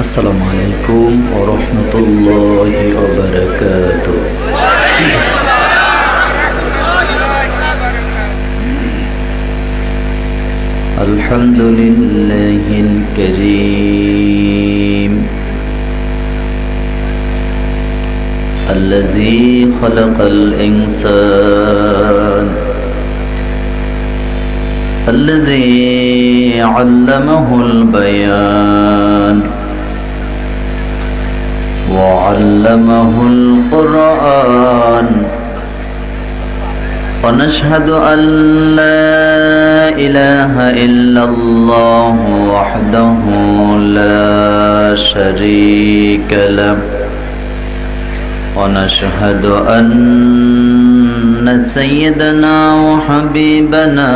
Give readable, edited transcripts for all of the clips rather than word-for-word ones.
আসসালামু আলাইকুম ওয়া রাহমাতুল্লাহি ওয়া বারাকাতুহু। আলহামদুলিল্লাহিল কারীম আল্লাযী খালাকাল ইনসান الذي علمه البيان وعلمه القرآن ونشهد أن لا إله إلا الله وحده لا شريك له ونشهد أن سيدنا وحبيبنا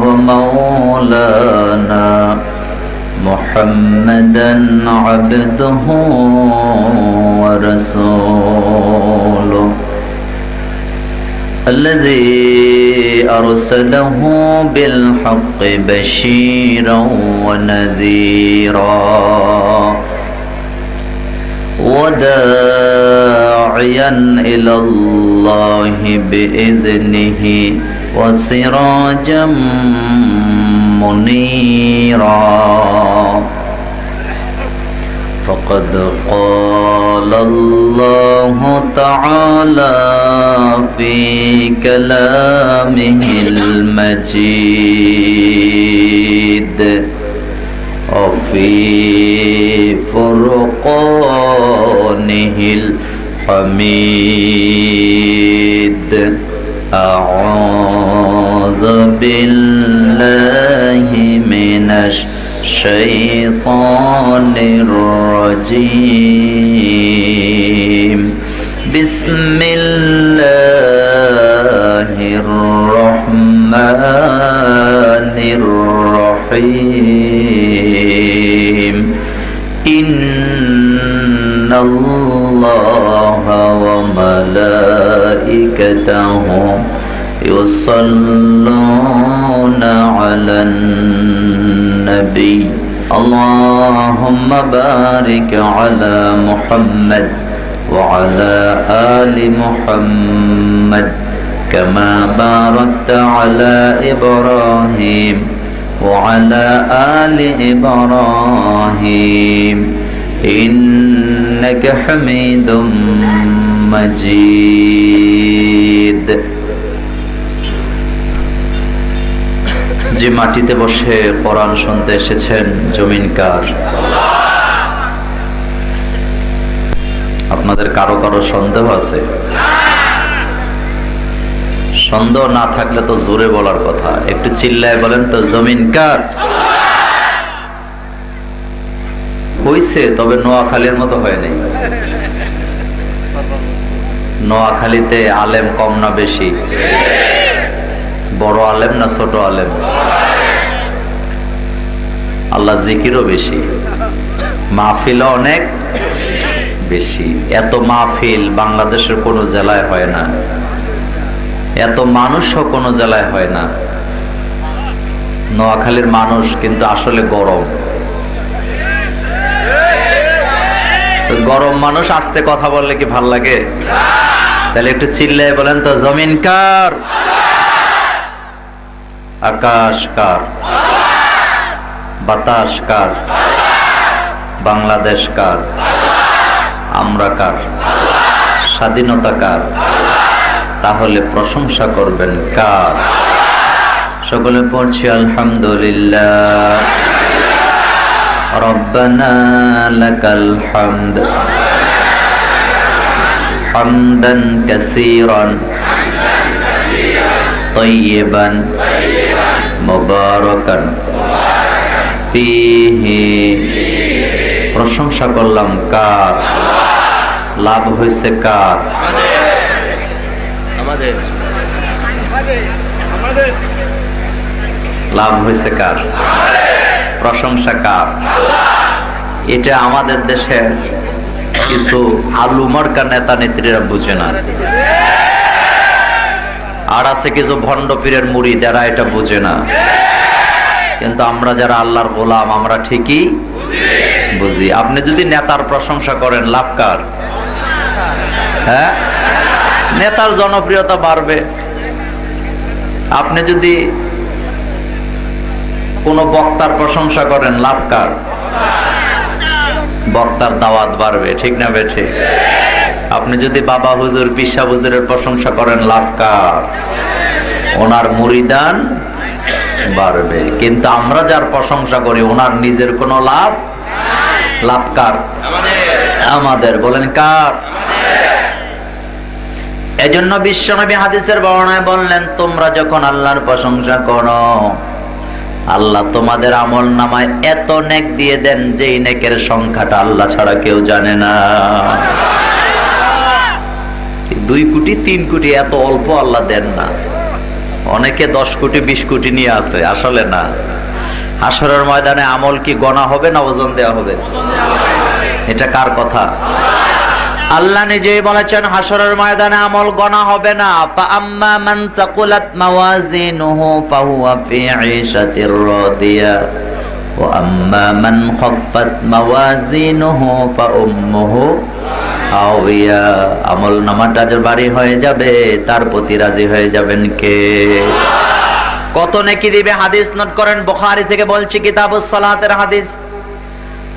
ومولانا محمدا عبده ورسوله الذي أرسله بالحق بشيرا ونذيرا وداعيا إلى الله بإذنه وسراجا منيرا فقد قال الله تعالى في كلامه المجيد وفي فرقانه الحميد أعوذ بالله من الشيطان الرجيم بسم الله الرحمن الرحيم إن الله وملائكته يصلون على النبي اللهم بارك على محمد وعلى آل محمد كما باركت على إبراهيم وعلى آل إبراهيم إنك حميد مجيد যে মাটিতে বসে কোরআন শুনতে এসেছেন জমিন কার? আপনাদের কারো কারো সন্দেহ আছে? সন্দেহ না থাকলে তো জোরে বলার কথা, একটু চিল্লায় বলেন তো জমিন কার? হইছে, তবে নোয়াখালীর মতো হয় নাই। নোয়াখালীতে আলেম কম না বেশি? বড় আলেম না ছোট আলেম? আল্লাহ জিকিরও বেশি, মাহফিলও অনেক বেশি। এত মাহফিল বাংলাদেশের কোন জেলায় হয় না, এত মানুষও কোন জেলায় হয় না। নোয়াখালীর মানুষ কিন্তু আসলে গরম গরম মানুষ। আস্তে কথা বললে কি ভাল লাগে? তাহলে একটু চিল্লায় বলেন তো জমিন কার? আকাশ কার? বাতাস কার? বাংলাদেশ কার? আমরা কার? স্বাধীনতা কার? তাহলে প্রশংসা করবেন কার? সকলে পড়ছি আলহামদুলিল্লাহ। রব্বানা লাকাল হামদ হামদান কাসীরান তাইয়িবান মুবারাকান ফীহি। প্রশংসা করলাম কার? লাভ হয়েছে কার? লাভ হয়েছে কার? প্রশংসা কার? এটা আমাদের দেশের কিছু আলু মার্কা নেতা নেত্রীরা বুঝে না, আর আছে কিছু ভণ্ড পীরের মুরিদ যারা এটা বুঝে না। কিন্তু আমরা যারা আল্লাহর গোলাম আমরা ঠিকই বুঝি। আপনি যদি নেতার প্রশংসা করেন লাভ কার? হ্যাঁ, নেতার জনপ্রিয়তা বাড়বে। আপনি যদি কোন বক্তার প্রশংসা করেন লাভ কার? বক্তার দাওয়াত বাড়বে, ঠিক না বেঠে? আপনি যদি বাবা হুজুর পিসা হুজুরের প্রশংসা করেন লাভ কার? ওনার মুরিদান বাড়বে। কিন্তু আমরা যার প্রশংসা করি ওনার নিজের কোনো লাভ? লাভ কার? আমাদের। বলেন কার? এজন্য বিশ্বনবী হাদিসের বর্ণনায় বললেন, তোমরা যখন আল্লাহর প্রশংসা করো আল্লাহ তোমাদের আমল নামায় এত নেক দিয়ে দেন যেই নেকের সংখ্যাটা আল্লাহ ছাড়া কেউ জানে না। 2 কোটি 3 কোটি এত অল্প আল্লাহ দেন না। অনেকে 10 কোটি 20 কোটি নিয়ে আছে, আসলে না। হাসরের ময়দানে আমল কি গণা হবে না ওজন দেওয়া হবে? এটা কার কথা? আল্লাহ নিজেই বলেছেন হাসরের ময়দানে আমল গণা হবে না। ফাআম্মা মান সাকুলাত মাওয়াজিনুহু ফাহুয়া ফি ঈশাতির রাদিয়া ওয়া আম্মা মান খাফফাত মাওয়াজিনুহু ফাউম্মুহু হাওিয়া। আমল নামাটা যে ভারী হয়ে যাবে তার প্রতি রাজি হয়ে যাবেন কে? কত নেকি দিবে? হাদিস নোট করেন, বুখারী থেকে বলছি, কিতাবুস সালাতের হাদিস।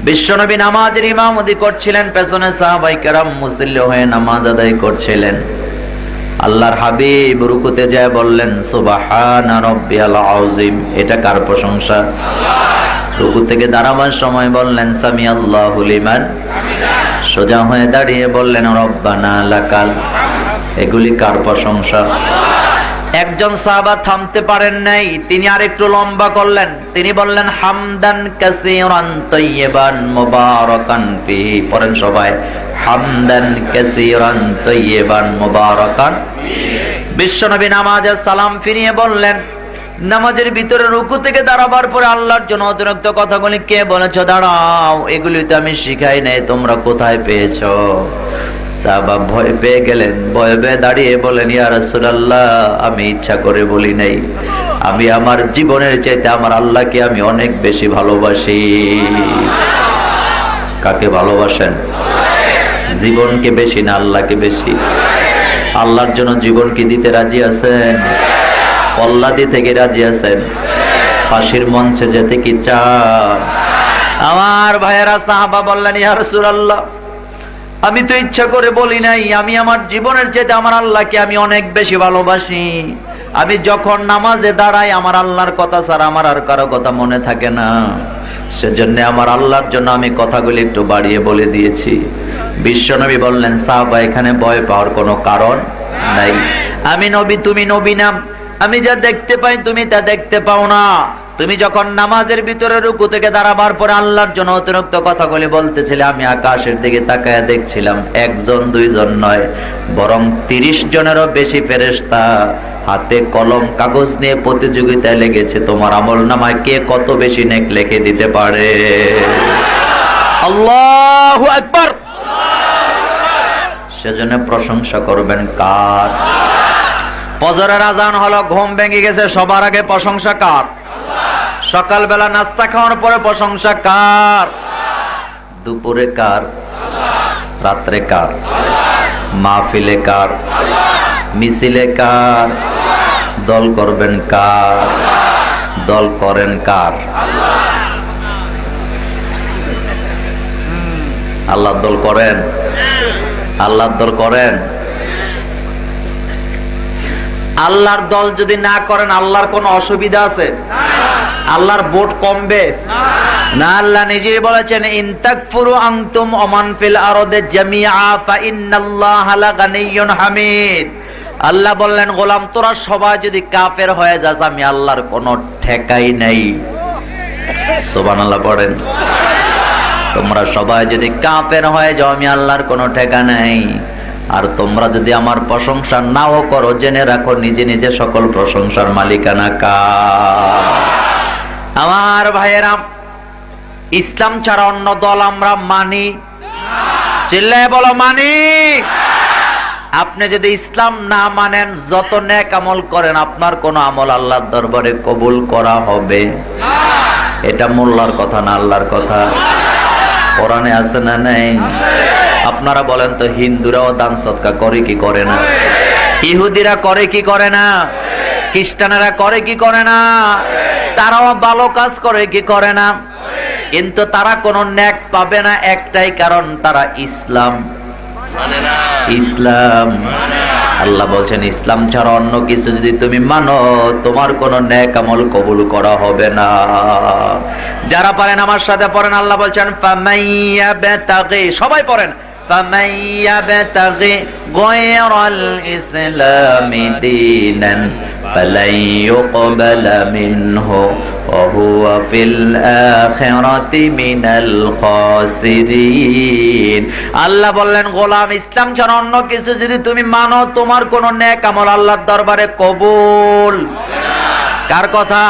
বিশ্বনবী নামাজের ইমামতি করছিলেন, পেছনে সাহাবায়ে কেরাম মুসল্লি হয়ে নামাজ আদায় করছিলেন। আল্লাহর হাবিব রুকুতে যায় বললেন সুবহানা রাব্বিয়াল আযীম। এটা কার প্রশংসা? রুকু থেকে দাঁড়াবার সময় বললেন সামিআল্লাহু লিমান হামিদা। সোজা হয়ে দাঁড়িয়ে বললেন রব্বানা লাকাল। এগুলি কার প্রশংসা? একজন সাহাবা থামতে পারেন নাই, তিনি আরেকটু লম্বা করলেন। তিনি বললেন হামদান কাসীরান তাইয়িবান মুবারাকান ফিহি। পড়েন সবাই, হামদান কাসীরান তাইয়িবান মুবারাকান। বিশ্বনবী নামাজে সালাম ফিরিয়ে বললেন, নামাজের ভিতরে রুকু থেকে দাঁড়াবার পরে আল্লাহর জন্য অতিরিক্ত কথাগুলি কে বলেছো? দাঁড়াও, এগুলি তো আমি শিখাই নাই, তোমরা কোথায় পেয়েছো? সাহাবা ভয় পেয়ে গেলেন, ভয় পেয়ে দাঁড়িয়ে বলেন ইয়া রাসূলুল্লাহ, আমি ইচ্ছা করে বলি নাই, আমি আমার জীবনের চাইতে আমার আল্লাহকে আমি অনেক বেশি ভালোবাসি। কাকে ভালোবাসেন? জীবনকে বেশি না আল্লাহকে বেশি? আল্লাহর জন্য জীবন কি দিতে রাজি আছেন? কল্লা দিতে কি রাজি আছেন? ফাঁসির মঞ্চে যেতে কি চান? আমার ভাইয়েরা, সাহাবা বললেন ইয়া রাসূলুল্লাহ, আমি তো ইচ্ছা করে বলি নাই, আমি আমার জীবনের চাইতে আমার আল্লাহকে আমি অনেক বেশি ভালোবাসি। আমি যখন নামাজে দাঁড়াই আমার আল্লাহর কথা ছাড়া আমার আর কারো কথা মনে থাকে না। সেজন্য আমার আল্লাহর জন্য আমি কথাগুলি একটু বাড়িয়ে বলে দিয়েছি। বিশ্বনবী বললেন সাহাবা, এখানে ভয় পাওয়ার কোনো কারণ নাই। আমি নবী, তুমি নবী না। আমি যা দেখতে পাই তুমি তা দেখতে পাও না। তুমি যখন নামাজের ভিতরে রুকু থেকে দাঁড়াবার পরে আল্লাহর জন্য অতিরিক্ত কথাগুলি বলতেছিলে, আমি আকাশের দিকে তাকায় দেখছিলাম একজন দুইজন নয়, বরং 30 জনেরও বেশি ফেরেশতা হাতে কলম কাগজ নিয়ে প্রতিযোগিতায় লেগেছে তোমার আমল নামায় কে কত বেশি নেক লিখে দিতে পারে। আল্লাহু আকবার। সেজন্য প্রশংসা করবেন কার? ফজরের আজান হলো, ঘুম ভেঙে গেছে, সবার আগে প্রশংসা কার? সকালবেলা নাস্তা খাওয়ার পরে প্রশংসা কার? দুপুরে কার? রাত্রে কার? মাহফিলে কার? মিছিলে কার? দল করবেন কার? দল করেন কার? আল্লাহর দল করেন? আল্লাহর দল করেন? আল্লাহর দল যদি না করেন আল্লাহর কোনো অসুবিধা আছে? আল্লাহর ভোট কমবে না? আল্লাহ নিজেই বলেছেন ইন তাকফুরু আনতুম ওমান ফিল আরদি জামিআ ফা ইন্নাল্লাহা লাগানিয়্যুন হামিদ। আল্লাহ বললেন গোলাম, তোরা সবাই যদি কাফের হয়ে যাস আমি আল্লাহর কোনো ঠেকাই নাই। সুবহানাল্লাহ পড়েন। তোমরা সবাই যদি কাফের হয়ে যাও আমি আল্লাহর কোনো ঠেকা নাই। আর তোমরা যদি আমার প্রশংসা নাও করো জেনে রাখো নিজে নিজে সকল প্রশংসার মালিকানা কার? আমার ভাইয়েরা, ইসলাম ছাড়া অন্য দল আমরা মানি? চিল্লায় বলো মানি। আপনি যদি ইসলাম না মানেন যত নেক আমল করেন আপনার কোন আমল আল্লাহর দরবারে কবুল করা হবে? এটা মোল্লার কথা না আল্লাহর কথা? কোরআনে আছে না নাই? আপনারা বলেন তো, হিন্দুরাও দান সদকা করে কি করে না? ইহুদিরা করে কি করে না? খ্রিস্টানেরা করে কি করে না? তারাও ভালো কাজ করে কি করে না? কিন্তু তারা কোনো নেক পাবে না, একটাই কারণ, তারা ইসলাম মানে না। ইসলাম আল্লাহ বলছেন, ইসলাম ছাড়া অন্য কিছু যদি তুমি মানো, তোমার কোনো নেক আমল কবুল করা হবে না। যারা পারেন আমার সাথে পড়েন, আল্লাহ বলছেন ফামাইয়াবতাগি, সবাই পড়েন, ফামাইয়াবতাগি গায়রাল ইসলামি দীনান ফালাই ইউকবালা মিনহু ওয়া হুয়া ফিল আখিরাতি মিনাল খাসিরিন। আল্লাহ বললেন, গোলাম, ইসলাম ছাড়া অন্য কিছু যদি তুমি মানো, তোমার কোন নেক আমল আল্লাহর দরবারে কবুল না। কার কথা?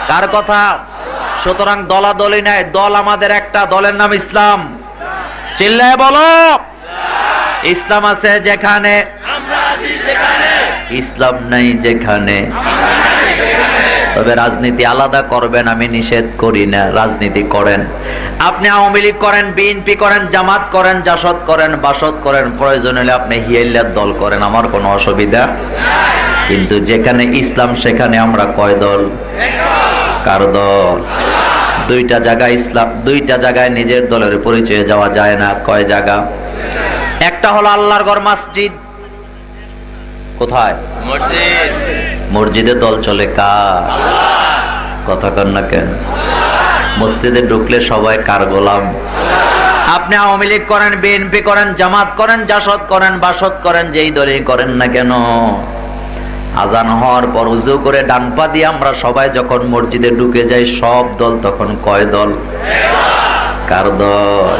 কার কথা? সুতরাং দলাদলি নাই, দল আমাদের একটা, দলের নাম ইসলাম। চিল্লায় বলো, ইসলাম আছে যেখানে আমরা আছি সেখানে, ইসলাম নাই যেখানে আমরা নাই সেখানে। তবে রাজনীতি আলাদা করবেন, আমি নিষেধ করি না, রাজনীতি করেন। আপনি আওয়ামী লীগ করেন, বিএনপি করেন, জামাত করেন, জাসদ করেন, বাসদ করেন, প্রয়োজন হলে আপনি হিয়াইল্লার দল করেন, আমার কোনো অসুবিধা নাই। কিন্তু যেখানে ইসলাম সেখানে আমরা কয় দল? কার দল? দুইটা জায়গায় ইসলাম, দুইটা জায়গায় নিজের দলের পরিচয়ে যাওয়া যায় না। কয় জায়গা? একটা হলো আল্লাহর ঘর, মসজিদ। কোথায়? মসজিদ। মসজিদে দল চলে কার? কথা কন না কেন? মসজিদে ঢুকলে সবাই কার গোলাম? আপনি আওয়ামী লীগ করেন, বিএনপি করেন, জামাত করেন, জাসদ করেন, বাসদ করেন, যেই দলই করেন না কেন, আজান হওয়ার পর উজু করে ডান পা দিয়ে আমরা সবাই যখন মসজিদে ঢুকে যাই, সব দল তখন কয় দল? কার দল?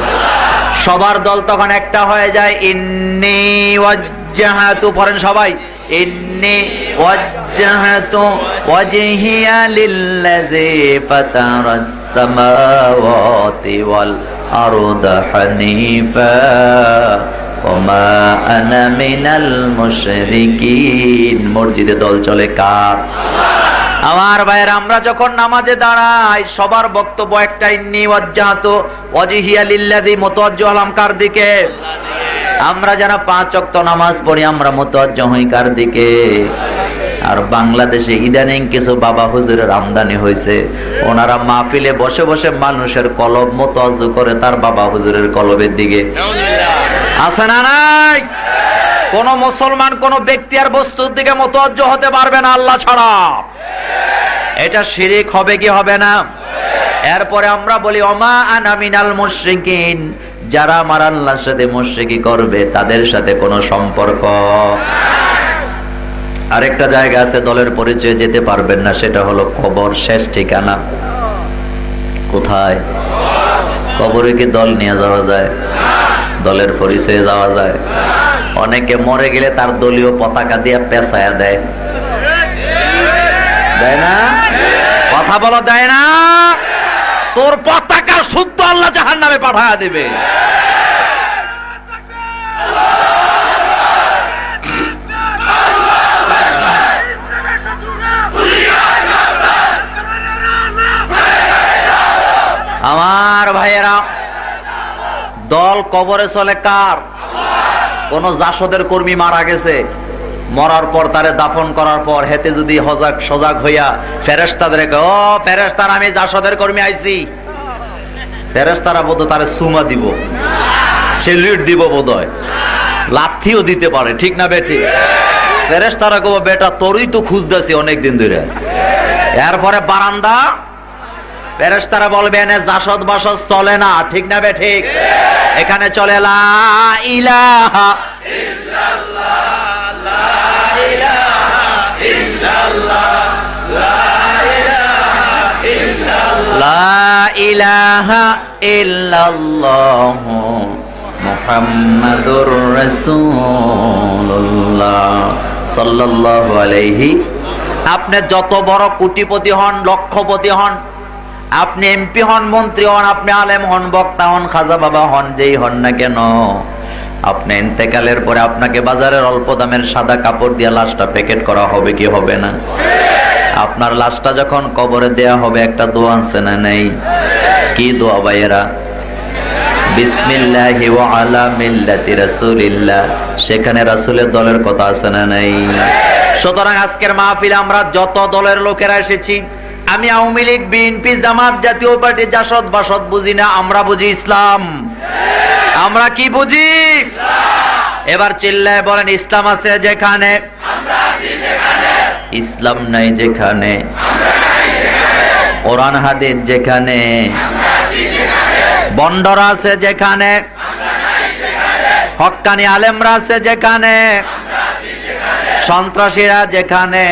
সবার দল তখন একটা হয়ে যায়। ইন্নী ওয়াজ্জাহাতু, পড়েন সবাই, ইন্নী ওয়াজ্জাহাতু ওয়াজহিয়া লিল্লাযী ফাতারাস সামাওয়াতি ওয়াল আরদা হানিফা ওমা আনা মিনাল মুশরিকিন। মসজিদে দল চলে কার? আমার ভাইয়ের, আমরা যখন নামাজে দাঁড়াই সবার বক্তব্য একটা, ইন্নী ওয়াজ্জাহাতু ওয়াজহিয়া লিল্লাযী, মুতাওয়াজ্জিহ হলাম কার দিকে? আমরা যারা 5 ওয়াক্ত নামাজ পড়ি, আমরা মুতাওয়াজ্জিহ হই কার দিকে? আর বাংলাদেশে ইদানিং কিছু বাবা হুজুরের আমদানি হয়েছে, ওনারা মাহফিলে বসে বসে মানুষের কলব মুতাওয়াজ্জিহ করে তার বাবা হুজুরের কলবের দিকে। আছে না নাই? কোন মুসলমান কোন ব্যক্তি আর বস্তুর দিকে মুতাওয়াজ্জিহ হতে পারবে না আল্লাহ ছাড়া। এটা শিরক হবে কি হবে না? এরপরে আমরা বলি ওমা আনা মিনাল মুশরিকিন, যারা আমার আল্লাহর সাথে মুশরিকি করবে তাদের সাথে কোনো সম্পর্ক। আরেকটা জায়গা আছে দলের পরিচয়ে যেতে পারবেন না, সেটা হলো কবর, শেষ ঠিকানা। কোথায়? কবরে কি দল নিয়ে যাওয়া যায়? দলের পরিচয়ে যাওয়া যায়? অনেকে মরে গেলে তার দলীয় পতাকা দিয়ে পেঁচায়া দেয়, দেয় না? কথা বলো, দেয় না? তোর পতাকা শুদ্ধ আল্লাহ জাহান্নামে পাঠায়া দেবে। আমার ভাইয়েরা, দল কবরে চলে কার? কোন জাসদের কর্মী মারা গেছে, মরার পর তারে দাফন করার পর হেতে যদি সজাগ হইয়া ফেরেশতাদের, ও ফেরেশতারা আমি জাসদের কর্মী আইছি, ফেরেশতারা বোধ তারে সুমা দিব, সেলিউট দিব, বোধহয় লাথিও দিতে পারে, ঠিক না বেঠি? ফেরেশতারা কব, বেটা তোরই তো খুঁজতেছি অনেকদিন ধরে। এরপরে বারান্দা, ফেরেশতারা বলবে এনে জাসদ বাসদ চলে না, ঠিক না বে ঠিক? এখানে চলে লা ইলাহা ইল্লাল্লাহ, লা ইলাহা ইল্লাল্লাহ, লা ইলাহা ইল্লাল্লাহ, লা ইলাহা ইল্লাল্লাহ মুহাম্মাদুর রাসূলুল্লাহ সাল্লাল্লাহু আলাইহি। আপনি যত বড় কোটিপতি হন, লক্ষপতি হন, আপনি এমপি হন, মন্ত্রী হন, আপনি আলেম হন, বক্তা হন, খাজা বাবা হন, যেই হন না কেন, আপনি ইন্তেকালের পরে আপনাকে বাজারের অল্প দামের সাদা কাপড় দিয়ে লাশটা প্যাকেট করা হবে কি হবে না? আপনার লাশটা যখন কবরে দেয়া হবে, একটা দোয়া আছে না নেই? কি দোয়া ভাইয়েরা? বিসমিল্লাহি ওয়া আলা মিল্লাতি রাসূলিল্লাহ, সেখানে রাসূলের দলের কথা আছে না নাই? সুতরাং আজকের মাহফিলে আমরা যত দলের লোকেরা এসেছি, আমি আওয়ামী লীগ, বিএনপি, জামাত, জাতীয় পার্টি, জাসদ বাসদ বুঝি না, আমরা বুঝি ইসলাম। আমরা কি বুঝি? এবার চিল্লায় বলেন, ইসলাম আছে যেখানে, ইসলাম নাই যেখানে, কোরআন হাদিস যেখানে, বন্ডরা আছে যেখানে, হক্কানি আলেমরা আছে যেখানে, সন্ত্রাসীরা যেখানে,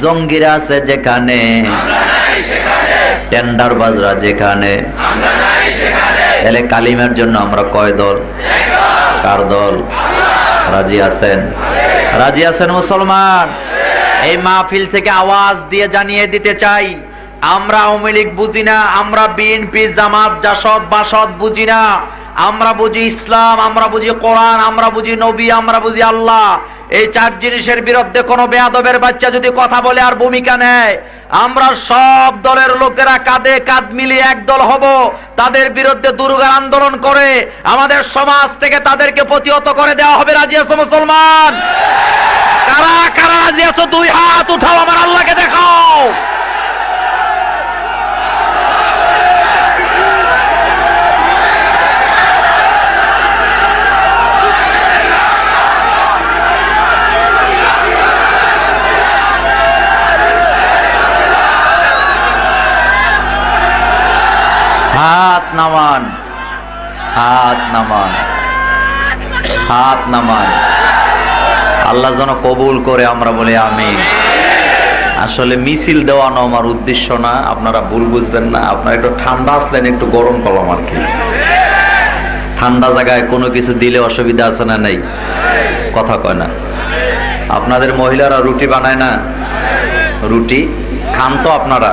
জঙ্গিরা আছে যেখানে, টেন্ডারবাজরা যেখানে, তাহলে কালিমার জন্য আমরা কয় দল? কার দল? রাজি আছেন? রাজি আছেন মুসলমান? এই মাহফিল থেকে আওয়াজ দিয়ে জানিয়ে দিতে চাই, আমরা আওয়ামী লীগ বুঝি না, আমরা বিএনপি, জামাত, জাসদ বাসদ বুঝি না, আমরা বুঝি ইসলাম, আমরা বুঝি কোরআন, আমরা বুঝি নবী, আমরা বুঝি আল্লাহ। এই চার জিনিসের বিরুদ্ধে কোন বেয়াদবের বাচ্চা যদি কথা বলে আর ভূমিকা নেয়, আমরা সব দলের লোকেরা কাঁধে কাঁধ মিলিয়ে একদল হব, তাদের বিরুদ্ধে দুর্গার আন্দোলন করে আমাদের সমাজ থেকে তাদেরকে প্রতিহত করে দেওয়া হবে। রাজি আছো মুসলমান? কারা কারা রাজি আছো? দুই হাত উঠাও, আমার আল্লাহকে দেখাও। হাত নামান, হাত নামান, হাত নামান। আল্লাহ যেন কবুল করে, আমরা বলি আমিন। আসলে মিছিল দেওয়ানো আমার উদ্দেশ্য না, আপনারা ভুল বুঝবেন না। আপনারা একটু ঠান্ডা আসলেন, একটু গরম করলাম আর কি। ঠান্ডা জায়গায় কোনো কিছু দিলে অসুবিধা আছে না? নেই? কথা কয় না। আপনাদের মহিলারা রুটি বানায় না? রুটি খান তো আপনারা?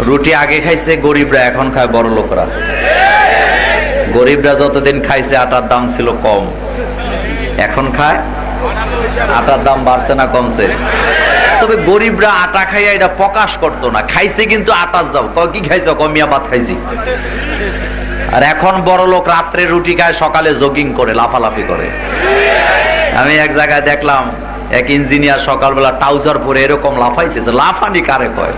রুটি আগে খাইছে গরিবরা, এখন খায় বড় লোকরা। গরিবরা যতদিন খাইছে আটার দাম ছিল কম, এখন খায় আটার দাম বাড়ছে না কমছে? তবে গরিবরা আটা খাইয়া এটা প্রকাশ করতো না, খাইছে কিন্তু আটার যাও। কি খাইছো? কমিয়া ভাত খাইছি। আর এখন বড় লোক রাত্রে রুটি খায়, সকালে জগিং করে, লাফালাফি করে। আমি এক জায়গায় দেখলাম এক ইঞ্জিনিয়ার সকালবেলা ট্রাউজার পরে এরকম লাফাইতেছে। লাফানি কারে কয়?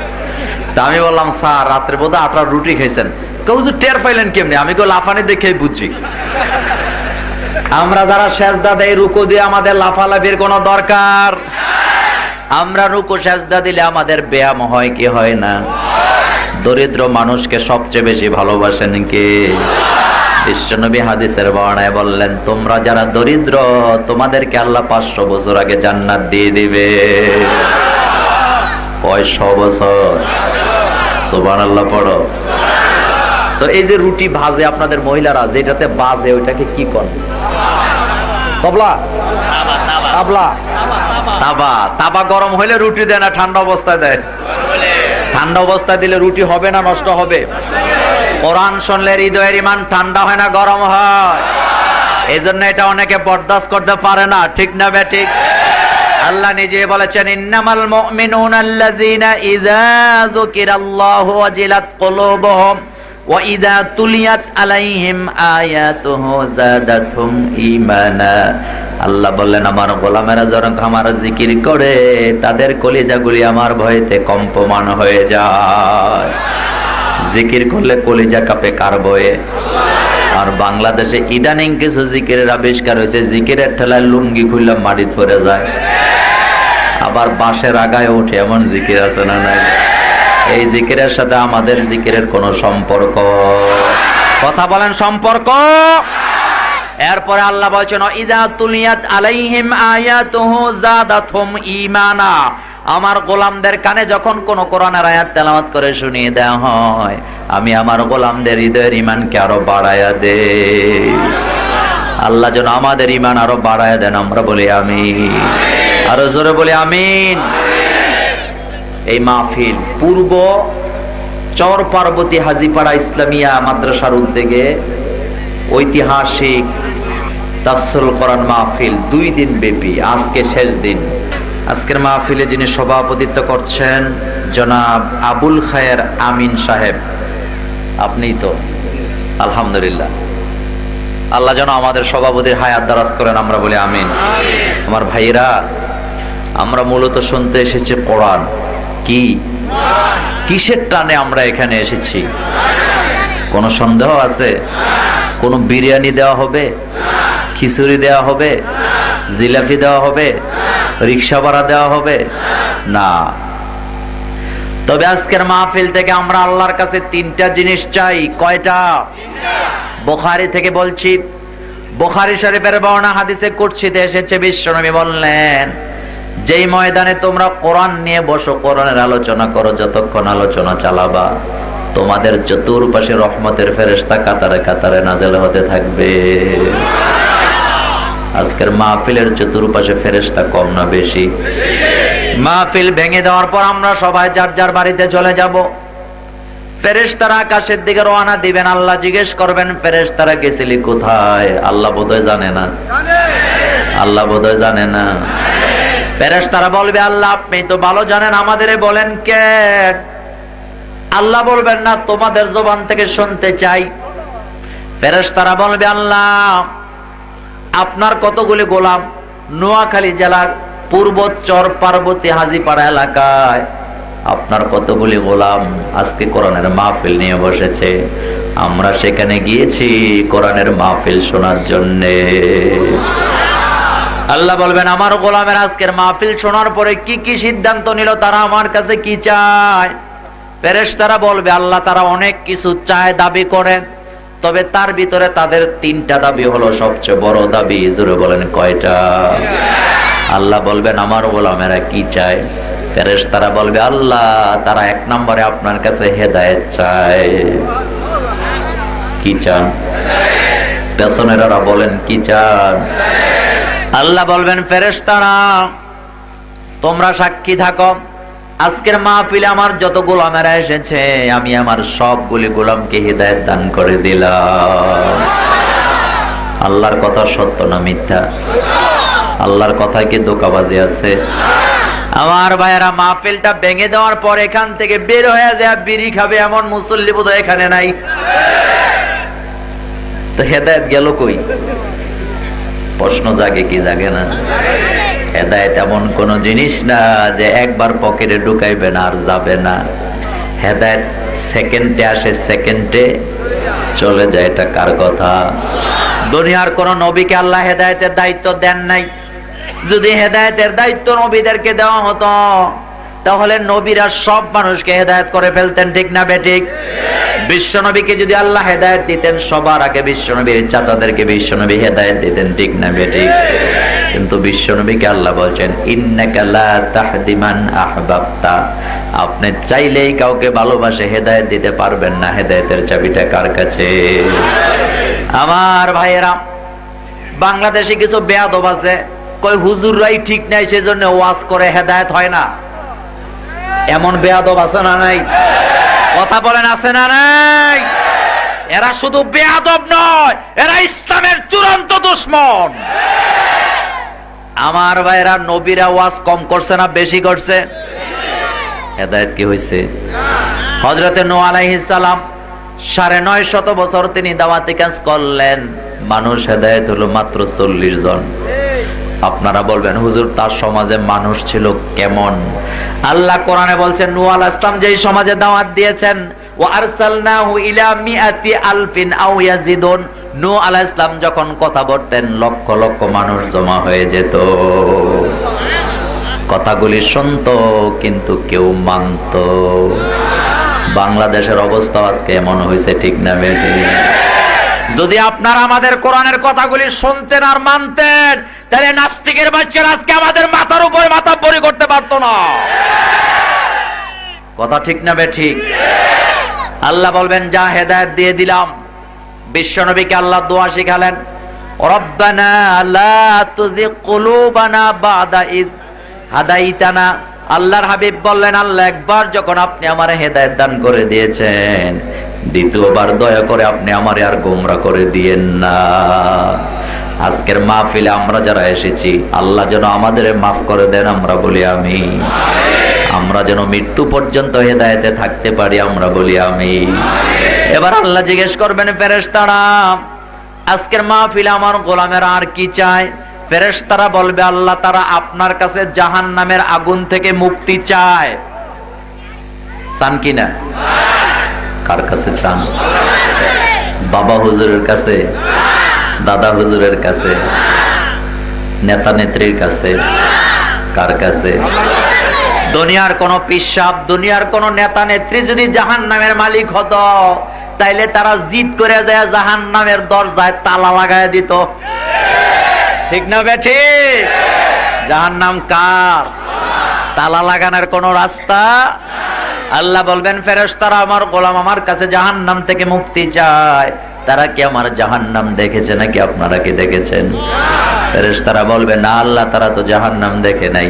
তা আমি বললাম, স্যার রাত্রে বোধহয় আটার রুটি খাইছেন। কেউ টের পাইলেন কেমনি? আমি কেউ লাফানি দেখেই বুঝছি। আমরা যারা সেজদা দেই, রুকু দিয়ে আমাদের লাফালাফির কোন দরকার? আমরা রুকু সেজদা দিলে আমাদের ব্যায়াম হয় কি হয় না? দরিদ্র মানুষকে সবচেয়ে বেশি ভালোবাসেন কে? বিশ্বনবী হাদিসের বর্ণায় বললেন, তোমরা যারা দরিদ্র, তোমাদেরকে আল্লাহ 500 বছর আগে জান্নাত দিয়ে দিবে। 500 বছর? সুবহানাল্লাহ পড়ো। তো এই যে রুটি ভাজে আপনাদের মহিলারা, যেটাতে বাজে ওইটাকে কি করে? তবলা? তাবলা? তাবা? তাবা গরম হইলে রুটি দেয় না, ঠান্ডা অবস্থায় দেয়। ঠান্ডা অবস্থায় দিলে রুটি হবে না নষ্ট হবে? কোরআন শুনলে হৃদয়ের ঈমান ঠান্ডা হয় না গরম হয়? এই জন্য এটা অনেকে বরদাস্ত করতে পারে না, ঠিক না বেঠিক? আল্লাহ নিজে বলেছেন, ইন্নামাল মুমিনুনা আল্লাযীনা ইযা যুকিরাল্লাহু ওয়াজিলাত কুলুবুহুম ওয়া ইযা তুলিয়াত আলাইহিম আয়াতুহু যাদাতহুম ঈমানা। আল্লাহ বললেন, আমার গোলামেরা যখন আমার জিকির করে, তাদের কলিজাগুলি আমার ভয়েতে কম্পমান হয়ে যায়। জিকির করলে কলিজা কাঁপে কার ভয়ে? আর বাংলাদেশে ইদানিং কিছু জিকিরের আবিষ্কার হয়েছে, জিকিরের ঠেলায় লুঙ্গি খুললে মাটি পড়ে যায়, আবার বাঁশের আগায় ওঠে, এমন জিকির আছে না নাই? এই জিকিরের সাথে আমাদের জিকিরের কোনো সম্পর্ক? কথা বলেন, সম্পর্ক? এরপরে আল্লাহ বলছেন, ইযা তুলিয়াত আলাইহিম আয়াতুহু যাদাতহুম ঈমানা। আমার গোলামদের কানে যখন কোন কোরআনের আয়াত তেলাওয়াত করে শুনিয়ে দেওয়া হয়, আমি আমার গোলামদের হৃদয়ের ঈমানকে আরো বাড়ায়া দেই। আল্লাহ যেন আমাদের ঈমান আরো বাড়ায়া দেন, আমরা বলি আমিন। আরো জোরে বলি আমিন। এই মাহফিল পূর্ব চর পার্বতী হাজীপাড়া ইসলামিয়া মাদ্রাসার উদ্যোগে ঐতিহাসিক তাফসীরুল কোরআন মাহফিল 2 দিন ব্যাপী, আজকে শেষ দিন। আজকের মাহফিলে যিনি সভাপতিত্ব করছেন জনাব আবুল খায়ের আমিন সাহেব, আপনি তো আলহামদুলিল্লাহ। আল্লাহ যেন আমাদের সভাপতির হায়াত দারাজ করেন, আমরা বলি আমিন। আমার ভাইরা, আমরা মূলত শুনতে এসেছি কোরআন। কি কিসের টানে আমরা এখানে এসেছি? কোনো সন্দেহ আছে? কোনো বিরিয়ানি দেওয়া হবে, খিচুড়ি দেওয়া হবে, জিলাপি দেওয়া হবে, রিক্সা ভাড়া দেওয়া হবে? না। তবে আজকের মাহফিল থেকে আমরা আল্লাহর কাছে তিনটা জিনিস চাই। কয়টা? বুখারী থেকে বলছি, বুখারী শরীফের বর্ণনা হাদিসে কুদসিতে এসেছে, বিশ্বনবী বললেন, যেই ময়দানে তোমরা কোরআন নিয়ে বসো, কোরআনের আলোচনা করো, যতক্ষণ আলোচনা চালাবা তোমাদের চতুর্পাশে রহমতের ফেরেশতা কাতারে কাতারে নাযিল হতে থাকবে। আজকের মাহফিলের চতুর্পাশে ফেরেশতা কম না বেশি? মাহফিল ভেঙে দেওয়ার পর আমরা সবাই যার যার বাড়িতে চলে যাব। ফেরেশতারা আকাশের দিকে রওনা দিবেন। আল্লাহ জিজ্ঞেস করবেন, ফেরেশতারা গেছিলি কোথায়? আল্লাহ বোধহয় জানে না। আল্লাহ বোধহয় জানে না। ফেরেশতারা বলবে, আল্লাহ আপনি তো ভালো জানেন, আমাদের বলেন কে? আল্লাহ বলবেন, না, তোমাদের জবান থেকে শুনতে চাই। ফেরেশতারা বলবে, আল্লাহ আপনার কতগুলি গোলাম নোয়াখালী জেলার পূর্ব চর পার্বতী হাজীপাড়া এলাকায় আপনার কতগুলি গোলাম আজকে কোরআনের মাহফিল নিয়ে বসেছে, আমরা সেখানে গিয়েছি কোরআনের মাহফিল শোনার জন্য। আল্লাহ বলবেন, আমার গোলামের আজকের মাহফিল শোনার পরে কি কি সিদ্ধান্ত নিল, তারা আমার কাছে কি চায়? ফেরেশতারা বলবে, আল্লাহ তারা অনেক কিছু চায়, দাবি করে, তবে তার ভিতরে তাদের তিনটা দাবি হলো সবচেয়ে বড় দাবি। জোরে বলেন কয়টা? আল্লাহ বলবেন, আমার গোলামেরা কি চায়? ফেরেশতারা বলবে, আল্লাহ তারা এক নম্বরে আপনার কাছে হেদায়েত চায়। কি চান? পেছনেরা বলেন কি চান? আল্লাহ বলবেন, ফেরেশতারা তোমরা সাক্ষী থাকো, আজকের মাহফিলে আমার যত গোলামেরা এসেছে আমি আমার সবগুলি গোলামকে হিদায়াত দান করে দিলাম। আল্লাহর কথা সত্য না মিথ্যা? আল্লাহর কথায় কি ধোঁকাবাজি আছে? আমার ভাইয়েরা, মাহফিলটা ভেঙে দেওয়ার পর এখান থেকে বের হয়ে যায় বিড়ি খাবে এমন মুসল্লি বোধহয় এখানে নাই। তো হেদায়েত গেল কই? প্রশ্ন জাগে কি জাগে না? হেদায়েত এমন কোন জিনিস না যে একবার পকেটে ঢুকাইবে না আর যাবে না। হেদায়েত সেকেন্ডে আসে, সেকেন্ডে চলে যায়। এটা কার কথা? দুনিয়ার কোন নবীকে আল্লাহ হেদায়েতের দায়িত্ব দেন নাই। যদি হেদায়েতের দায়িত্ব নবীদেরকে দেওয়া হতো তাহলে নবীরা সব মানুষকে হেদায়েত করে ফেলতেন, ঠিক না বেঠিক? বিশ্বনবীকে যদি আল্লাহ হেদায়েত দিতেন সবার আগে বিশ্বনবীর চাচাদেরকে বিশ্বনবী হেদায়েত দিতেন, ঠিক না বেঠিক? কিন্তু বিশ্বনবীকে আল্লাহ বলছেন, ইন্নাকা লা তাহদি মান আহবাবতা, আপনি চাইলেই কাউকে ভালোবাসে হেদায়েত দিতে পারবেন না। হেদায়েতের চাবিটা কার কাছে? আমার ভাইয়েরা, বাংলাদেশে কিছু বেয়াদব আছে, কই হুজুররাই ঠিক নাই সেজন্য ওয়াজ করে হেদায়েত হয় না। এমন বেয়াদব আছে না নাই? কথা বলেন, আছে না নাই? এরা শুধু বেয়াদব নয়, এরা ইসলামের চূড়ান্ত দুশমন। আমার ভাইরা, নবীরা ওয়াজ কম করছে না বেশি করছে? হেদায়েত কি হয়েছে? হযরতে নূহ আলাইহিস সালাম ৯৫০ বছর তিনি দাওয়াতি কাজ করলেন, মানুষ হেদায়েত হলো মাত্র ৪০ জন। আপনারা বলবেন, হুজুর তার সমাজে মানুষ ছিল কেমন? আল্লাহ কোরআনে বলছেন, নূহ আলাইহিস সালাম যেই সমাজে দাওয়াত দিয়েছেন, ওয়া আরসালনাহু ইলা মিআতি আলফিন আও ইয়াজিদুন, নূহ আলাইহিস সালাম যখন কথা বলতেন লক্ষ লক্ষ মানুষ জমা হয়ে যেত। কথাগুলি শুনতো কিন্তু কেউ মানত। বাংলাদেশের অবস্থা আজকে এমন হয়েছে, ঠিক না বেঠিক? যদি আপনারা আমাদের কোরআনের কথাগুলি শুনতেন আর মানতেন তাহলে নাস্তিকের বাচ্চারা আজকে আমাদের মাথার উপরে মাথা বড়ি করতে পারতো না। কথা ঠিক না বেঠিক? আল্লাহ বলবেন, যা হেদায়েত দিয়ে দিলাম। বিশ্বনবীকে আল্লাহ দোয়া শিখালেন, রব্বানা লা তুযিগ কুলুবানা বাদা ইয হাদাইতানা। আল্লাহর হাবিব বললেন, আল্লাহ একবার যখন আপনি আমারে হেদায়েত দান করে দিয়েছেন, দ্বিতীয়বার দয়া করে আপনি আমারে আর গোমরা করে দিয়েন না। আজকের মাহফিলে আমরা যারা এসেছি আল্লাহ যেন আমাদের মাফ করে দেন, আমরা বলি আমিন। আমরা যেন মৃত্যু পর্যন্ত হেদায়েতে থাকতে পারি, আমরা বলি আমিন। এবার আল্লাহ জিজ্ঞেস করবেন ফেরেশতারা, আজকের মাহফিলে আমার গোলামেরা আর কি চায়? ফেরেশতারা বলবে, আল্লাহ তারা আপনার কাছে জাহান্নামের আগুন থেকে মুক্তি চায়। চান কিনা? কার কাছে চান? বাবা হুজুরের কাছে, দাদা হুজুরের কাছে, নেতা নেত্রীর কাছে? কার কাছে? দুনিয়ার কোন পিসাব, দুনিয়ার কোন নেতা নেত্রী যদি জাহান্নামের মালিক হতো, তাইলে তারা জিদ করে যায় জাহান্নামের দরজায় তালা লাগায় দিত। ঠিক না বেঠি? জাহান্নাম কার? তালা লাগানোর কোন রাস্তা? আল্লাহ বলবেন ফেরেশতারা আমার গোলাম আমার কাছে জাহান্নাম থেকে মুক্তি চায়। তারা কি আমার জাহান্নাম দেখেছে নাকি আপনারা কি দেখেছেন? ফেরেশতারা বলবে না আল্লাহ, তারা তো জাহান্নাম দেখে নাই।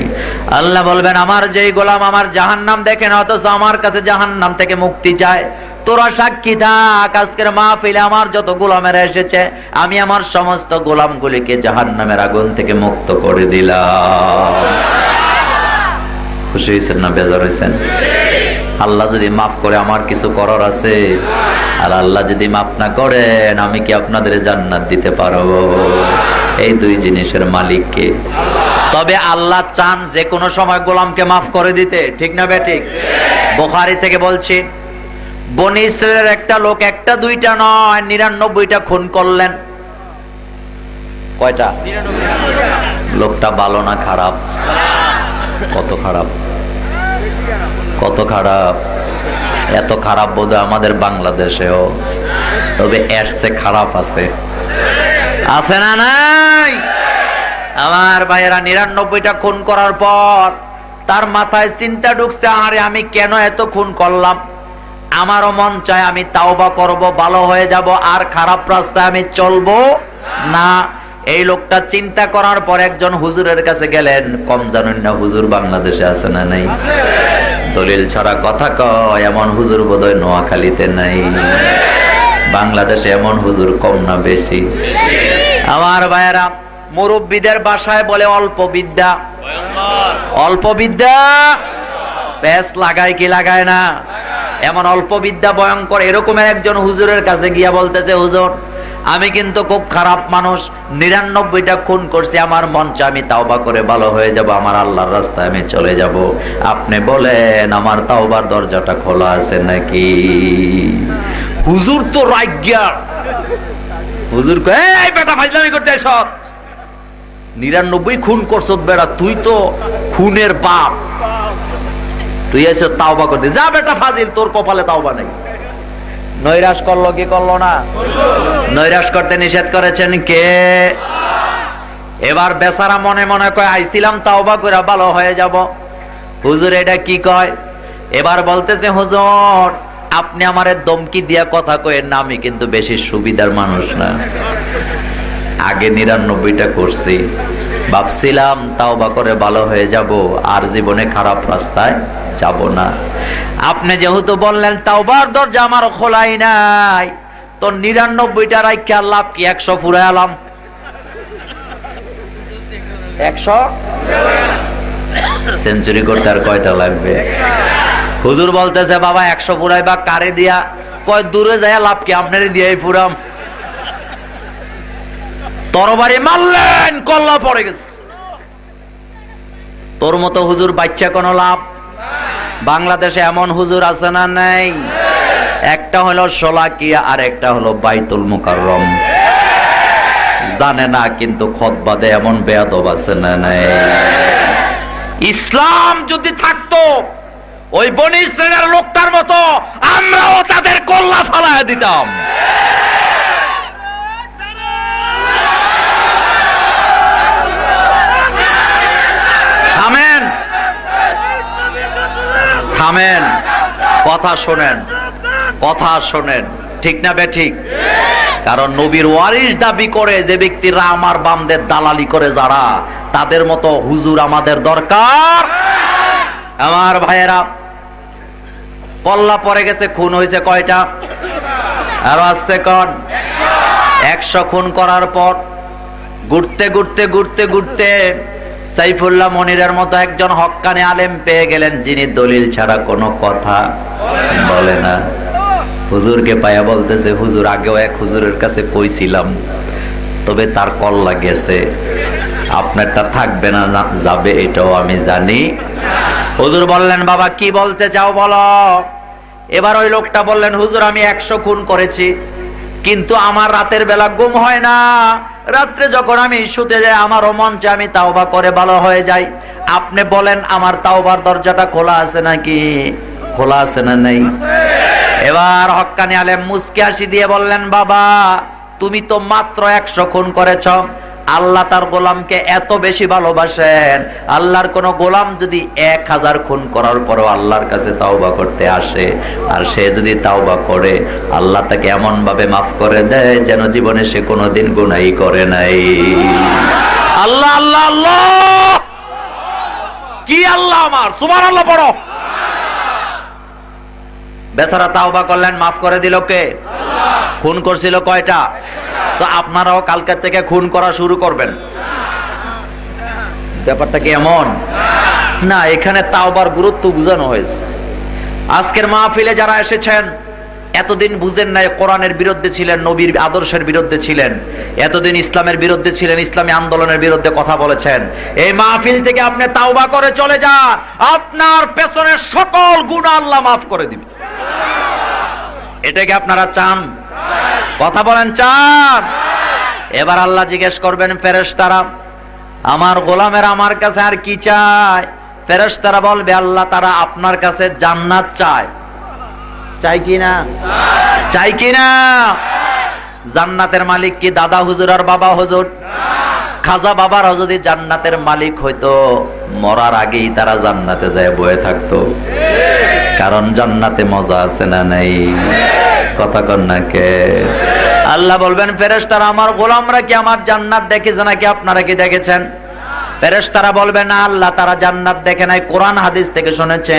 আল্লাহ বলবেন আমার যেই গোলাম আমার জাহান্নাম দেখে না, অথচ আমার কাছে জাহান্নাম থেকে মুক্তি চায়, তোরা সাক্ষী থাক, আজকের মাহফিলে আমার যত গোলামেরা এসেছে, আমি আমার সমস্ত গোলামগুলিকে জাহান্নামের আগুন থেকে মুক্ত করে দিলাম। খুশি হয়েছেন না বেজার হয়েছেন? আল্লাহ যদি মাফ করে আমার কিছু করার আছে, আর আল্লাহ যদি মাফ না করেন আমি কি আপনাদের জান্নাত দিতে পারবো? এই দুই জিনিসের মালিককে। তবে আল্লাহ চান যে কোনো সময় গোলামকে মাফ করে দিতে। ঠিক না বেঠিক? বুখারী থেকে বলছি, বনী ইসরাইলের একটা লোক একটা দুইটা নয় 99টা খুন করলেন। কয়টা? লোকটা ভালো না খারাপ? কত খারাপ, কত খারাপ! এত খারাপ বোধহয় আমাদের বাংলাদেশেও, তবে এর চেয়ে খারাপ আছে। আছে না নাই? আমার ভাইয়েরা 99টা খুন করার পর তার মাথায় চিন্তা ঢুকছে, আরে আমি কেন এত খুন করলাম? আমারও মন চায় আমি তাওবা করব, ভালো হয়ে যাব, আর খারাপ রাস্তায় আমি চলবো না। এই লোকটা চিন্তা করার পর একজন হুজুরের কাছে গেলেন। কম জানেন না হুজুর বাংলাদেশে আছে না নাই? দলিল ছাড়া কথা কয় এমন হুজুর বোধহয় নোয়াখালীতে নাই। বাংলাদেশে এমন হুজুর কম না বেশি? আমার ভাইয়েরা, মুরব্বীদের বাসায় বলে অল্প বিদ্যা, অল্প বিদ্যা পেস লাগায় কি লাগায় না? এমন অল্প বিদ্যা ভয়ঙ্কর। এরকম একজন হুজুরের কাছে গিয়া বলতেছে, হুজুর আমি কিন্তু খুব খারাপ মানুষ, 99টা খুন করছি, আমার মন চায় আমি তাওবা করে ভালো হয়ে যাব, আমার আল্লাহর রাস্তায় আমি চলে যাব, আপনি বলেন আমার তাওবার দরজাটা খোলা আছে নাকি? হুজুর তো রাজ্ঞা। হুজুর কয়, এই বেটা ফাজলামি করতে আইছ, 99 খুন করছ বেটা, তুই তো খুনের বাপ, তুই এসে তাওবা করতে যা বেটা ফাজিল, তোর কপালে তাওবা নাই। নৈরাশ করলো কি করলো না? নৈরাশ করতে নিষেধ করেছেন কে? এবার বেচারা মনে মনে কয় আইছিলাম তাওবা করে ভালো হয়ে যাব। হুজুর এটা কি কয়? এবার বলতেছে, হুজুর আপনি আমারে দমকি দিয়া কথা কয়েন না, আমি কিন্তু বেশি সুবিধার মানুষ না। আগে 99টা করছি, ভাবছিলাম তাওবা করে ভালো হয়ে যাব, আর জীবনে খারাপ রাস্তায় যাব না। আপনি যেহেতু বললেন তাওবার দরজা আমার খোলাই নাই, তো 99টা রাইখা লাভ কি? 100 ফুরাইলাম। 100 সেঞ্চুরি করতে আর কয়টা লাগবে? হুজুর বলতেছে, বাবা 100 ফুরাইবা কারে দিয়া? কয় দূরে যায় লাভ কি, আপনারই দিয়াই ফুরাম। তরবারি মারলেন, কল্লা পড়ে গেছে। তোর মতো হুজুর বাচ্চা কোনো লাভ? বাংলাদেশে এমন হুজুর আছে না নাই? একটা হলো শোলাকিয়া, আর একটা হলো বাইতুল মুকাররম। জানে না কিন্তু খুতবা দেয়, এমন বেয়াদব আছে না নাই? ইসলাম যদি থাকতো ওই বনী ইসরাইলের লোকটার মতো, আমরাও তাদের কল্লা ফালায় দিতাম। থামেন, থামেন, কথা শোনেন, কথা শোনেন, ঠিক না বেঠিক? কারণ নবীর ওয়ারিস দাবি করে যে ব্যক্তিরা আমার বামদের দালালি করে, যারা তাদের মতো হুজুর আমাদের দরকার। আমার ভাইয়েরা, কল্লা পড়ে গেছে, খুন হয়েছে কয়টা? আরো আসতে কন। 100 খুন করার পর ঘুরতে ঘুরতে ঘুরতে ঘুরতে সাইফুল্লাহ মনিরের মতো একজন হক্কানি আলেম পেয়ে গেলেন, যিনি দলিল ছাড়া কোনো কথা বলে না। হুজুরকে পায়া বলতেছে, হুজুর আগেও এক হুজুরের কাছে কইছিলাম, তবে তার কল্লা গেছে, আপনারটা থাকবে না যাবে এটাও আমি জানি। হুজুর বললেন, বাবা কি বলতে চাও বলো। এবার ওই লোকটা বললেন, হুজুর আমি 100 খুন করেছি, কিন্তু আমার রাতের বেলা ঘুম হয় না। রাত্রে যখন আমি শুতে যাই আমারও মন চায় আমি তাওবা করে ভালো হয়ে যাই। আপনি বলেন আমার তাওবার দরজাটা খোলা আছে নাকি? খোলা আছে না নেই? এবার হক্কানি আলেম মুস্কি হাসি দিয়ে বললেন, বাবা তুমি তো মাত্র 100 খুন করেছ, আল্লাহ তার গোলামকে এত বেশি ভালোবাসেন, আল্লাহর কোন গোলাম যদি 1000 খুন করার পরও আল্লাহর কাছে তাওবা করতে আসে, আর সে যদি তাওবা করে আল্লাহ তাকে এমন ভাবে মাফ করে দেয় যেন জীবনে সে কোনোদিন গুনাহই করে নাই। আল্লাহ আল্লাহ আল্লাহ, কি আল্লাহ আমার, সুবহানাল্লাহ পড়ো। বেচারা তাওবা করলেন, মাফ করে দিল কে? খুন করছিল কয়টা? তো আপনারাও কালকে থেকে খুন করা শুরু করবেন। ব্যাপারটা কি এমন না? এখানে তাওবার গুরুত্ব বোঝানো হয়েছে। আজকের মাহফিলে যারা এসেছেন এতদিন বুঝেন নাই, কোরআনের বিরুদ্ধে ছিলেন, নবীর আদর্শের বিরুদ্ধে ছিলেন, এতদিন ইসলামের বিরুদ্ধে ছিলেন, ইসলামী আন্দোলনের বিরুদ্ধে কথা বলেছেন। এই মাহফিল থেকে আপনি তাওবা করে চলে যান, আপনার পেছনের সকল গুনাহ আল্লাহ মাফ করে দিবে। এটা কি আপনারা চান? কথা বলেন, চান? এবার আল্লাহ জিজ্ঞেস করবেন ফেরেশতারা, আমার গোলামের আমার কাছে আর কি চায়? ফেরেশতারা বলবে, আল্লাহ তারা আপনার কাছে জান্নাত চায়। চাই কি না? চাই কি না? জান্নাতের মালিক কি দাদা হুজুর আর বাবা হুজুর? খাজা বাবারা যদি জান্নাতের মালিক হইতো, মরার আগেই তারা জান্নাতে যায় বয়ে থাকতো। কারণ জান্নাতে মজা আছে না নাই? কথা কন না কে? আল্লাহ বলবেন, ফেরেশতারা আমার গোলামরা কি আমার জান্নাত দেখেছে নাকি আপনারা কি দেখেছেন? ফেরেশতারা বলবে, না আল্লাহ তারা জান্নাত দেখে নাই, কোরআন হাদিস থেকে শুনেছে।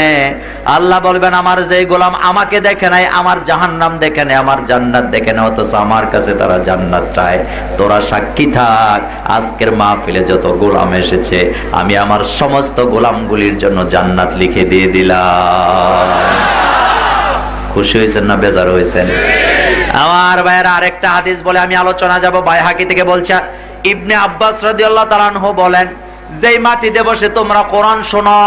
আল্লাহ বলবেন, আমার যে গোলাম আমাকে দেখে নাই, আমার জাহান্নাম দেখে নাই, আমার জান্নাত দেখে নাই, অথচ আমার কাছে তারা জান্নাত চায়। তোরা সাক্ষী থাক, আজকের মাহফিলে যত গোলাম এসেছে আমি আমার সমস্ত গোলামগুলির জন্য জান্নাত লিখে দিয়ে দিলাম। খুশি হয়েছেন না বেজার হয়েছেন? আমার ভাইয়েরা, আরেকটা হাদিস বলে আমি আলোচনা যাব। বাইহাকি থেকে বলছে, ইবনে আব্বাস রাদিয়াল্লাহু তাআলা আনহু বলেন, যেই মাটিতে বসে তোমরা কোরআন শোনো,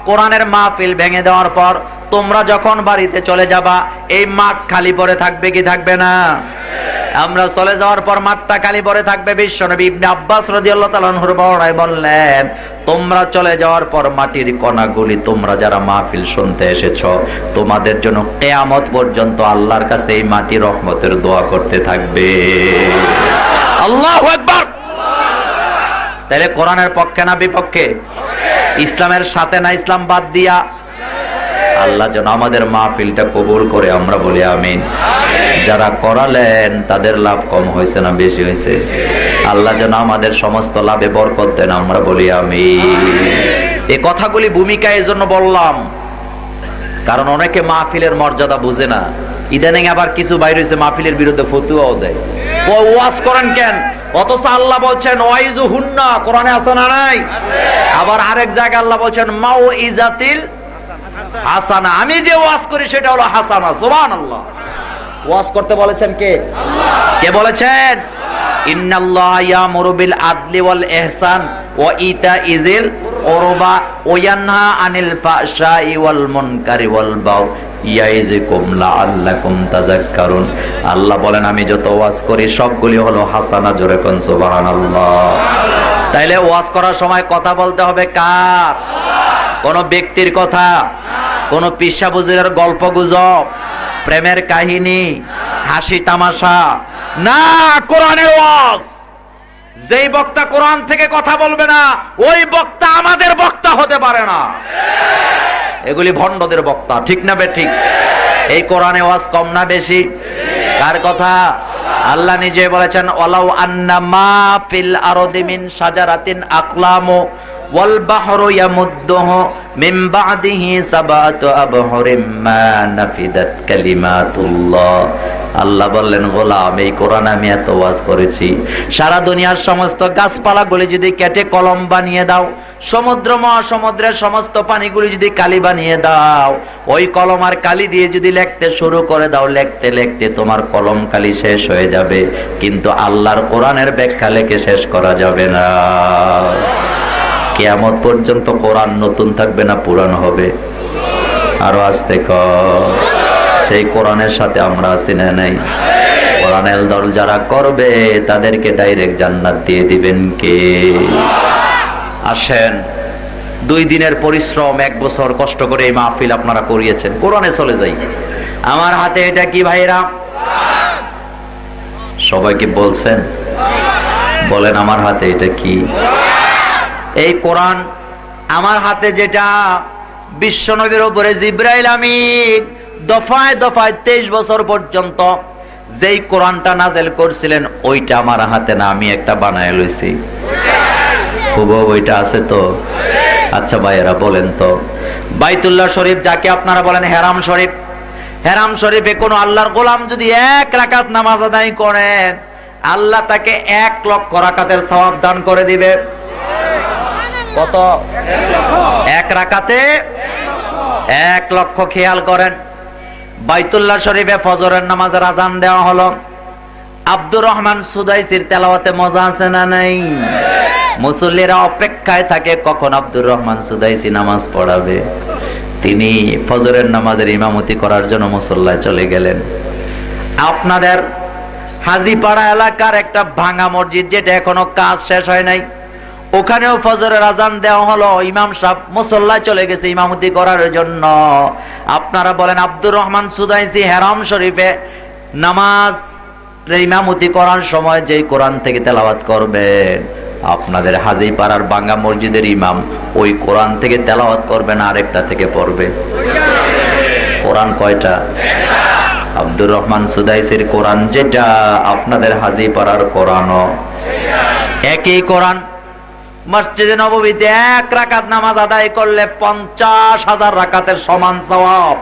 কোরআনের মাহফিল ভেঙে দেওয়ার পর তোমরা যখন বাড়িতে চলে যাবা, এই মাঠ খালি পড়ে থাকবে কি থাকবে না? আমরা চলে যাওয়ার পর মাঠটা খালি পড়ে থাকবে। বিশ্বনবী ইবনে আব্বাস রাদিয়াল্লাহু তাআলা আনহুর বর্ণনায় বললেন, তোমরা চলে যাওয়ার পর মাটির কণাগুলি তোমরা যারা মাহফিল শুনতে এসেছো, তোমাদের জন্য কিয়ামত পর্যন্ত আল্লাহর কাছে এই মাটি রহমতের দোয়া করতে থাকবে। আল্লাহু আকবার। তাহলে কোরআনের পক্ষে না বিপক্ষে? ইসলামের সাথে না ইসলাম বাদ দিয়া? আল্লাহ যেন আমাদের মাহফিলটা কবুল করে, আমরা বলি আমিন। যারা করালেন তাদের লাভ কম হয়েছে না বেশি হয়েছে? আল্লাহ যেন আমাদের সমস্ত লাভে বরকত দেন, আমরা বলি আমিন। এই কথাগুলি ভূমিকা এই জন্য বললাম, কারণ অনেকে মাহফিলের মর্যাদা বুঝে না। ইদানিং আবার কিছু বাইরে হয়েছে মাহফিলের বিরুদ্ধে ফতুয়াও দেয়। ওয়াজ করেন কেন? অথচ আল্লাহ বলছেন ওয়াইজুহুন্না, কোরআনে আছে না নাই? আবার আরেক জায়গায় আল্লাহ বলছেন মাউইজাতিল হাসানা। আমি যে ওয়াজ করি সেটা হলো হাসানা। সুবহানাল্লাহ। ওয়াজ করতে বলেছেন কে? কে বলেছেন? ইন্নাল্লাহা ইয়ামুরু বিল আদলি ওয়াল ইহসান ওয়া ইতাইযিল কুরবা ওয়া ইয়ানহা আনিল ফাহশাই ওয়াল মুনকারি ওয়াল বাগই ইয়াইযুকুম লাআল্লাকুম তাযাক্কারুন। আল্লাহ বলেন, আমি যত ওয়াজ করি সবগুলি হলো হাসানা। জোরে কোন সুবহানাল্লাহ। তাইলে ওয়াজ করার সময় কথা বলতে হবে কার? কোন ব্যক্তির কথা, কোন পিসা বুজুরের গল্প গুজব, প্রেমের কাহিনী, হাসি তামাশা না, কোরআনের ওয়াজ। যেই বক্তা কোরআন থেকে কথা বলবে না, ওই বক্তা আমাদের বক্তা হতে পারে না। এগুলি ভণ্ডদের বক্তা, ঠিক না বেঠিক? এই কোরআনে ওয়াজ কম না বেশি? কার কথা? আল্লাহ নিজে বলেছেন, ওয়ালাউ আন্না মা ফিল আরদি মিন শাজারাতিন আকলামু ওয়াল বাহরু ইয়ামুদ্দুহু মিন বা'দিহি সাবআতু আবহুরিম মা নাফিদাত কালিমাতুল্লাহ। আল্লাহ বললেন, গোলাম, এই কোরআন আমি এত ওয়াজ করেছি, সারা দুনিয়ার সমস্ত গাছপালাগুলি যদি কেটে কলম বানিয়ে দাও, সমুদ্র মহাসমুদ্রের সমস্ত পানিগুলি যদি কালি বানিয়ে দাও, ওই কলম আর কালি দিয়ে যদি লিখতে শুরু করে দাও, লিখতে লিখতে তোমার কলম কালি শেষ হয়ে যাবে, কিন্তু আল্লাহর কোরআনের ব্যাখ্যা লিখে শেষ করা যাবে না। কিয়ামত পর্যন্ত কোরআন নতুন থাকবে না পুরানো হবে? আরো আস্তে কর। সেই কোরআনের সাথে আমরা আছি না নাই? কোরআনের দল যারা করবে তাদেরকে ডাইরেক্ট জান্নাত দিয়ে দিবেন কে? আসেন, 2 দিনের পরিশ্রম, 1 বছর কষ্ট করে এই মাহফিল আপনারা করিয়েছেন, কোরআনে চলে যাই। আমার হাতে এটা কি ভাইরা? সবাইকে বলছেন? বলেন, আমার হাতে এটা কি? এই কোরআন আমার হাতে, যেটা বিশ্বনবীর উপরে জিবরাইল আমিন দফায় দফায় 23 বছর পর্যন্ত যেই কোরআনটা নাযিল করছিলেন, ওইটা আমার হাতে না, আমি একটা বানায় লইছি। ওইটা আছে তো? আচ্ছা ভাইয়েরা বলেন তো, বাইতুল্লাহ শরীফ যাকে আপনারা বলেন হেরাম শরীফ, হেরাম শরীফে কোন আল্লাহর গোলাম যদি 1 রাকাত নামাজ আদায় করেন, আল্লাহ তাকে 1 লক্ষ রাকাতের সওয়াব দান করে দিবে। কত? 1 রাকাতে 1 লক্ষ। খেয়াল করেন, বাইতুল্লাহ শরীফে ফজরের নামাজের আযান দেওয়া হলো, আব্দুর রহমান সুদাইসির তেলাওয়াতে মজা আছে না নাই? মুসল্লিরা অপেক্ষায় থাকে কখন আব্দুর রহমান সুদাইসি নামাজ পড়াবে। তিনি ফজরের নামাজের ইমামতি করার জন্য মুসল্লায় চলে গেলেন। আপনাদের হাজীপাড়া এলাকার একটা ভাঙা মসজিদ, যেটা এখনো কাজ শেষ হয় নাই, ওখানেও ফজরের আযান দেওয়া হলো, ইমাম সাহেব মুসল্লায় চলে গেছে ইমামতি করার জন্য। আপনারা বলেন, আব্দুর রহমান সুদাইসি হেরাম শরীফে নামাজ ইমামতি করার সময় যেই কোরআন থেকে তেলাওয়াত করবেন, আপনাদের হাজীপাড়ার ভাঙা মসজিদের ইমাম ওই কোরআন থেকে তেলাওয়াত করবে না, আরেকটা থেকে পড়বে। কোরআন কয়টা? আব্দুর রহমান সুদাইসির কোরআন যেটা, আপনাদের হাজীপাড়ার কোরআনও একই কোরআন। মসজিদে নববীতে 1 রাকাত নামাজ আদায় করলে 50,000 রাকাতের সমান সওয়াব।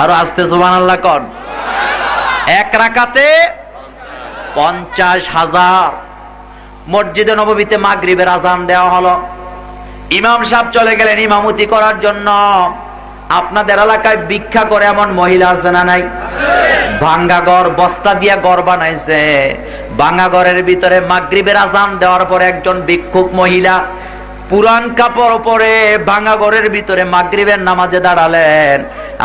আর আস্তে সুবহানাল্লাহ কোন? 1 রাকাতে 50,000। মসজিদে নববীতে মাগরিবের আযান দেওয়া হলো, ইমাম সাহেব চলে গেলেন ইমামতি করার জন্য। আপনাদের এলাকায় ভিক্ষা করে এমন মহিলা আছে না নাই? ভাঙ্গা ঘর, বস্তা দিয়া ঘর বানাইছে, ভাঙ্গা ঘরের ভিতরে মাগরিবের আযান দেওয়ার পরে একজন ভিক্ষুক মহিলা পুরান কাপড় পরে ভাঙ্গা ঘরের ভিতরে মাগরিবের নামাজে দাঁড়ালেন।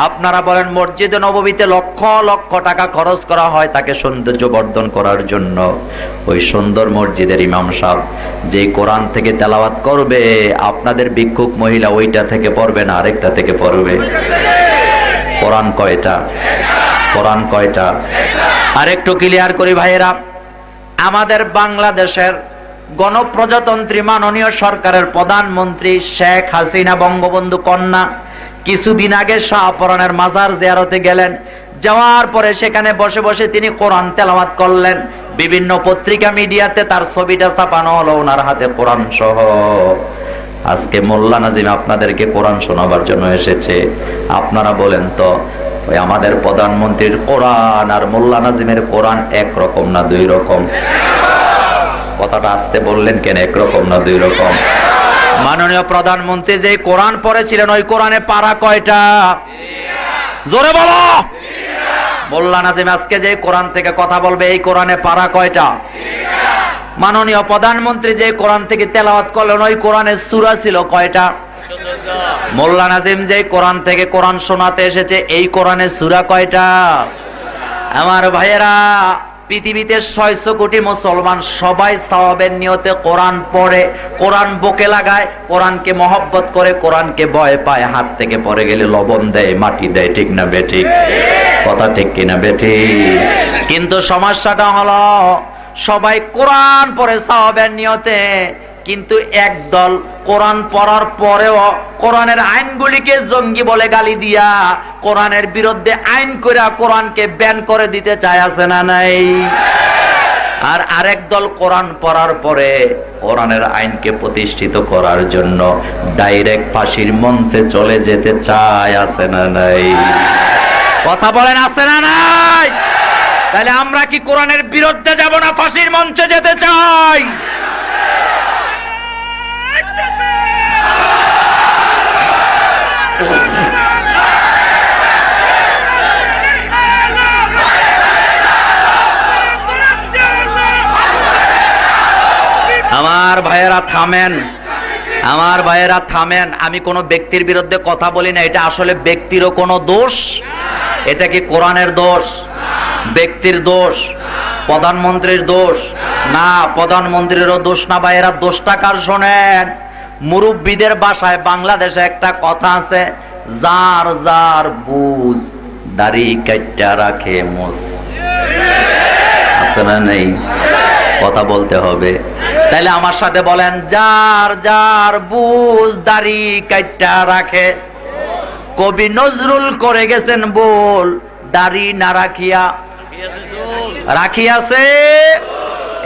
আপনারা বলেন, মসজিদে নববীতে লক্ষ লক্ষ টাকা খরচ করা হয় তাকে সৌন্দর্য বর্ধন করার জন্য। ওই সুন্দর মসজিদের ইমাম সাহেব যে কোরআন থেকে তেলাওয়াত করবে, আপনাদের ভিক্ষুক মহিলা ওইটা থেকে পড়বে না, আরেকটা থেকে পড়বে। কোরআন কয়টা? কোরআন কয়টা? আরেকটু ক্লিয়ার করি ভাইয়েরা, আমাদের বাংলাদেশের গণপ্রজাতন্ত্রী মাননীয় সরকারের প্রধানমন্ত্রী শেখ হাসিনা বঙ্গবন্ধু কন্যা কিছুদিন আগে শাহপরানের মাজার জিয়ারতে গেলেন। যাওয়ার পরে সেখানে বসে বসে তিনি কোরআন তেলাওয়াত করলেন। বিভিন্ন পত্রিকা মিডিয়াতে তার ছবিটা ছাপানো হলো, ওনার হাতে কোরআন সহ। আজকে মোল্লা নাজিম আপনাদেরকে কোরআন শোনাবার জন্য এসেছে। আপনারা বলেন তো, ওই আমাদের প্রধানমন্ত্রীর কোরআন আর মোল্লা নাজিমের কোরআন একরকম না 2 রকম? কথাটা আসতে বললেন কেন? একরকম না 2 রকম? মাননীয় প্রধানমন্ত্রী যে কোরআন পড়েছিলেন, ওই কোরআনে পারা কয়টা? জোরে বলো। মোল্লা নাজিম আজকে যে কোরআন থেকে কথা বলবে, এই কোরআনে পারা কয়টা? মাননীয় প্রধানমন্ত্রী যে কোরআন থেকে তেলাওয়াত করলেন, ওই কোরআনে সূরা ছিল কয়টা? মোল্লা নাজিম যে কোরআন থেকে কোরআন শোনাতে এসেছে, এই কোরআনে সূরা কয়টা? আমার ভাইয়েরা, পৃথিবীতে 600 কোটি মুসলমান সবাই সওয়াবের নিয়তে কোরআন পড়ে, কোরআন বুকে লাগায়, কোরআনকে মহব্বত করে, কোরআনকে ভয় পায়, হাত থেকে পড়ে গেলে লবণ দেয়, মাটি দেয়। ঠিক না বেঠিক? কথা ঠিক কিনা বেঠিক? কিন্তু সমস্যাটা হলো, সবাই কোরআন পড়ে সওয়াবের নিয়তে, কিন্তু একদল কোরআন পড়ার পরেও কোরআনের আইনগুলিকে জঙ্গি বলে গালি দিয়া কোরআনের বিরুদ্ধে আইন করে কোরআনকে ব্যান করে দিতে চায়, আছে না নাই? আর আরেক দল কোরআন পড়ার পরে কোরআনের আইনকে প্রতিষ্ঠিত করার জন্য ডাইরেক্ট ফাঁসির মঞ্চে চলে যেতে চায়, আছে না নাই? কথা বলেন আছে না নাই? তাহলে আমরা কি কোরআনের বিরুদ্ধে যাব না ফাঁসির মঞ্চে যেতে চাই? আমার ভাইয়েরা থামেন, আমার ভাইয়েরা থামেন। আমি কোনো ব্যক্তির বিরুদ্ধে কথা বলি না, এটা আসলে ব্যক্তিরও কোনো দোষ। এটা কি কোরআনের দোষ? ব্যক্তির দোষ? প্রধানমন্ত্রীর দোষ? না, প্রধানমন্ত্রীরও দোষ না ভাইয়েরা। দোষটা কার শোনেন? মুরব্বীদের বাসায় বাংলাদেশে একটা কথা আছে, যার যার বুঝ দাড়ি কাইটা রাখে মোজ। আছে না নেই? কথা বলতে হবে। তাইলে আমার সাথে বলেন, যার যার বুঝ দাড়ি কাইটা রাখে। কবি নজরুল করে গেছেন বল, দাড়ি না রাখিয়া রাখিয়াছে।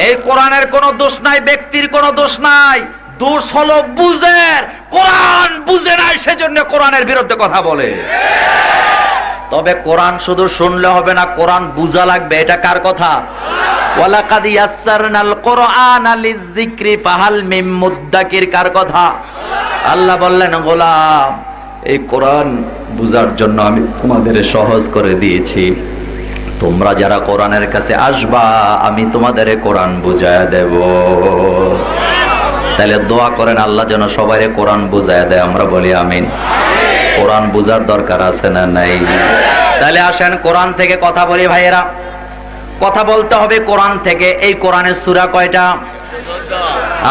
এই কোরআনের কোনো দোষ নাই, ব্যক্তির কোনো দোষ নাই, দোষ হলো বুঝের। কোরআন বুঝে নাই, সেজন্য কোরআনের বিরুদ্ধে কথা বলে। তবে কোরআন শুধু শুনলে হবে না, কোরআন বুঝা লাগবে। এটা কার কথা? ওয়ালাকাদ ইয়াসসারনাল কুরআনা লিযিকরি ফাহাল মিন মুদ্দাকির, কার কথা? আল্লাহ বললেন, গোলাম এই কোরআন বুঝার জন্য আমি তোমাদের সহজ করে দিয়েছি। তোমরা যারা কোরআনের কাছে আসবা, আমি তোমাদের কোরআন বুঝায়া দেব। তাহলে দোয়া করেন আল্লাহ যেন সবাই কোরআন বুঝায়া দেয়। আমরা বলি আমিন। কোরআন বুঝার দরকার আছে না নাই? তাহলে আসেন কোরআন থেকে কথা বলি ভাইয়েরা। কথা বলতে হবে কোরআন থেকে। এই কোরআনের সূরা কয়টা?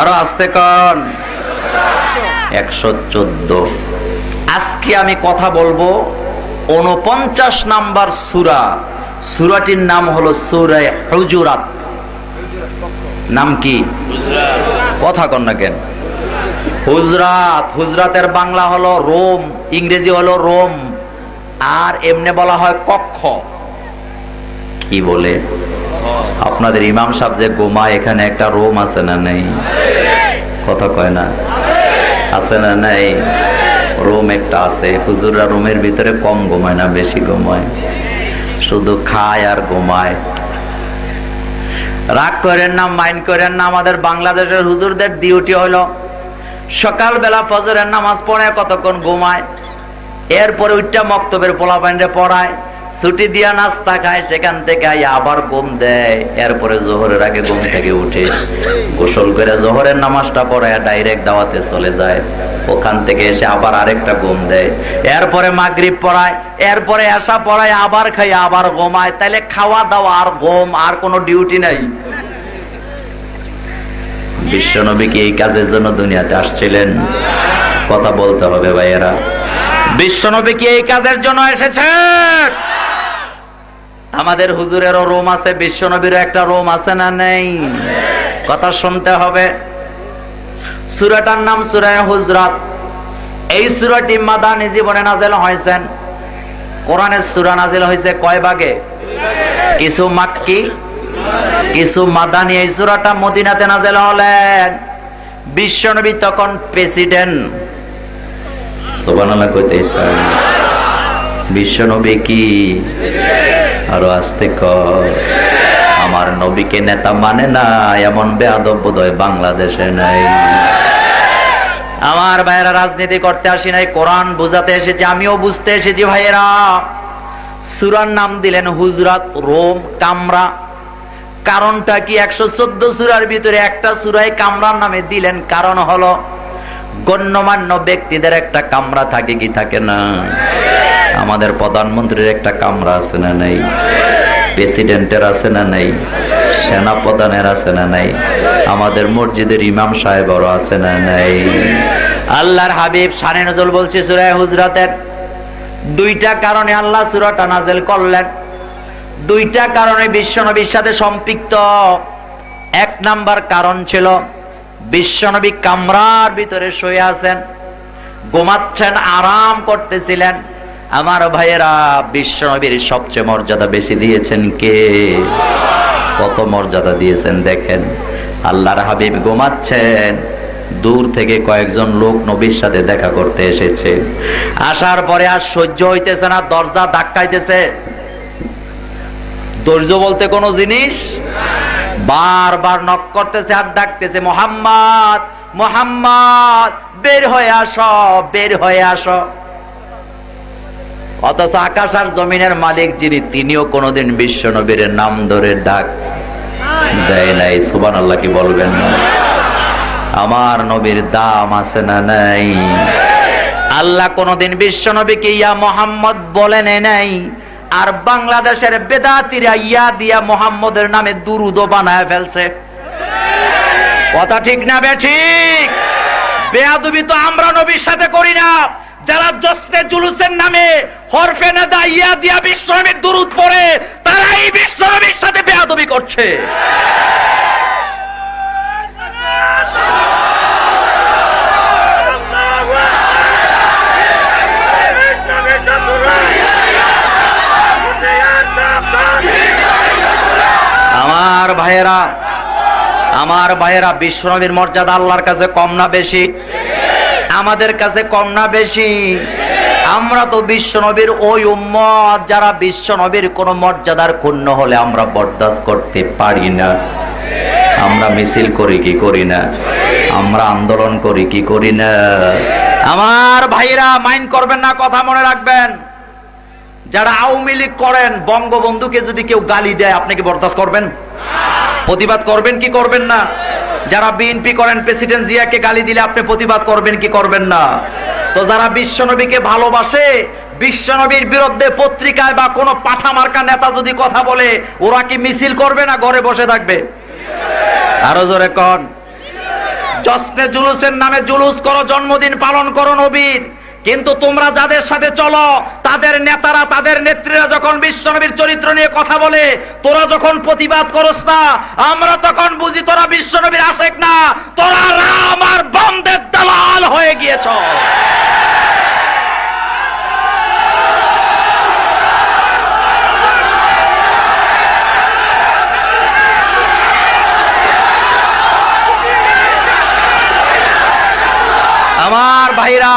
আরো আস্তে কন। 114। আজকে আমি কথা বলবো 49 নাম্বার সূরা। সূরাটির নাম হলো সূরা হুজুরাত। নাম কি? কথা কন না কেন? হুজরাত। হুজরাতের বাংলা হলো রোম, ইংরেজি হলো রোম, আর এমনি বলা হয় কক্ষ। কি বলে আপনাদের ইমাম সাহেব যে ঘুমায়, এখানে একটা রোম আছে না নেই? কথা কয় না? আছে না নাই? রোম একটা আছে। হুজুররা রুমের ভিতরে কম ঘুমায় না বেশি ঘুমায়? শুধু খায় আর ঘুমায়। রাগ করেন না, মাইন্ড করেন না। আমাদের বাংলাদেশের হুজুরদের ডিউটি হলো সকালবেলা ফজরের নামাজ পড়ে কতক্ষণ ঘুমায়, এরপরে উঠটা মক্তবের পোলাপাইনরে পড়ায়, ছুটি দিয়া নাস্তা খায়, সেখান থেকে আবার ঘুম দেয়। এরপরে জোহরের আগে ঘুম থেকে উঠে গোসল করে জোহরের নামাজটা পড়ায় ডাইরেক্ট দাওয়াতে চলে যায়। ওখান থেকে এসে আবার আরেকটা ঘুম দেয়। এরপরে মাগরিব পড়ায়, এরপরে এশা পড়ায়, আবার খাই, আবার ঘুমায়। তাইলে খাওয়া দাওয়া আর ঘুম আর কোনো ডিউটি নাই। বিশ্বনবী কি এই কাজের জন্য দুনিয়াতে আসছিলেন? কথা বলতে হবে ভাইয়েরা। বিশ্বনবী কি এই কাজের জন্য এসেছেন? আমাদের হুজুরেরও রোম আছে, বিশ্বনবীরও একটা রোম আছে না নেই? কথা শুনতে হবে। সূরাটার নাম সূরা হুজরাত। এই সূরাটি মাদানী জীবনে নাযিল হয়েছেন। কোরআনের সূরা নাযিল হয়েছে কয় ভাগে? কিছু মাক্কি, কিছু মাদানী। এই সূরাটা মদিনাতে নাযিল হলেন। বিশ্বনবী তখন প্রেসিডেন্ট। সুবহানাল্লাহ কইতে চাই। বিশ্বনবী কি? আরো আস্তে কর। আমার নবীকে নেতা মানে না এমন বেয়াদব বোধহয় বাংলাদেশে নাই। আমার ভাইয়েরা, রাজনীতি করতে আসি নাই, কোরআন বুঝাতে এসেছি। আমিও বুঝতে এসেছি ভাইয়েরা। সূরার নাম দিলেন হুজরাত, রোম, কামরা। কারণটা কি? 114 সূরার ভিতরে একটা সূরায় কামরার নামে দিলেন। কারণ হলো গণ্যমান্য ব্যক্তিদের একটা কামরা থাকে কি থাকে না? আমাদের প্রধানমন্ত্রীর একটা কামরা আছে না নাই? প্রেসিডেন্টের আছে না নাই? সেনা প্রধানের আছে না নাই? আমাদের মসজিদের ইমাম সাহেবেরও আছে না নাই? আল্লাহর হাবিব শানে নজুল বলছে সূরা হুজরাতের দুইটা কারণে আল্লাহ সূরাটা নাযিল করলেন। দুইটা কারণে বিশ্বনবীর সাথে সম্পৃক্ত। এক নাম্বার কারণ ছিল বিশ্বনবী কামরার ভিতরে শুয়ে আছেন, ঘুমাচ্ছেন, আরাম করতেছিলেন। আমার ভাইয়েরা, বিশ্বনবীর সবচেয়ে মর্যাদা বেশি দিয়েছেন কে? কত মর্যাদা দিয়েছেন দেখেন। আল্লাহর হাবিব ঘুমাচ্ছেন, দূর থেকে কয়েকজন লোক নবীর সাথে দেখা করতে এসেছে। আসার পরে আর সহ্য হইতেছে না, দরজা ধাক্কাইতেছে। ধৈর্য বলতে কোন জিনিস, বারবার নক করতেছে আর ডাকতেছে, মোহাম্মদ মোহাম্মদ বের হয়ে আসো, বের হয়ে আসো। অথচ আকাশ আর জমিনের মালিক যিনি, তিনিও কোনোদিন বিশ্ব নবীর নাম ধরে ডাক দেয় নাই। সুবহানাল্লাহ কি বলবেন না? আমার নবীর দাম আছে না নাই? আল্লাহ কোনদিন বিশ্ব নবীকে ইয়া মোহাম্মদ বলেন নাই। আর বাংলাদেশের বেদাতিরা ইয়া দিয়া মোহাম্মদের নামে দুরূদ বানায় ফেলছে। কথা ঠিক না বেঠিক? বেয়াদবি তো আমরা নবীর সাথে করি না। যারা জশ্নে জুলুসের নামে হরফে নাদা ইয়া দিয়া বিশ্ব নবীর দুরূদ পড়ে, তারাই বিশ্ব নবীর সাথে বেয়াদবি করছে। আমার ভাইয়েরা, আমার ভাইয়েরা, বিশ্বনবীর মর্যাদা আল্লাহর কাছে কম না বেশি? আমাদের কাছে কম না বেশি? আমরা তো বিশ্বনবীর ওই উম্মত যারা বিশ্বনবীর কোন মর্যাদার ক্ষুণ্ণ হলে আমরা বরদাস্ত করতে পারি না। আমরা মিছিল করি কি করি না? আমরা আন্দোলন করি কি করি না? আমার ভাইরা মাইন্ড করবেন না, কথা মনে রাখবেন। যারা আওয়ামী লীগ করেন, বঙ্গবন্ধুকে যদি কেউ গালি দেয় আপনি কি বরদাস্ত করবেন? প্রতিবাদ করবেন কি করবেন না? যারা বিএনপি করেন, প্রেসিডেন্ট জিয়াকে গালি দিলে আপনি প্রতিবাদ করবেন কি করবেন না? তো যারা বিশ্বনবীকে ভালোবাসে, বিশ্বনবীর বিরুদ্ধে পত্রিকায় বা কোনো পাঠামার্কা নেতা যদি কথা বলে, ওরা কি মিছিল করবে না ঘরে বসে থাকবে? আরো জোরে কোন? জশ্নে জুলুসের নামে জুলুস করো, জন্মদিন পালন করো নবীর, কিন্তু তোমরা যাদের সাথে চলো তাদের নেতারা, তাদের নেত্রীরা যখন বিশ্বনবীর চরিত্র নিয়ে কথা বলে, তোরা যখন প্রতিবাদ করস না, আমরা তখন বুঝি তোরা বিশ্বনবীর আশেক না, তোরা রাম আর বন্দের দালাল হয়ে গিয়েছ। আমার ভাইরা,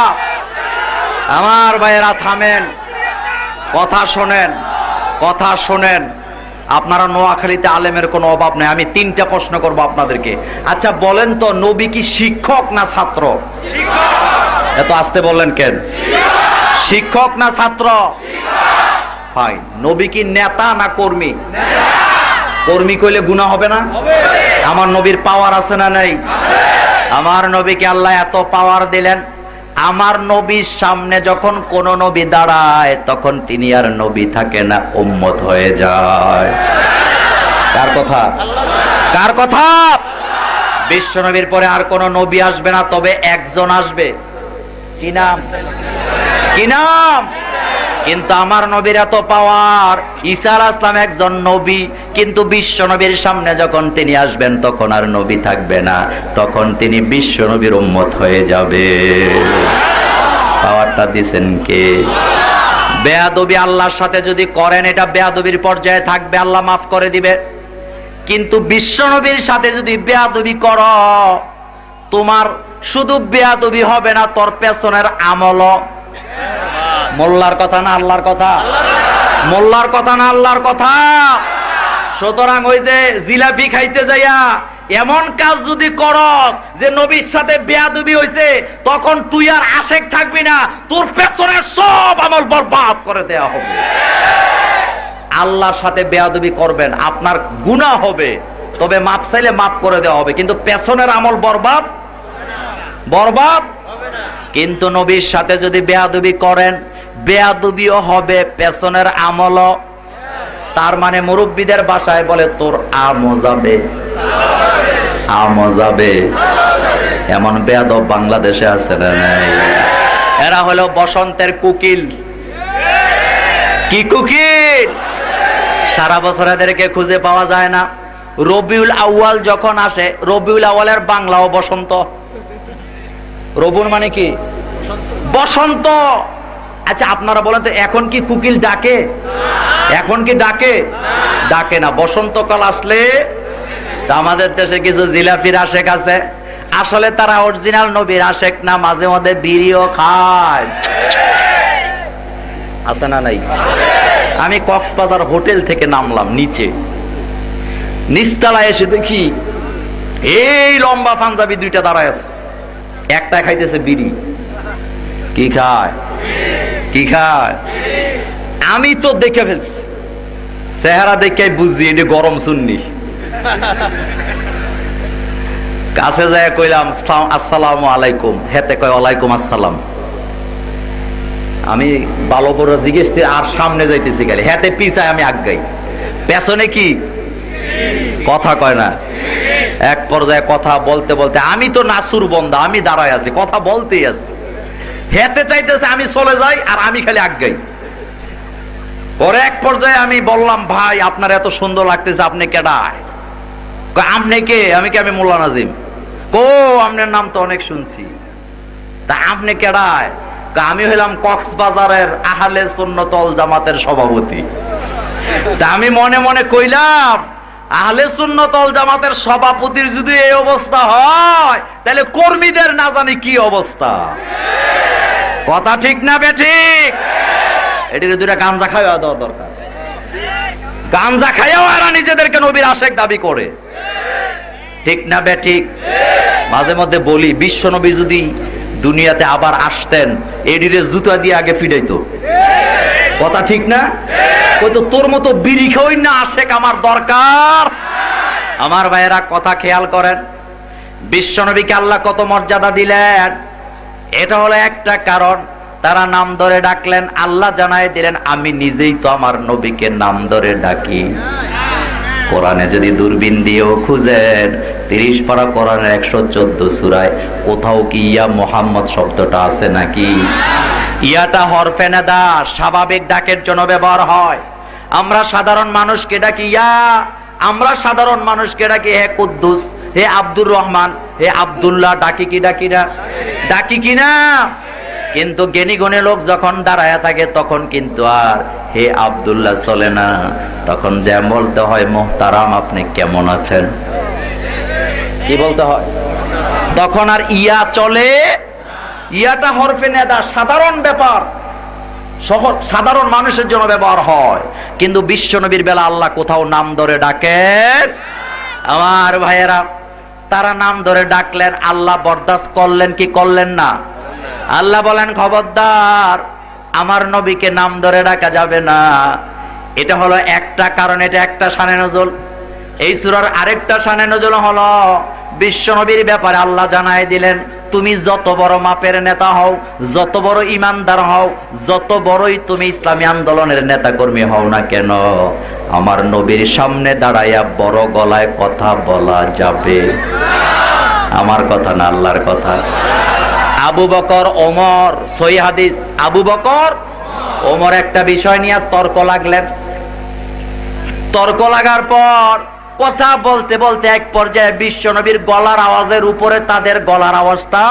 আমার ভাইয়েরা থামেন, কথা শোনেন, কথা শোনেন। আপনারা নোয়াখালীতে আলেমের কোনো অভাব নেই। আমি 3টা প্রশ্ন করব আপনাদেরকে। আচ্ছা বলেন তো, নবী কি শিক্ষক না ছাত্র? এত আসতে বললেন কেন? শিক্ষক না ছাত্র? হয়। নবী কি নেতা না কর্মী? কর্মী কইলে গুনাহ হবে না? আমার নবীর পাওয়ার আছে না নাই? আমার নবীকে আল্লাহ এত পাওয়ার দিলেন, আমার নবীর সামনে যখন কোন নবী দাঁড়ায় তখন তিনি আর নবী থাকে না, উম্মত হয়ে যায়। কার কথা? কার কথা? বিশ্ব নবীর পরে আর কোন নবী আসবে না, তবে একজন আসবে। কি নাম? কি নাম? কিন্তু আমার নবীর এত পাওয়ার, ঈসা আলাইহিস সালাম একজন নবী, কিন্তু বিশ্ব নবীর সামনে যখন তিনি আসবেন তখন আর নবী থাকবে না, তখন তিনি বিশ্ব নবীর উম্মত হয়ে যাবে। পাওয়ারটা দিবেন কে? বেয়াদবি আল্লাহর সাথে যদি করেন, এটা বেয়াদবির পর্যায়ে থাকবে, আল্লাহ মাফ করে দিবে। কিন্তু বিশ্ব নবীর সাথে যদি বেয়াদবি করো, তোমার শুধু বেয়াদবি হবে না, তোর পেছনের আমলও। মোল্লার কথা না আল্লাহর কথা? মোল্লার কথা না আল্লাহর কথা? সুতরাং ওই যে জিলাপি খাইতে যাইয়া এমন কাজ যদি করস যে নবীর সাথে বেয়াদবি হইছে, তখন তুই আর আশেক থাকবি না, তোর পেছনের সব আমল বরবাদ করে দেয়া হবে। আল্লাহর সাথে বেয়াদবি করবেন, আপনার গুনাহ হবে, তবে মাপ চাইলে মাপ করে দেওয়া হবে, কিন্তু পেছনের আমল বরবাদ বরবাদ। কিন্তু নবীর সাথে যদি বেয়াদবি করেন, বেয়াদবিও হবে, পেছনের আমলও। তার মানে মুরব্বীদের ভাষায় বলে, তোর আমও যাবে, আমও যাবে। এমন বেয়াদব বাংলাদেশে আছে না নাই? এরা হলো বসন্তের কুকিল। কি কুকিল? সারা বছর এদেরকে খুঁজে পাওয়া যায় না। রবিউল আউয়াল যখন আসে, রবিউল আউয়ালের বাংলাও বসন্ত। রবুন মানে কি? বসন্ত। আচ্ছা আপনারা বলেন তো, এখন কি কুকিল ডাকে? এখন কি ডাকে? ডাকে না। বসন্তকাল আসলে আমাদের দেশে কিছু জিলাপির আশেক আছে, আসলে তারা অরিজিনাল নবীর আশেক না, মাঝে মধ্যে বিড়িও খায়। আছে না নাই? আমি কক্সবাজার হোটেল থেকে নামলাম, নিচতলায় এসে দেখি এই লম্বা পাঞ্জাবি দুইটা দাঁড়ায় আছে, একটা খাইতেছে বিড়ি। কি খায়? আমি তো দেখে ফেলছি, চেহারা দেখে বুঝি এটা গরম সুন্নি। কাছে যায় কইলাম আসসালামু আলাইকুম, হেতে কয় ওয়ালাইকুম আসসালাম। আমি ভালো করে জিজ্ঞেস আর সামনে যাইতেছি গেলে হেতে পিছায়, আমি আগাই, পেছনে কি কথা কয় না। এক পর্যায়ে কথা বলতে বলতে আমি তো নাসুর বন্দা, আমি দাঁড়ায় আছি, কথা বলতেই আছি, হেতে চাইতেছে আমি চলে যাই আর আমি খালি আগাই। পরে এক পর্যায়ে আমি বললাম, ভাই আপনার এত সুন্দর লাগতেছে, আপনি কেডা? আপনি কে? আমি মোল্লা নাজিম। ও আপনার নাম তো অনেক শুনছি, তা আপনি কেডায়? আমি হইলাম কক্সবাজারের আহলে সুন্নাত ওয়াল জামাতের সভাপতি। তা আমি মনে মনে কইলাম, আহলে সুন্নাত ওয়াল জামাতের সভাপতির যদি এই অবস্থা হয়, তাহলে কর্মীদের না জানি কি অবস্থা। কথা ঠিক না বেঠিক? এটির দুইটা গাঞ্জা খাওয়া দেওয়া দরকার। গাঞ্জা খাইয়াও এরা নিজেদেরকে নবীর আশেক দাবি করে, ঠিক না বেঠিক? মাঝে মধ্যে বলি, বিশ্ব নবী যদি দুনিয়াতে আবার আসতেন, এডিরে জুতা দিয়ে আগে ফিরাইতো। কথা ঠিক না? হয়তো তোর মতো বিড়ি খাওয়াই না আশেক আমার দরকার। আমার ভাইয়েরা কথা খেয়াল করেন, বিশ্ব নবীকে আল্লাহ কত মর্যাদা দিলেন। এটা হলো একটা কারণ, তারা নাম ধরে ডাকলেন, আল্লাহ জানায় দিলেন আমি নিজেই তো আমার নবীকে নাম ধরে ডাকি। কোরআনে যদি দূরবীন দিয়েও খুঁজেন, 30 পারা কোরআনের 114 সূরায় কোথাও কি ইয়া মুহাম্মদ শব্দটা আছে নাকি? ইয়াটা হরফে নেদা, স্বাভাবিক ডাকের জন্য ব্যবহার হয়। আমরা সাধারণ মানুষকে ডাকি ইয়া, আমরা সাধারণ মানুষকে ডাকি হে কুদ্দুস, হে আব্দুর রহমান, হে আব্দুল্লাহ, ডাকি কি না? কিন্তু জ্ঞানী গুণী লোক যখন দাঁড়ায় থাকে, তখন কিন্তু আর হে আব্দুল্লাহ চলে না, তখন যা বলতে হয়, মুহতারাম আপনি কেমন আছেন, কি বলতে হয়, তখন আর ইয়া চলে। ইয়াটা হরফে নেদা, সাধারণ ব্যাপার, সাধারণ মানুষের জন্য ব্যবহার হয়। কিন্তু বিশ্ব নবীর বেলা আল্লাহ কোথাও নাম ধরে ডাকেন? আমার ভাইয়েরা, তারা নাম ধরে ডাকলেন, আল্লাহ বরদাস্ত করলেন কি করলেন না? আল্লাহ বলেন, খবরদার, আমার নবীকে নাম ধরে ডাকা যাবে না। এটা হলো একটা কারণ, এটা একটা শানে নজুল। এই সূরার আরেকটা শানে নজুল হলো, বিশ্ব নবীর ব্যাপারে আল্লাহ জানায় দিলেন, তুমি যত বড় মাপের নেতা হও, যত বড় ইমানদার হও, যত বড়ই তুমি ইসলামী আন্দোলনের নেতা কর্মী হও না কেন, আমার নবীর সামনে দাঁড়াইয়া বড় গলায় কথা বলা যাবে। আমার কথা না, আল্লাহর কথা। আবু বকর ওমর, সহিহ হাদিস, আবু বকর ওমর একটা বিষয় নিয়ে তর্ক লাগলেন। তর্ক লাগার পর কথা বলতে বলতে এক পর্যায়ে বিশ্ব নবীর গলার আওয়াজের উপরে তাদের গলার আওয়াজটা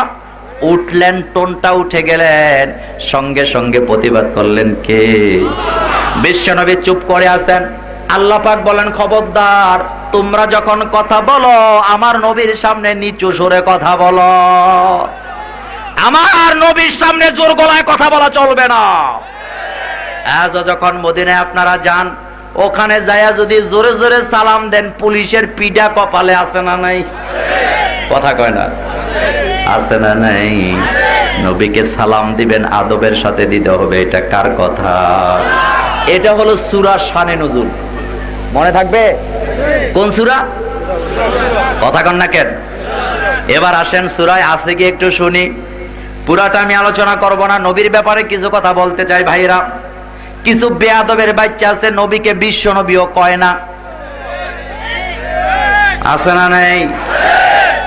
উঠলেন, টোনটা উঠে গেলেন, সঙ্গে সঙ্গে প্রতিবাদ করলেন কে? বিশ্ব নবী চুপ করে আছেন। আল্লাহ পাক বলেন, খবরদার, তোমরা যখন কথা বলো আমার নবীর সামনে নিচু সুরে কথা বলো, আমার নবীর সামনে জোর গলায় কথা বলা চলবে না। আজ যখন মদিনায় আপনারা যান, ওখানে যায়া যদি জোরে জোরে সালাম দেন, পুলিশের পিডা কপালে আছে না নাই? কথা কয় না, আছে না নাই? নবীকে সালাম দিবেন, আদবের সাথে দিতে হবে। এটা কার কথা? এটা হলো সূরা শানে নজুল। মনে থাকবে কোন সূরা? কথা কন না কেন? এবার আসেন সূরায় আছে কি একটু শুনি। পুরাটা আমি আলোচনা করব না, নবীর ব্যাপারে কিছু কথা বলতে চাই ভাইরা। কিছু বেয়াদবের বাচ্চা আছে, নবীকে বিশ্ব নবীও কয় না, আছে না নাই?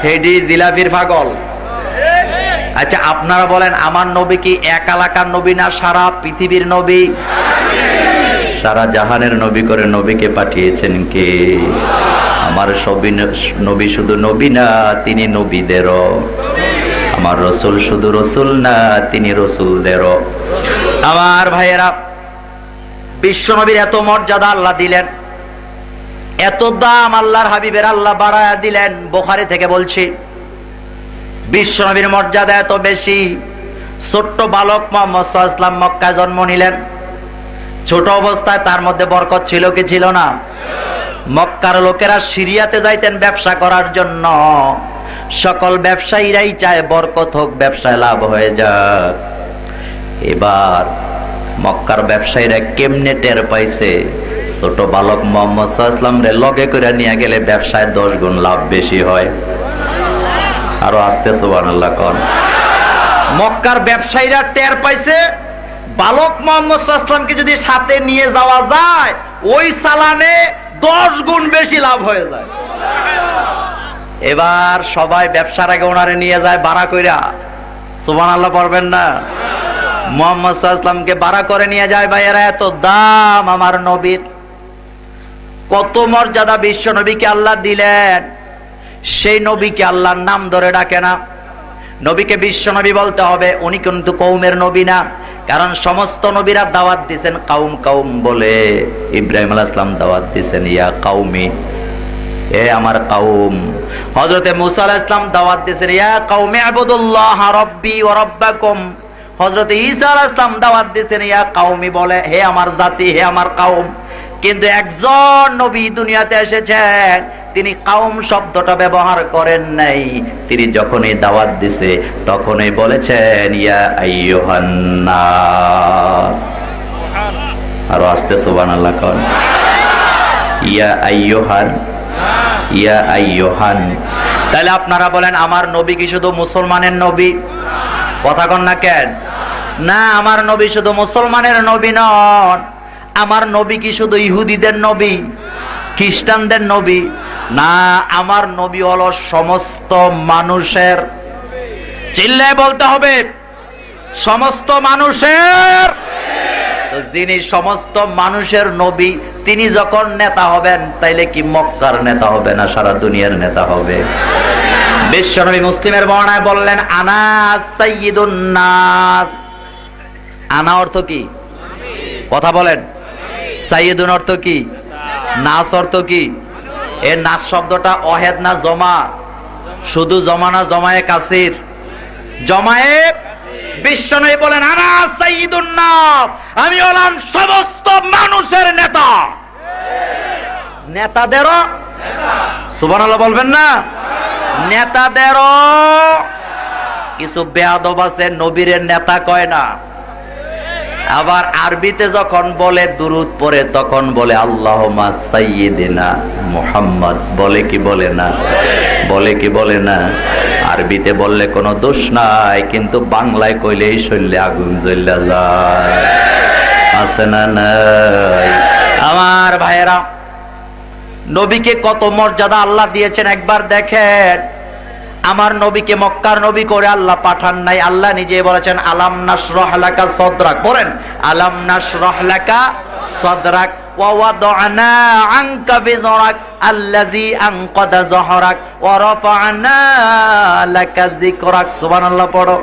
হেডি জিলাপির পাগল। আচ্ছা আপনারা বলেন, আমার নবী কি এক এলাকার নবী না সারা পৃথিবীর নবী? সারা জাহানের নবী করে নবীকে পাঠিয়েছেন কে? আমার নবী শুধু নবী না, তিনি নবীদেরও। আমার রসুল শুধু রসুল না, তিনি রসুলদেরও। আমার ভাইয়েরা, বিশ্ব নবীর এত মর্যাদা আল্লাহ দিলেন, এত দাম আল্লাহর হাবিবের আল্লাহ বাড়ায়া দিলেন। বুখারী থেকে বলছি, বিশ্বনবীর মর্যাদা এত বেশি। ছোট্ট বালক মুহাম্মদ সাল্লাল্লাহু আলাইহি ওয়াসাল্লাম মক্কায় জন্ম নিলেন। ছোট অবস্থায় তার মধ্যে বরকত ছিল কি ছিল না? মক্কার লোকেরা সিরিয়াতে যাইতেন ব্যবসা করার জন্য। সকল ব্যবসায়ীরাই চায় বরকত হোক, ব্যবসায় লাভ হয়ে যাক। এবার মক্কার ব্যবসায়ীরা কেমনে টের পাইছে ছোট বালক মুহাম্মদ সাল্লাল্লাহু আলাইহি ওয়াসাল্লাম রে লগে করে নিয়ে গেলে ব্যবসায় 10 গুণ লাভ বেশি হয়। আরো আস্তে সুবহানাল্লাহ কোন। মক্কার ব্যবসায়ীরা টের পাইছে বালক মুহাম্মদ সাল্লাল্লাহু আলাইহি ওয়াসাল্লামকে যদি সাথে নিয়ে যাওয়া যায় ওই চালানে 10 গুণ বেশি লাভ হয়ে যায়। এবার সবাই ব্যবসার আগে ওনারে নিয়ে যায় ভাড়া কইরা। সুবহানাল্লাহ পড়বেন না? মুহাম্মদ সাল্লাল্লাহু আলাইহি ওয়াসাল্লামকে ভাড়া করে নিয়ে যায়। ভাইয়েরা, এত দাম আমার নবীর, কত মর্যাদা বিশ্ব নবীকে আল্লাহ দিলেন। সেই নবীকে আল্লাহর নাম ধরে ডাকে না। নবীকে বিশ্ব নবী বলতে হবে। উনি কিন্তু কওমের নবী না, কারণ সমস্ত নবীরা দাওয়াত দিয়েছেন কাউম কাউম বলে। ইব্রাহিম আলাইহিস সালাম দাওয়াত দিয়েছেন ইয়া কাউমি, এ আমার কাউম। হযরতে মুসা আলাইহিস সালাম দাওয়াত দিয়েছেন ইয়া কাউমি ইবুদুল্লাহ রাব্বি ওয়া রাব্বাকুম। হযরতে ঈসা আলাইহিস সালাম দাওয়াত দিয়েছেন ইয়া কাউমি বলে, হে আমার জাতি, হে আমার কাউম। কিন্তু একজন নবী দুনিয়াতে এসেছেন, তিনি কাউম শব্দটা ব্যবহার করেন নাই। তিনি যখনই দাওয়াত দিছে তখনই বলেছেন ইয়া আইয়ুহান নাস। আরো আস্তে সুবহানাল্লাহ কোন। ইয়া আইয়ুহান, ইয়া আইয়ুহান। তাহলে আপনারা বলেন আমার নবী কি শুধু মুসলমানের নবী? কথা কন না কেন? না, আমার নবী শুধু মুসলমানের নবী নন। আমার নবী কি শুধু ইহুদিদের নবী, খ্রিস্টানদের নবী? না, আমার নবী হলো সমস্ত মানুষের। চিল্লায় বলতে হবে, সমস্ত মানুষের। তো যিনি সমস্ত মানুষের নবী, তিনি যখন নেতা হবেন তাইলে কি মক্কার নেতা হবে না সারা দুনিয়ার নেতা হবে? বিশ্বনবী মুসলিমের বর্ণনায় বললেন আনা সাইয়্যিদুন নাস। আনা অর্থ কি? কথা বলেন। সাইয়্যিদুন অর্থ কি? নাস অর্থ কি? এই নাস শব্দটা অহেদ না জমা? শুধু জমা না, জমায়ে কাসির, জমায়ে। বিশ্বনবী বলেন আনা সাইয়্যিদুন নাস, আমি হলাম সমস্ত মানুষের নেতা। নেতাদেরও সুবহানাল্লাহ বলবেন না? নেতাদেরও কিছু বেয়াদব আছে, নবীর নেতা কয় না। আবার আরবিতে যখন বলে দুরূদ পড়ে তখন বলে আল্লাহুম্মা সাইয়্যিদিনা মুহাম্মদ। বলে কি বলে না? বলে কি বলে না? আরবিতে বললে কোনো দোষ নাই, কিন্তু বাংলায় কইলেই শরীরে আগুন জ্বলে যায়। আছে না নাই? আমার ভাইয়েরা, নবীকে কত মর্যাদা আল্লাহ দিয়েছেন একবার দেখেন। আমার নবীকে মক্কার নবী করে আল্লাহ পাঠান নাই। আল্লাহ নিজে বলেছেন আলাম নাশরাহ লাকা সাদরাক। বলেন আলাম নাশরাহ লাকা সাদরাক ওয়া ওয়াদানা আনকা বিযরাক আল্লাযী আনকাদা যহরাক ওয়া রাফা'না লাকা যিকরাক। সুবহানাল্লাহ পড়ো।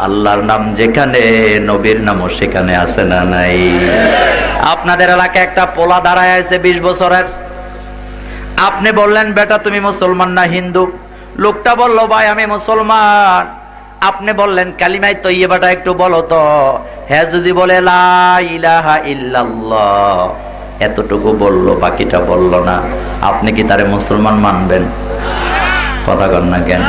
আল্লাহর নাম যেখানে, নবীর নামও সেখানে আছে না নাই? আপনাদের এলাকায় একটা পোলা দাঁড়ায় আছে 20 বছরের। আপনি বললেন বেটা তুমি মুসলমান না হিন্দু? লোকটা বলল ভাই আমি মুসলমান। আপনি বললেন কালিমায়ে তয়্যিবাটা একটু বলো তো। হ্যাঁ যদি বলে লা ইলাহা ইল্লাল্লাহ, এতটুকু বলল, বাকিটা বলল না, আপনি কি তারে মুসলমান মানবেন? কথা কন না কেন?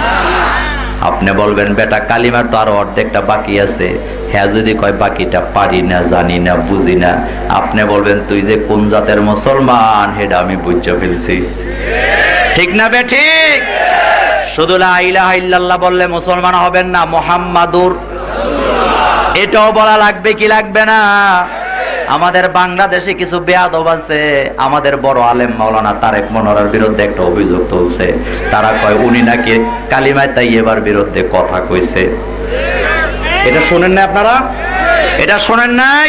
আপনি বলবেন বেটা কালিমার তো আরো অর্ধেকটা বাকি আছে। হ্যাঁ যদি কয় বাকিটা পারি না, জানি না, বুঝি না, আপনি বলবেন তুই যে কোন জাতের মুসলমান সেটা আমি বুঝতে ফেলছি। ঠিক না বে ঠিক? শুধু লা ইলাহা ইল্লাল্লাহ বললে মুসলমান হবেন না, মুহাম্মাদুর এটাও বলা লাগবে কি লাগবে না? আমাদের বাংলাদেশে কিছু বেয়াদব আছে। আমাদের বড় আলেম মাওলানা তারেক মনোয়ারের বিরুদ্ধে একটা অভিযোগ তুলছে। তারা কয় উনি নাকি কালিমায়ে তাইয়্যিবার বিরুদ্ধে কথা কইছে। এটা শুনেন না আপনারা? এটা শুনেন নাই?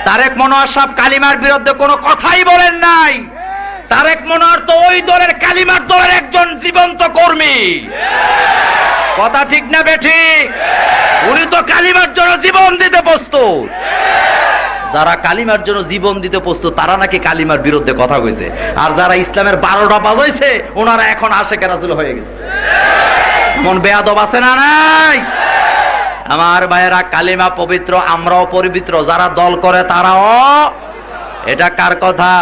তারেক মনোয়ার সাহেব কালিমার বিরুদ্ধে কোনো কথাই বলেন নাই। তারেক মনোয়ার তো ওই দলের কালিমার দলের একজন জীবন্ত কর্মী। কথা ঠিক না বেঠিক? উনি তো কালিমার জন্য জীবন দিতে প্রস্তুত। যারা কালিমার জন্য জীবন দিতে প্রস্তুত তারা নাকি কালিমার বিরুদ্ধে কথা কইছে। আর যারা ইসলামের 12টা বাজাইছে ওনারা এখন আশেকে রাসূল হয়ে গেছে। এমন বেয়াদব আছে না নাই? আমার ভাইয়েরা, কালিমা পবিত্র, আমরাও পবিত্র, যারা দল করে তারাও। এটা কার কথা?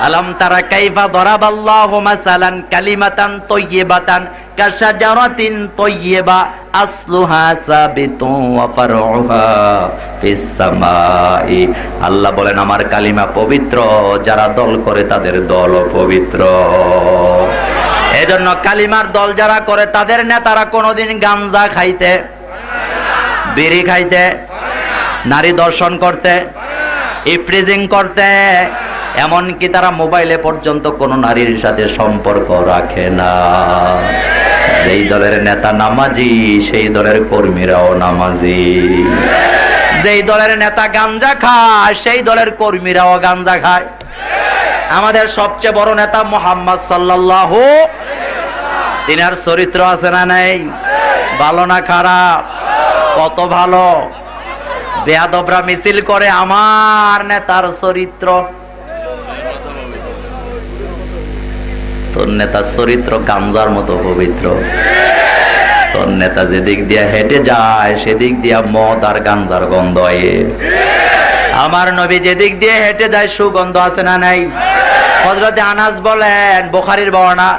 আলম তারা কাইফা দরাবাল্লাহু মাসালান কালিমাতান তাইয়্যিবাতান কাশাজারাতিন তাইয়্যিবা আসলুহা সাবিতুন ওয়া ফারউহা ফিস সামাই। আল্লাহ বলেন আমার কালিমা পবিত্র, যারা দল করে তাদের দলও পবিত্র। এজন্য কালিমার দল যারা করে তাদের নেতারা কোনোদিন গাঞ্জা খাইতে, বিড়ি খাইতে, নারী দর্শন করতে, ইফটিজিং করতে, এমনকি তারা মোবাইলে পর্যন্ত কোন নারীর সাথে সম্পর্ক রাখে না। যেই দলের নেতা নামাজি, সেই দলের কর্মীরাও নামাজি। যেই দলের নেতা গাঞ্জা খায়, সেই দলের কর্মীরাও গাঞ্জা খায়। আমাদের সবচেয়ে বড় নেতা মুহাম্মদ সাল্লাল্লাহু, তিনার চরিত্র আছে না নাই? ভালো না খারাপ? কত ভালো! বেয়াদবরা মিছিল করে আমার নেতার চরিত্র। তোর নেতার চরিত্র গাঞ্জার মতো পবিত্র। তোর নেতা যেদিক দিয়া হেঁটে যায়, সেদিক দিয়া মদ আর গাঞ্জার গন্ধ হয়। আমার নবী যেদিক দিয়ে হেঁটে যায়, সুগন্ধ আছে না নাই? হযরতে আনাস বলেন, বুখারীর বর্ণনা,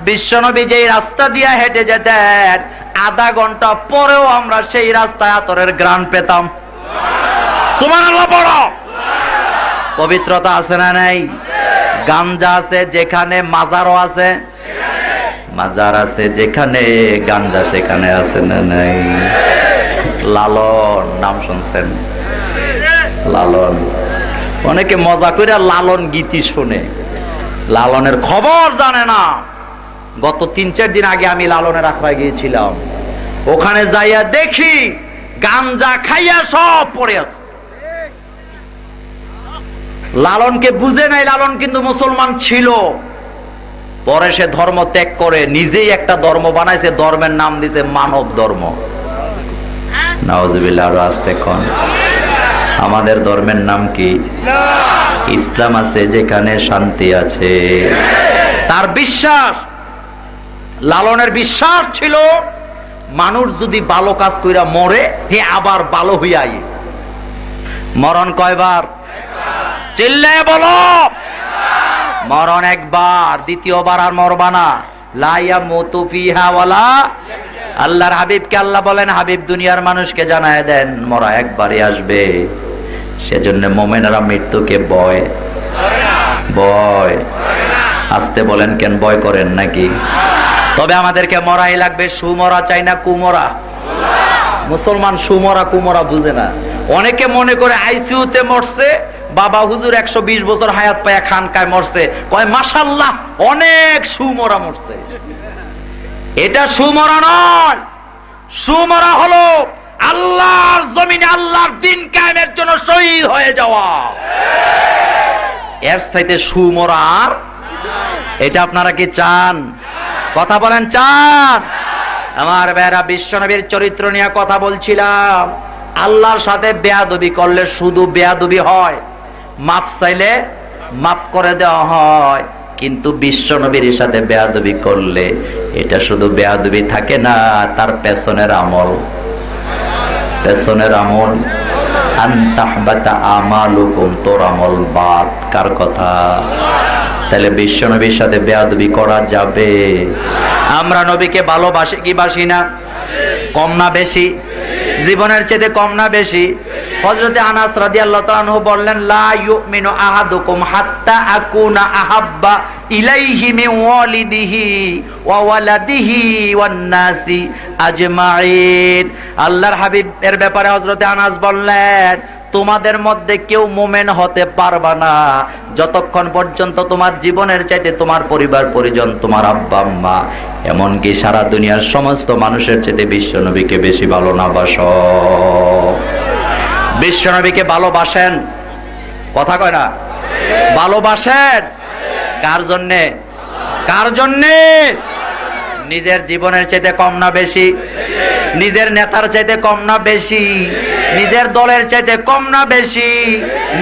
বিশ্বনবী যেই রাস্তা দিয়ে হেঁটে যেতেন, আধা ঘন্টা পরেও আমরা সেই রাস্তায় আতরের ঘ্রাণ পেতাম। সুবহানাল্লাহ পড়ো। পবিত্রতা আছে না নাই? গাঞ্জা আছে যেখানে, মাজারও আছে। মাজার আছে যেখানে, গাঞ্জা সেখানে আছে না নাই? লালন নাম শুনছেন? লালন, অনেকে মজা করে লালন গীতি শুনে, লালনের খবর জানে না। গত 3-4 দিন আগে আমি লালনের আখড়ায় গিয়েছিলাম। ওখানে যাইয়া দেখি গাঞ্জা খাইয়া সব পড়ে আছে। লালনকে বুঝে নাই, লালন কিন্তু মুসলমান ছিল। পরে সে ধর্ম ত্যাগ করে নিজেই একটা ধর্ম বানাইছে, ধর্মের নাম দিছে মানব ধর্ম। নাউজুবিল্লাহ। আরো আসতে কোন? আমাদের ধর্মের নাম কি? ইসলাম আছে যেখানে শান্তি আছে। তার বিশ্বাস, লালনের বিশ্বাস ছিল, মানুষ যদি ভালো কাজ কইরা মরে, হে আবার ভালো হইয়াই। মরণ কয়বার? চিল্লায় বলো। মরণ একবার, দ্বিতীয়বার আর মরবা না। লা ইয়ামুতু ফিহা ওয়ালা। আল্লাহর হাবিবকে আল্লাহ বলেন, হাবিব দুনিয়ার মানুষকে জানায় দেন মরা একবারই আসবে। সেজন্য মুমিনরা মৃত্যুকে ভয় আসতে বলেন। কেন ভয় করেন নাকি? তবে আমাদেরকে মরাই লাগবে। সুমরা চাই না কুমরা? মুসলমান সুমরা কুমরা বুঝে না। অনেকে মনে করে আইসিইউতে মরছে, বাবা হুজুর 120 বছর হায়াত পায়া খানকায় মরছে, কয় মাশাআল্লাহ অনেক সুমরা মরছে। এটা সুমরা নয়। সুমরা হলো আল্লাহর জমিনে আল্লাহর দ্বীন কায়েমের জন্য শহীদ হয়ে যাওয়া। এর চাইতে সুমরা আর? এটা আপনারা কি চান? কথা বলেন, চান? আমার ভাইরা, বিশ্বনবীর চরিত্র নিয়ে কথা বলছিলাম। আল্লাহর সাথে বেয়াদবি করলে শুধু বেয়াদবি হয়, মাপ চাইলে মাপ করে দেওয়া হয়। কিন্তু বিশ্বনবীর সাথে বেয়াদবি করলে এটা শুধু বেয়াদবি থাকে না, তার পেছনের আমল, পেছনের আমল। আনতাহবাতা আমালুকুম, তোর আমল বাদ। কার কথা? তাহলে বিশ্বনবীর সাথে বেয়াদবি করা যাবে? আমরা নবীকে ভালোবাসি কি বাসি না? কম না বেশি? জীবনের চেয়ে কম না বেশি? হযরতে আনাস রাদিয়াল্লাহু তাআলা আনহু বললেন, লা ইউমিনু আহাদুকুম হাত্তা আকুনা আহাব্বা ইলাইহি মিন ওয়ালিদিহি ওয়া ওয়ালাদিহি ওয়ান নাসি আজমাইন। আল্লাহর হাবিব এর ব্যাপারে হযরতে আনাস বললেন, তোমাদের মধ্যে কেউ মুমিন হতে পারবা না যতক্ষণ পর্যন্ত তোমার জীবনের চাইতে তোমার পরিবার পরিজন, তোমার আব্বা আম্মা, এমনকি সারা দুনিয়ার সমস্ত মানুষের চাইতে বিশ্বনবীকে বেশি ভালো না বাসো। বিশ্বনবীকে ভালোবাসেন? কথা কয় না? ভালোবাসেন কার জন্যে? কার জন্যে? নিজের জীবনের চাইতে কম না বেশি? নিজের নেতার চাইতে কম না বেশি? নিজের দলের চাইতে কম না বেশি?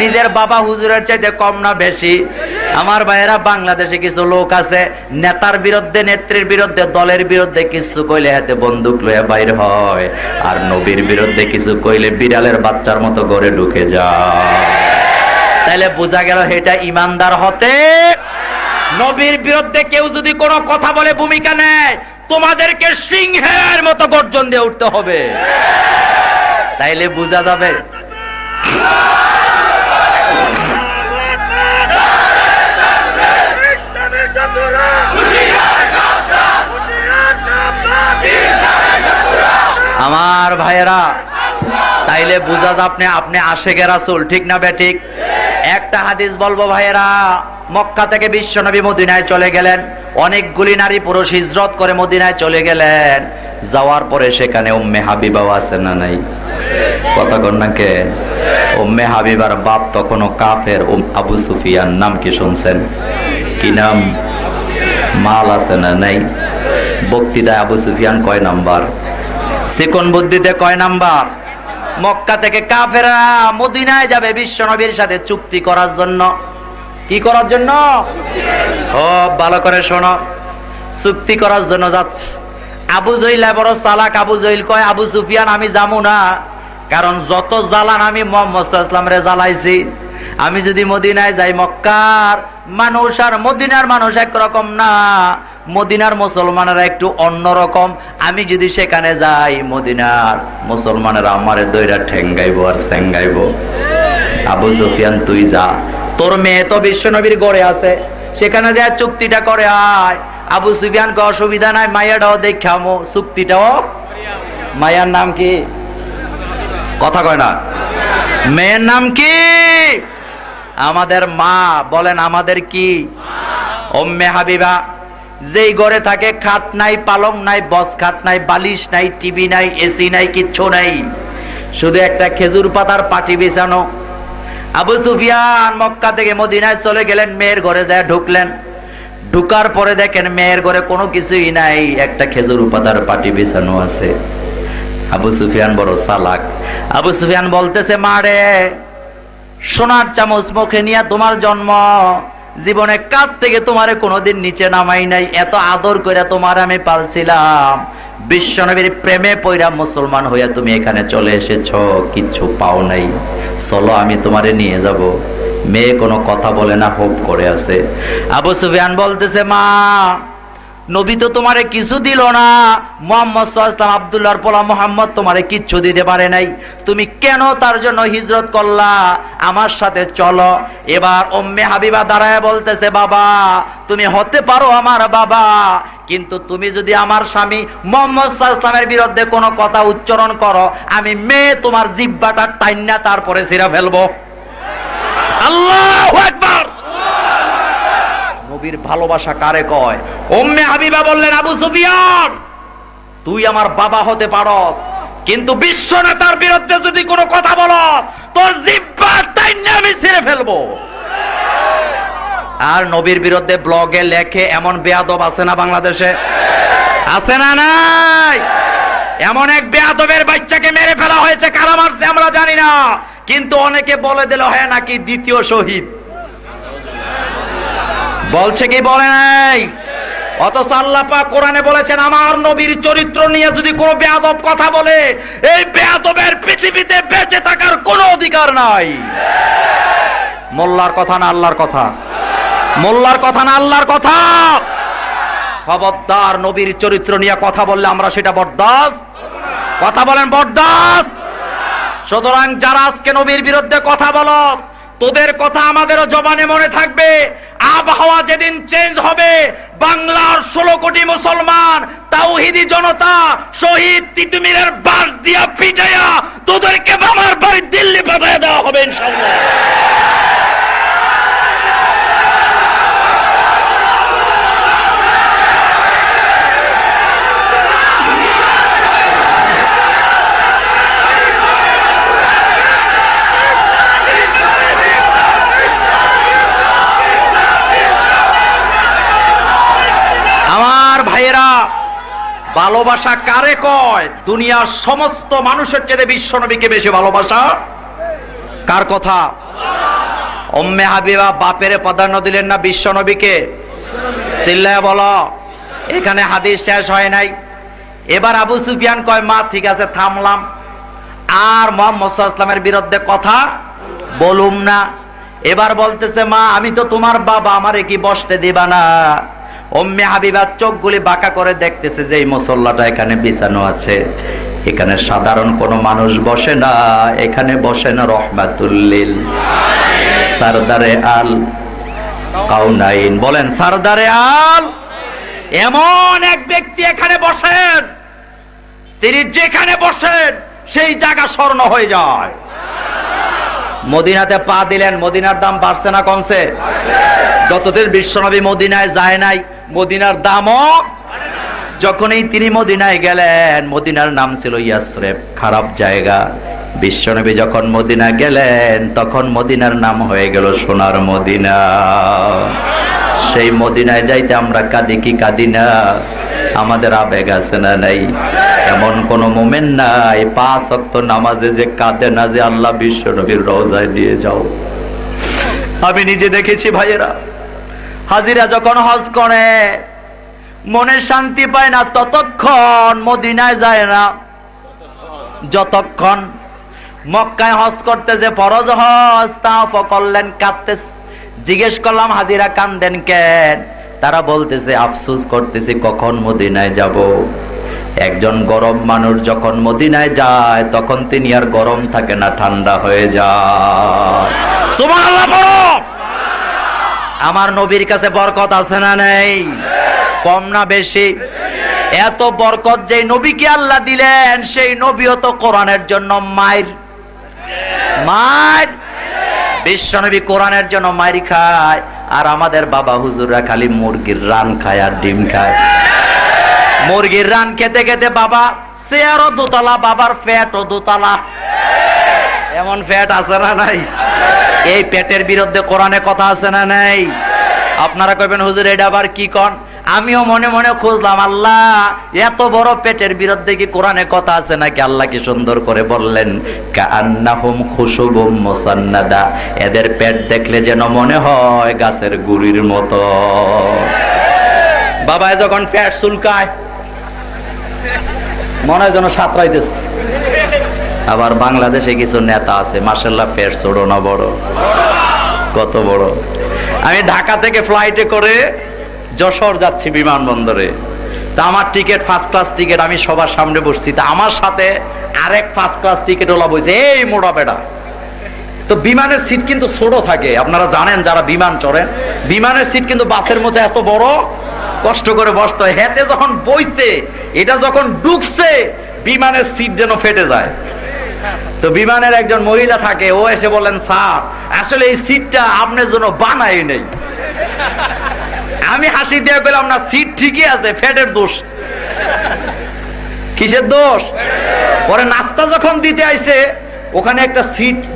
নিজের বাবা হুজুরের চাইতে কম না বেশি? আমার ভাইয়েরা, বাংলাদেশে কিছু লোক আছে নেতার বিরুদ্ধে, নেত্রীর বিরুদ্ধে, দলের বিরুদ্ধে কিছু কইলে হাতে বন্দুক লয়ে বাইর হয়, আর নবীর বিরুদ্ধে কিছু কইলে বিড়ালের বাচ্চার মতো ঘরে ঢুকে যায়। তাইলে বোঝা গেল এটা ইমানদার হতে। নবীর বিরুদ্ধে কেউ যদি কোনো কথা বলে, ভূমিকা নেয়, তোমাদেরকে সিংহের মতো গর্জন দিয়ে উঠতে হবে। তাইলে বোঝা যাবে আমার ভাইয়েরা। তাইলে বুঝা যায় আপনি আশেকে রাসূল, ঠিক না বেঠিক? একটা হাদিস বলবো ভাইয়েরা। মক্কা থেকে বিশ্বনবী মদিনায় চলে গেলেন। অনেকগুলি নারী পুরুষ হিজরত করে মদিনায় চলে গেলেন। যাওয়ার পরে সেখানে উম্মে হাবিবাও আছে না নাই? কথা কন না কে? উম্মে হাবিবার বাপ তখনও কাফের, আবু সুফিয়ান। নাম কি শুনছেন? কি নাম? মাল আছে না নাই? বক্তৃতায় আবু সুফিয়ান কয় নাম্বার? চিকন বুদ্ধিতে কয় নাম্বার? মক্কা থেকে কাফেররা মদিনায় যাবে বিশ্বনবীর সাথে চুক্তি করার জন্য। কি করার জন্য? ও ভালো করে শোনো, চুক্তি করার জন্য যাচ্ছে। আবু জহিল বড় চালাক। আবু জহিল কয়, আবু সুফিয়ান আমি যাবো না, কারণ যত জ্বালান আমি মুহাম্মদ সাল্লাল্লাহু আলাইহি ওয়াসাল্লাম রে জ্বালাইছি। আমি যদি মদিনায় যাই, মক্কার মানুষ আর মদিনার মানুষ একরকম না, মদিনার মুসলমানেরা একটু অন্যরকম। আমি যদি সেখানে যাই, মদিনার মুসলমানেরা আমারে দইরা ঠেঙ্গাইবো আর সেঙ্গাইবো। আবু সুফিয়ান তুই যা, তোর মেয়ে তো বিশ্বনবীর গড়ে আছে, সেখানে যা চুক্তিটা করে আয়। আবু সুফিয়ানকে অসুবিধা নাই, মাইয়াটাও দেখামো, চুক্তিটাও। মায়ার নাম কি? কথা কয় না। মেয়ের নাম কি? আমাদের মা। বলেন আমাদের কি? উম্মে হাবিবা। যেই ঘরে থাকে খাট নাই, পালং নাই, বস খাট নাই, বালিশ নাই, টিভি নাই, এসি নাই, কিচ্ছু নাই, শুধু একটা খেজুর পাতার পাটি বিছানো। আবু সুফিয়ান মক্কা থেকে মদিনায় চলে গেলেন, মেয়ের ঘরে যায় ঢুকলেন। ঢুকার পরে দেখেন মেয়ের ঘরে কোনো কিছুই নাই, একটা খেজুর পাতার পাটি বিছানো আছে। আবু সুফিয়ান বড় চালাক। আবু সুফিয়ান বলতেছে, মা রে, সোনার চামচ মুখে নিয়ে তোমার জন্ম, জীবনে কাঁধ থেকে তোমারে কোনোদিন নিচে নামাই নাই, এত আদর করে তোমার আমি পালছিলাম, বিশ্বনবীর প্রেমে পয়রা মুসলমান হইয়া তুমি এখানে চলে এসেছো, কিচ্ছু পাও নাই, চলো আমি তোমারে নিয়ে যাব। মেয়ে কোনো কথা বলে না, হোপ করে আছে। আবু সুফিয়ান বলতেছে, মা, নবী তো তোমারে কিছু দিল না, মুহাম্মদ সাল্লাল্লাহু আলাইহি ওয়াসাল্লাম আব্দুল্লাহর পোলা মুহাম্মদ তোমারে কিচ্ছু দিতে পারে নাই, তুমি কেন তার জন্য হিজরত করলা? আমার সাথে চলো। এবার উম্মে হাবিবা দাঁড়ায় বলতেছে, বাবা তুমি হতে পারো আমার বাবা, কিন্তু তুমি যদি আমার স্বামী মুহাম্মদ সাল্লাল্লাহু আলাইহি ওয়াসাল্লামের বিরুদ্ধে কোনো কথা উচ্চারণ করো, আমি মেয়ে তোমার জিহ্বাটা টাইন্না তারপরে ছিঁড়ে ফেলবো। আল্লাহু আকবার। নবীর ভালোবাসা কারে কয়? উম্মে হাবিবা বললেন, আবু সুফিয়ান তুই আমার বাবা হতে পারস, কিন্তু বিশ্ব নেতার বিরুদ্ধে যদি কোনো কথা বলো, তোর জিহ্বা টাইন্না আমি ছিঁড়ে ফেলবো। আর নবীর বিরুদ্ধে ব্লগে লেখে এমন বেয়াদব আছে না বাংলাদেশে? আছে না নাই? এমন এক বেয়াদবের বাচ্চাকে মেরে ফেলা হয়েছে, কারা মারছে আমরা জানি না, কিন্তু অনেকে বলে দিল হ্যাঁ নাকি দ্বিতীয় শহীদ। বলছে কি বলে নাই? অথচ আল্লাহ পাক কোরআনে বলেছেন, আমার নবীর চরিত্র নিয়ে যদি কোনো বেয়াদব কথা বলে, এই বেয়াদবের পৃথিবীতে বেঁচে থাকার কোনো অধিকার নাই। মোল্লার কথা না আল্লাহর কথা? মোল্লার কথা না আল্লাহর কথা? খবরদার, নবীর চরিত্র নিয়ে কথা বললে আমরা সেটা বরদাস্ত। কথা বলেন বরদাস্ত। সুতরাং যারা আজকে নবীর বিরুদ্ধে কথা বলো, তোদের কথা আমাদেরও জবানে মনে থাকবে। আবহাওয়া যেদিন চেঞ্জ হবে, বাংলার 16 কোটি মুসলমান তাওহীদি জনতা শহীদ তিতুমীরের বাঁশ দিয়া পিটাইয়া তোদেরকে মামার বাড়ি দিল্লি পাঠিয়ে দেওয়া হবে ইনশাআল্লাহ। ভাইয়েরা, ভালোবাসা কারে কয়? দুনিয়ার সমস্ত মানুষের চেয়ে বিশ্বনবীকে বেশি ভালোবাসা কার কথা? উম্মে হাবিবা বাপেরে প্রাধান্য দিলেন না বিশ্ব নবীকে? চিল্লায় বলো। এখানে হাদিস শেষ হয় নাই। এবার আবু সুফিয়ান কয়, মা ঠিক আছে থামলাম, আর মুহাম্মদ সাল্লাল্লাহু আলাইহি ওয়াসাল্লামের বিরুদ্ধে কথা বলুম না। এবার বলতেছে, মা আমি তো তোমার বাবা, আমারে কি বসতে দিবা না? উম্মে হাবিবার চোখগুলি বাঁকা করে দেখতেছে যে এই মুসল্লাটা এখানে বিছানো আছে, এখানে সাধারণ কোনো মানুষ বসে না, এখানে বসেন রহমাতুল লিল সরদারে আল কাউনাইন। বলেন সরদারে আল। এমন এক ব্যক্তি এখানে বসেন, তিনি যেখানে বসেন সেই জায়গা স্বর্ণ হয়ে যায়। মদিনাতে পা দিলেন, মদিনার দাম বাড়ছে না কমছে? যতদিন বিশ্বনবী মদিনায় যায় নাই, মদিনার দামও। যখনই তিনি মদিনায় গেলেন, মদিনার নাম ছিল ইয়াসরিব, খারাপ জায়গা। বিশ্বনবী যখন মদিনা গেলেন, তখন মদিনার নাম হয়ে গেল সোনার মদিনা। সেই মদিনায় যাইতে আমরা কাঁদি কি কাঁদি না? আমাদের আবেগ আছে না নাই? এমন কোন মোমেন নাই 5 ওয়াক্ত নামাজে যে কাঁদে না যে আল্লাহ বিশ্বনবীর রওজায় দিয়ে যাও। আমি নিজে দেখেছি ভাইয়েরা, হাজিরা যখন হজ করে মনে শান্তি পায় না ততক্ষণ মদিনায় যায় না, যতক্ষণ মক্কায় হজ করতে যে ফরজ হজ তাওয়াফ করলেন কাঁদতেছে। জিজ্ঞেস করলাম হাজিরা কান্দেন কেন? তারা বলতেছে আফসোস করতেছে কখন মদিনায় যাব। একজন গরম মানুষ যখন মদিনায় যায় তখন তিনি আর গরম থাকে না, ঠান্ডা হয়ে যায়। সুবহানাল্লাহ বলো। আমার নবীর কাছে বরকত আছে না নেই? কম না বেশি? এত বরকত যেই নবীকে আল্লাহ দিলেন, সেই নবীও তো কোরআনের জন্য মায়ের বিশ্বনবী কোরআনের জন্য মাইর খায়, আর আমাদের বাবা হুজুররা খালি মুরগির রান খায় আর ডিম খায়। মুরগির রান খেতে খেতে বাবা চেয়ারও দোতলা, বাবার পেটও দোতলা। এমন পেট আছে না নাই? এই পেটের বিরুদ্ধে কোরআনে কথা আছে না নাই? আপনারা কইবেন হুজুর এটা আবার কি কন? আমিও মনে মনে খুঁজলাম, আল্লাহ এত বড় পেটের বিরুদ্ধে কি কোরআনে কথা আছে নাকি? আল্লাহ কি সুন্দর করে বললেন, কাআন্নাহুম খুশুবুম মুসান্নাদা, এদের পেট দেখলে যেন মনে হয় গাছের গুড়ির মতো। বাবায় যখন পেট চুলকায় মনে হয় যেন সাঁতরাইতেছে। আবার বাংলাদেশে কিছু নেতা আছে মাশাআল্লাহ পেট ছোট না বড়, কত বড়। আমি ঢাকা থেকে ফ্লাইটে করে যশোর যাচ্ছি বিমানবন্দরে, তা আমার টিকিট ফার্স্ট ক্লাস টিকিট, আমি সবার সামনে বসছি, তা আমার সাথে আরেক ফার্স্ট ক্লাস টিকিট ওলা বলছে, এই মোড়া বেটা। তো বিমানের সিট কিন্তু ছোট থাকে, আপনারা জানেন যারা বিমান চড়েন, বিমানের সিট কিন্তু বাসের মধ্যে এত বড়, কষ্ট করে বসতে হয়। হেতে যখন বইছে, এটা যখন ঢুকছে বিমানের সিট যেন ফেটে যায়। তো বিমানের একজন মহিলা থাকে, ও এসে বলেন, স্যার আসলে এই সিটটা আপনার জন্য বানাই নেই। আমি হাসি দিয়ে বললাম, না সিট ঠিকই আছে, ফ্যাটের দোষ। কিসের দোষ? পরে নাস্তা যখন দিতে আইছে, ওখানে একটা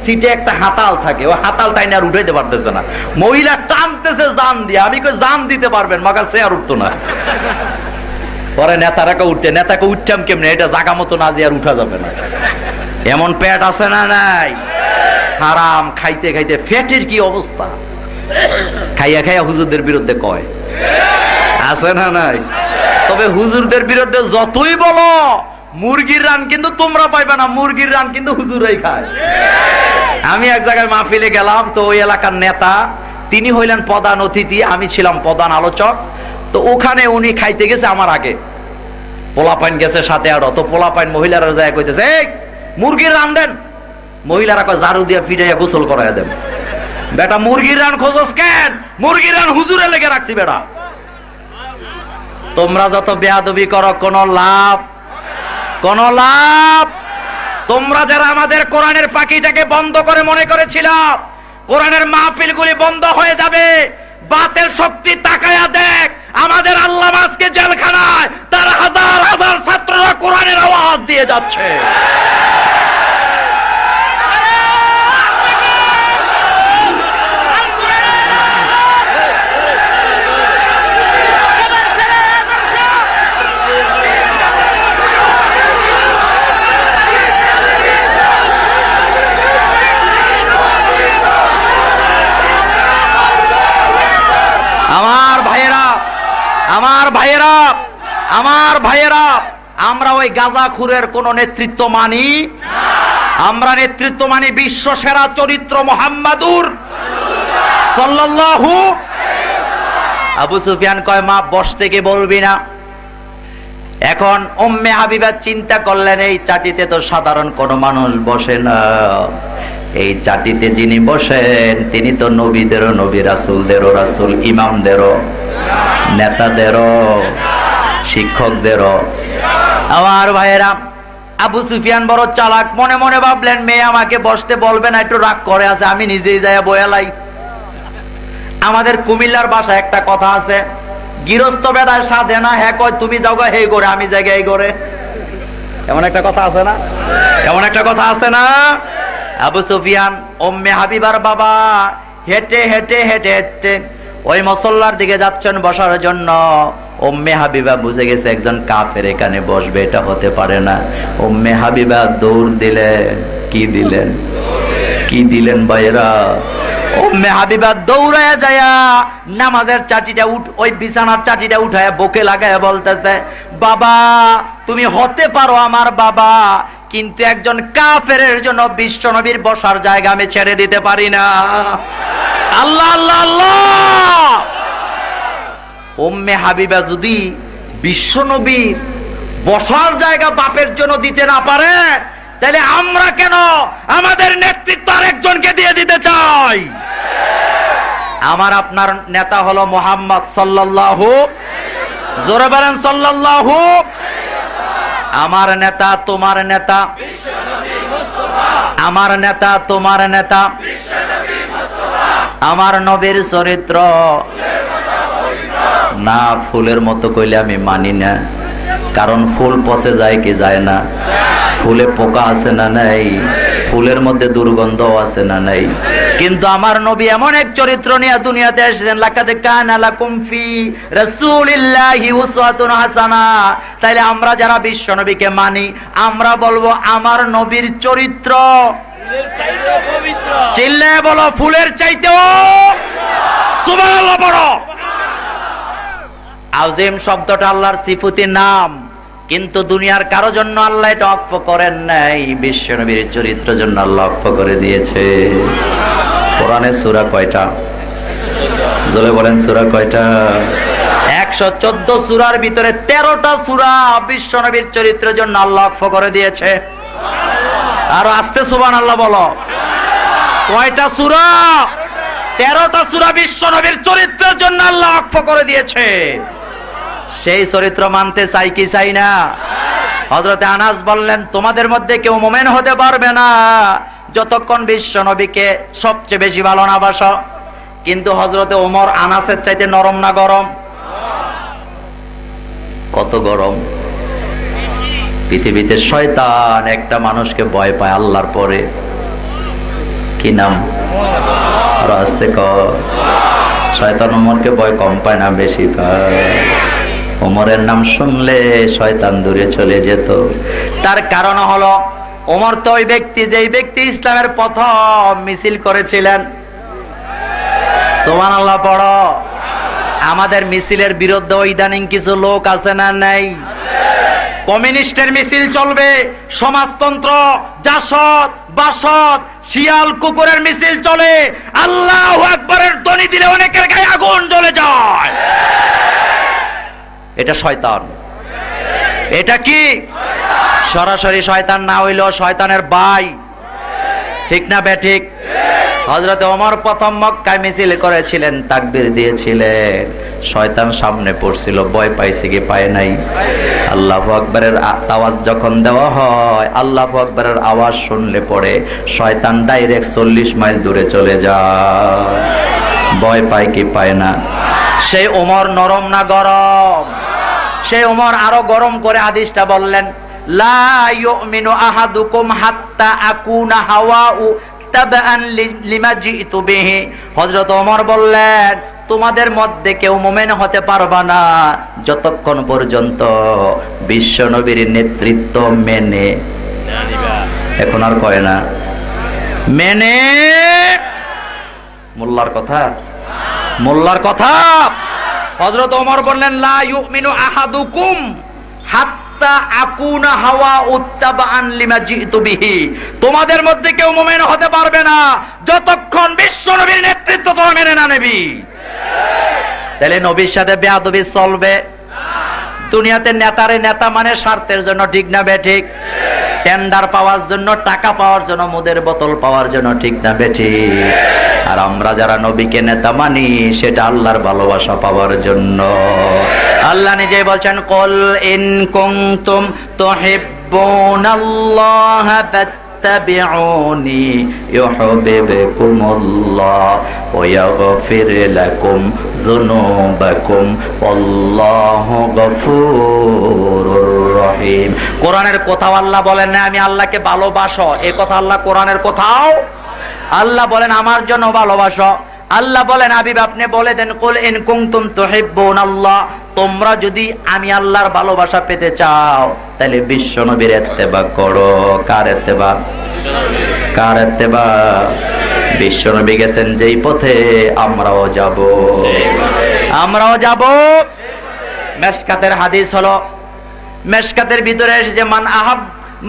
সিটে একটা হাতাল থাকে, ওই হাতাল টাইনে আর উঠাইতে পারতেছে না, মহিলা টানতেছে জান দিয়ে। আমি কই জান দিতে পারবেন, মাগার সে আর উঠতো না। পরে নেতাকে উঠতাম কেমনে, এটা জাগা মতো না যে আর উঠা যাবে না। এমন পেট আছে না নাই? হারাম খাইতে খাইতে পেটের কি অবস্থা। খাইয়া খাইয়া হুজুরদের বিরুদ্ধে কয়, আছে না নাই? তবে হুজুরদের বিরুদ্ধে যতই বলো, মুরগির রান কিন্তু তোমরা পাইবে না, মুরগির রান কিন্তু হুজুরাই খায়। আমি এক জায়গায় মাহফিলে গেলাম, তো ওই এলাকার নেতা তিনি হইলেন প্রধান অতিথি, আমি ছিলাম প্রধান আলোচক। তো ওখানে উনি খাইতে গেছে আমার আগে, পোলাপাইন গেছে সাথে আরো। তো পোলাপাইন মহিলারা যায় কইতেছে, এই মুরগির রান দেন। মহিলারা কয় ঝাড়ু দিয়া পিটাইয়া গোসল করাইয়া দেন। বেটা মুরগির রান খোঁজস কেন? মুরগির রান হুজুরে লেগে রাখছি বেটা। তোমরা যত বেয়াদবি করো কোন লাভ, কোন লাভ। তোমরা যারা আমাদের কোরআনের পাখিটাকে বন্ধ করে মনে করেছিল কোরআনের মাহফিলগুলি বন্ধ হয়ে যাবে, বাতিল শক্তি তাকায়া দেখ, আমাদের আল্লাহ আজকে জেলখানায় তার হাজার হাজার ছাত্ররা কোরআনের আওয়াজ দিয়ে যাচ্ছে। আমার ভাইয়েরা, আমরা ওই গাঁজাখুরের কোন নেতৃত্ব মানি? আমরা নেতৃত্ব মানি বিশ্ব সেরা চরিত্র মুহাম্মাদুর সাল্লাল্লাহু। আবু সুফিয়ান কয়, মা বসতে কি বলবি না? এখন উম্মে হাবিবা চিন্তা করলেন, এই চাটিতে তো সাধারণ কোন মানুষ বসে না, এই চাটিতে যিনি বসেন তিনি তো নবীদেরও নবী, রাসূলদেরও রাসূল, ইমামদেরও, নেতাদেরও, শিক্ষকদেরও। আমার ভাইয়েরা, আবু সুফিয়ান বড় চালাক, মনে মনে ভাবলেন মেয়ে আমাকে বসতে বলবে না, একটু রাগ করে আছে, আমি নিজেই যাইয়া বয়ালাই। আমাদের কুমিল্লার ভাষায় একটা কথা আছে, গৃহস্থ বেড়ায় সাধে না, হ্যাঁ কয় তুমি যাও হে করে, আমি জায়গা এই করে। এমন একটা কথা আছে না? এমন একটা কথা আছে না? আবু সুফিয়ান উম্মে হাবিবার বাবা হেঁটে হেঁটে হেঁটে হেঁটে ওই মুসল্লার দিকে যাচ্ছেন বসার জন্য। উম্মে হাবিবা বুঝে গেছে একজন কাফের এখানে বসবে, এটা হতে পারে না। উম্মে হাবিবা দৌড় দিলেন। কি দিলেন ভাইয়েরা? উম্মে হাবিবা দৌড়ায়া যায়া নামাজের চাটিটা ওই বিছানার চাটিটা উঠায়া বুকে লাগায়া বলতেছে, বাবা তুমি হতে পারো আমার বাবা, কিন্তু একজন কাফেরের জন্য বিশ্ব নবীর বসার জায়গা আমি ছেড়ে দিতে পারি না। আল্লাহ আল্লাহ আল্লাহ। উম্মে হাবিবা যদি বিশ্ব নবীর বসার জায়গা বাপের জন্য দিতে না পারে, তাহলে আমরা কেন আমাদের নেতৃত্ব আরেকজনকে দিয়ে দিতে চাই? আমার আপনার নেতা হলো মুহাম্মদ সাল্লাল্লাহু, জোরে বলেন সাল্লাল্লাহু। আমার নেতা তোমার নেতা, আমার নেতা তোমার নেতা, আমার নবীর চরিত্র না ফুলের মতো কইলে আমি মানি না, কারণ ফুল পচে যায় কি যায় না? ফুলে পোকা আছে না নাই? ফুলের মধ্যে দুর্গন্ধ আছে না নাই? কিন্তু আমার নবী এমন এক চরিত্র নিয়ে দুনিয়াতে এসেছেন, লাকাদ কানা লাকুম ফি রাসূলিল্লাহি উসওয়াতুন হাসানা। তাইলে আমরা যারা বিশ্ব নবীকে মানি, আমরা বলবো আমার নবীর চরিত্র চিল্লায়ে বলো, ফুলের চাইতেও সুবহানাল্লাহ বড়। আযীম শব্দটা আল্লাহর সিফাতের নাম, কিন্তু দুনিয়ার কারো জন্য আল্লাহ এটা অক্ষ করেন নাই, বিশ্ব নবীর চরিত্রের জন্য আল্লাহ অক্ষ করে দিয়েছে। কোরআনে সূরা কয়টা? জোরে বলেন সূরা কয়টা? 114 সূরার ভিতরে 13টা সূরা বিশ্ব নবীর চরিত্রের জন্য আল্লাহ অক্ষ করে দিয়েছে। আর আস্তে সুবহানাল্লাহ বলো। কয়টা সূরা? 13টা সূরা বিশ্ব নবীর চরিত্রের জন্য আল্লাহ অক্ষ করে দিয়েছে। সেই চরিত্র মানতে চাই কি চাই না? হযরতে আনাস বললেন, তোমাদের মধ্যে কেউ মুমিন হতে পারবে না যতক্ষণ বিশ্ব নবীকে সবচেয়ে বেশি ভালো না বাসো। কিন্তু হযরতে ওমর আনাসের চাইতে নরম না গরম? কত গরম! পৃথিবীতে শয়তান একটা মানুষকে ভয় পায় আল্লাহর পরে, কি নাম? রাস্তে কর। শয়তান ওমরকে ভয় কম পায় না বেশি পায়? ওমরের নাম শুনলে শয়তান দূরে চলে যেত। তার কারণ হলো ওমর তো ওই ব্যক্তি, যেই ব্যক্তি ইসলামের প্রথম মিছিল করেছিলেন। সুবহানাল্লাহ পড়ো। আমাদের মিছিলের বিরুদ্ধে ইদানিং কিছু লোক আছে না নাই? কমিউনিস্টের মিছিল চলবে, সমাজতন্ত্র, জাসদ, বাসদ, শিয়াল কুকুরের মিছিল চলে। আল্লাহু আকবারের ধ্বনি দিলে অনেকের গায়ে আগুন জ্বলে যায়। এটা শয়তান। এটা কি? সরাসরি শয়তান না হইলেও শয়তানের ভাই, ঠিক না বেঠিক? হযরত ওমর প্রথম মক্কায় মিছিল করেছিলেন, তাকবীর দিয়েছিলেন, শয়তান সামনে পড়ছিল, ভয় পাইছে কি পায় নাই? আল্লাহু আকবারের আওয়াজ যখন দেওয়া হয়, আল্লাহু আকবারের আওয়াজ শুনলে পড়ে শয়তান ডাইরেক্ট 40 মাইল দূরে চলে যায়। ভয় পায় কি পায় না? সেই ওমর নরম না গরম? সেই ওমর আরো গরম করে হাদিসটা বললেন, লা ইউমিনু আহাদুকুম হাত্তা আকুনা হাওয়াউ তাবান লিমা জিতু বিহি। হযরত ওমর বললেন, তোমাদের মধ্যে কেউ মুমিন হতে পারবে না যতক্ষণ পর্যন্ত বিশ্ব নবীর নেতৃত্ব মেনে, এখন আর কয় না মেনে, মোল্লার কথা, মোল্লার কথা হযরত ওমর বললেন, লা ইউমিনু আহাদুকুম হাত্তা আকুনা হাওয়া উত্তাবাআন লিমা জিতু বিহি। তোমাদের মধ্যে কেউ মুমিন হতে পারবে না যতক্ষণ বিশ্বনবীর নেতৃত্ব তোমরা মেনে না নেবি। তাহলে নবীর সাথে বেয়াদবি চলবে? দুনিয়াতে নেতারে নেতা মানে স্বার্থের জন্য, ঠিক না বেঠিক? টেন্ডার পাওয়ার জন্য, টাকা পাওয়ার জন্য, মদের বোতল পাওয়ার জন্য, ঠিক না বেঠিক? আর আমরা যারা নবীকে নেতা মানি সেটা আল্লাহর ভালোবাসা পাওয়ার জন্য। আল্লাহ নিজেই বলছেন, কুল ইন কুনতুম তুহিব্বুনাল্লাহ ফাত্তাবিউনি ইউহিব্বুকুমুল্লাহ ওয়া ইয়াগফির লাকুম যুনুবাকুম আল্লাহু গফুরুর রহিম। কোরআনের কোথাও আল্লাহ বলেন না আমি আল্লাহকে ভালোবাসো, এই কথা আল্লাহ কোরআনের কোথাও। আল্লাহ বলেন আমার জন্য ভালোবাসো। আল্লাহ বলেন হাবিব আপনি বলে দেন, কুল ইন কুনতুম তুহিব্বুনাল্লাহ, তোমরা যদি আমি আল্লাহর ভালোবাসা পেতে চাও তাহলে বিশ্ব নবীর ইত্তেবা করো। কার ইত্তেবা? কার ইত্তেবা? বিশ্ব নবী গেছেন যেই পথে আমরাও যাব, আমরাও যাব। মেশকাতের হাদিস হলো, মেশকাতের ভিতরে এসেছে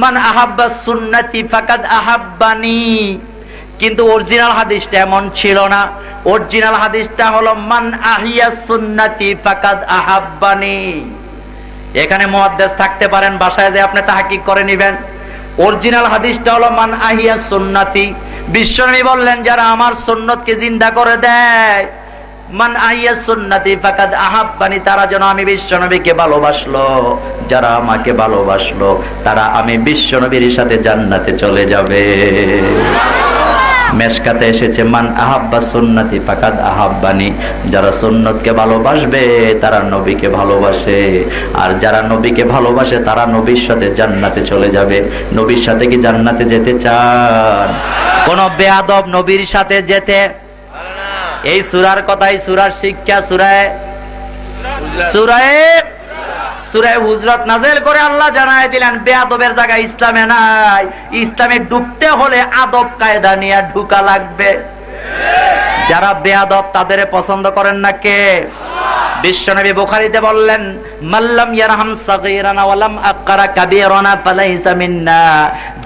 মান আহাব্বা সুন্নতি ফাকাদ আহাব্বানি, কিন্তু অরিজিনাল হাদিসটা এমন ছিল না। অরিজিনাল হাদিসটা হলো মান আহিয়া সুন্নতি ফাকাদ আহাব্বানি। এখানে মুহাদ্দিস থাকতে পারেন, বাসায় যে আপনি তাহকিক করে নেবেন। অরিজিনাল হাদিসটা হলো মান আহিয়া সুন্নতি। বিশ্বনবী বললেন যারা আমার সুন্নতকে জিন্দা করে দেয়, মান আহিয়া সুন্নতি ফাকাদ আহাব্বানি, তারা যেন আমি বিশ্বনবীকে ভালোবাসলো। যারা আমাকে ভালোবাসলো তারা আমি বিশ্বনবীর সাথে জান্নাতে চলে যাবে। মেশকাতে এসেছে মান আহাব্বা সুন্নতি ফাকাদ আহাব্বানি, যারা সুন্নতকে ভালোবাসবে তারা নবীকে ভালোবাসে, আর যারা নবীকে ভালোবাসে তারা নবীর সাথে জান্নাতে চলে যাবে। নবীর সাথে কি জান্নাতে যেতে চান? কোন বেয়াদব নবীর সাথে যেতে? এই সূরার কথাই, সূরার শিক্ষা সূরায়ে হুজরাত নাযিল করে আল্লাহ জানায় দিলেন বেয়াদবের জায়গা ইসলামে নাই। ইসলামে ঢুকতে হলে আদব কায়দা নিয়ে ঢুকা লাগবে। যারা বেয়াদব তাদের পছন্দ করেন না কে? বিশ্বনবী বুখারীতে বললেন, মাল্লাম ইয়ারহাম সাগীরানা ওয়া লাম আকরা কাবীরানা ফালাইসা মিন্না।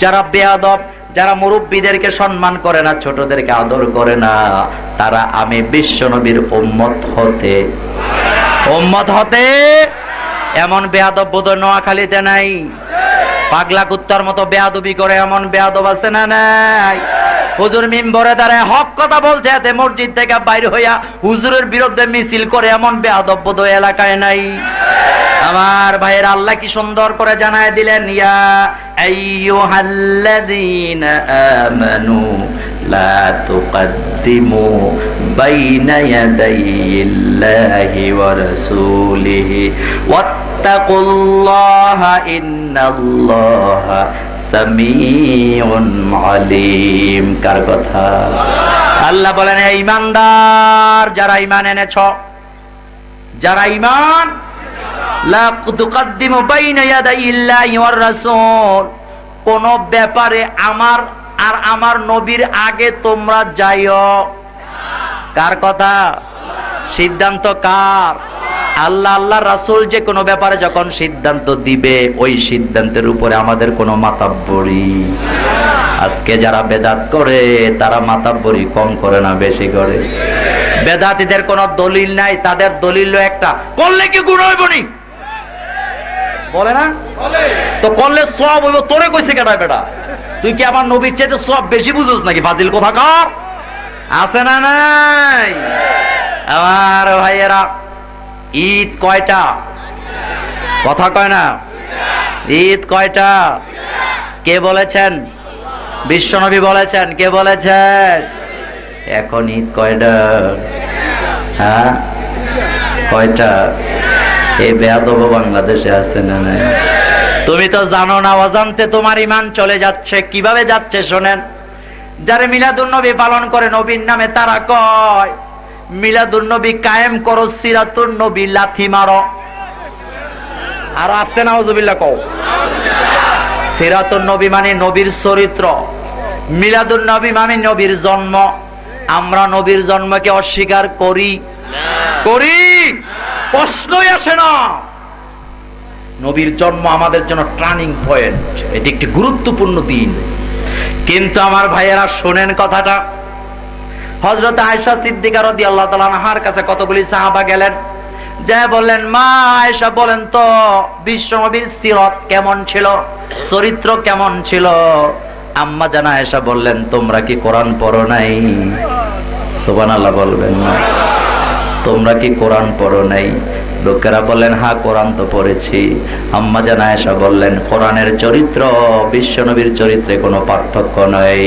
যারা বেয়াদব, যারা মুরব্বীদেরকে সম্মান করে না, ছোটদেরকে আদর করে না, তারা আমি বিশ্বনবীর উম্মত হতে এমন বেয়াদব বোধহয় নোয়াখালীতে নাই। পাগলা কুত্তার মতো বেয়াদবি করে এমন বেয়াদব আছে না নাই? হুজুর মিম্বরে দাঁড়ায় হক কথা বলছে, এতে মসজিদ থেকে বাইরে হইয়া হুজুরের বিরুদ্ধে মিছিল করে এমন বেয়াদব বোধহয় এলাকায় নাই। আমার ভাইয়ের আল্লাহ কি সুন্দর করে জানায় দিলেন, ইয়া আইয়ুহাল্লাযীনা আমানু লা তুকদ্দিমু বাইনা ইয়াদাইল্লাহি ওয়া রাসূলিহি ওয়াত্তাকুল্লাহা ইন্নাল্লাহা সামিউন আলিম। কার কথা? আল্লাহ বলেন হে ঈমানদার, যারা ঈমান এনেছ, যারা ঈমান, লা তুকদ্দিমু বাইনা ইয়াদাইল্লাহি ওয়ার রাসূল, কোন ব্যাপারে আমার আর আমার নবীর আগে তোমরা যাইও। কার কথা? সিদ্ধান্ত কার? আল্লাহ, আল্লাহ রাসূল যে কোনো ব্যাপারে যখন সিদ্ধান্ত দিবে ওই সিদ্ধান্তের উপরে আমাদের কোনো মাতাব্বরি। আজকে যারা বেদাত করে তারা মাতাব্বরি কম করে না বেশি করে? বেদাতীদের কোনো দলিল নাই, তাদের দলিল একটা, করলে কি গুনাহ হইব নি? বলে না? তো করলে সওয়াব হইব। তোরে কইছে কেডা বেটা? তুই কি আমার নবীর চাইতে সওয়াব বেশি বুঝছ নাকি? ফাজিল কোথাকার। আছে না নাই? আমার ভাইয়েরা, ঈদ কয়টা? কথা কয় না? ঈদ কয়টা? কে বলেছেন? বিশ্বনবী বলেছেন। কে বলেছেন? এখন ঈদ কয়টা? হ্যাঁ, কয়টা? এই বেয়াদব বাংলাদেশে আছে না নাই? তুমি তো জানো না, অজান্তে তোমার ঈমান চলে যাচ্ছে। কিভাবে যাচ্ছে শোনেন। যারা মিলাদুন্নবী পালন করে নবীর নামে, তারা কয় মিলাদুন্নবী কায়েম করো, সিরাতুন নবী লাথি মারো। আর আসতে নাউযুবিল্লাহ কও। সিরাতুন নবী মানে নবীর চরিত্র, মিলাদুন নবী মানে নবীর জন্ম। আমরা নবীর জন্মকে অস্বীকার করি? প্রশ্নই আসে না। নবীর জন্ম আমাদের জন্য টার্নিং পয়েন্ট, এটি একটি গুরুত্বপূর্ণ দিন। কিন্তু আমার ভাইয়েরা শোনেন কথাটা, হযরত আয়েশা সিদ্দিকা রাদিয়াল্লাহু তাআলা আনহার কাছে কতগুলি সাহাবা গেলেন, যে বললেন, মা আয়েশা বলেন তো বিশ্বনবীর সিরাত কেমন ছিল, চরিত্র কেমন ছিল? আম্মা জান আয়েশা বললেন, তোমরা কি কোরআন পড়ো নাই? সুবহানাল্লাহ বলবেন না। তোমরা কি কোরআন পড়ো নাই? লোকেরা বললেন, হ্যাঁ কোরআন তো পড়েছি। আম্মা জান আয়েশা বললেন, কোরআনের চরিত্র বিশ্বনবীর চরিত্রে কোনো পার্থক্য নাই।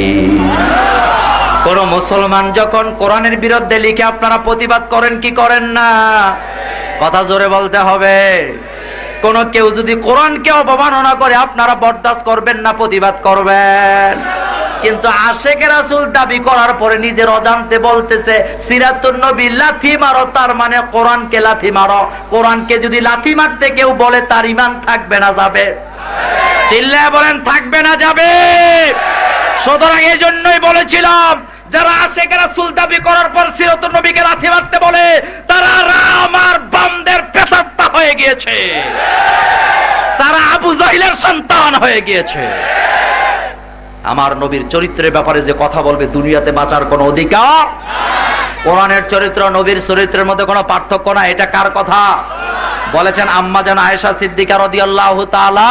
কোন মুসলমান যখন কোরআনের বিরুদ্ধে লিখে আপনারা প্রতিবাদ করেন কি করেন না? কথা জোরে বলতে হবে। কোন কেউ যদি কোরআনকে অবমাননা করে আপনারা বরদাস্ত করবেন না, প্রতিবাদ করবেন। কিন্তু আশেকে রাসূল দাবি করার পরে নিজের অজান্তে বলতেছে সিরাতুন নবী লাথি মারো, তার মানে কোরআনকে লাথি মারো। কোরআনকে যদি লাথি মারতে কেউ বলে তার ঈমান থাকবে না যাবে? চিল্লায় বলেন, থাকবে না যাবে? সুতরাং এই জন্যই বলেছিলাম, যারা আশেকে রাসূল দাবি করার পর সিরাতুন নবীকে লাথি মারতে বলে তারা রাম আর বামদের পেশাত্তা হয়ে গিয়েছে, তারা আবু জাহিলের সন্তান হয়ে গিয়েছে। আমার নবীর চরিত্রের ব্যাপারে যে কথা বলবে দুনিয়াতে বাঁচার কোনো অধিকার। কোরআনের চরিত্র নবীর চরিত্রের মধ্যে কোনো পার্থক্য না। এটা কার কথা বলেছেন? আম্মা জান আয়েশা সিদ্দিকা রাদিয়াল্লাহু তাআলা।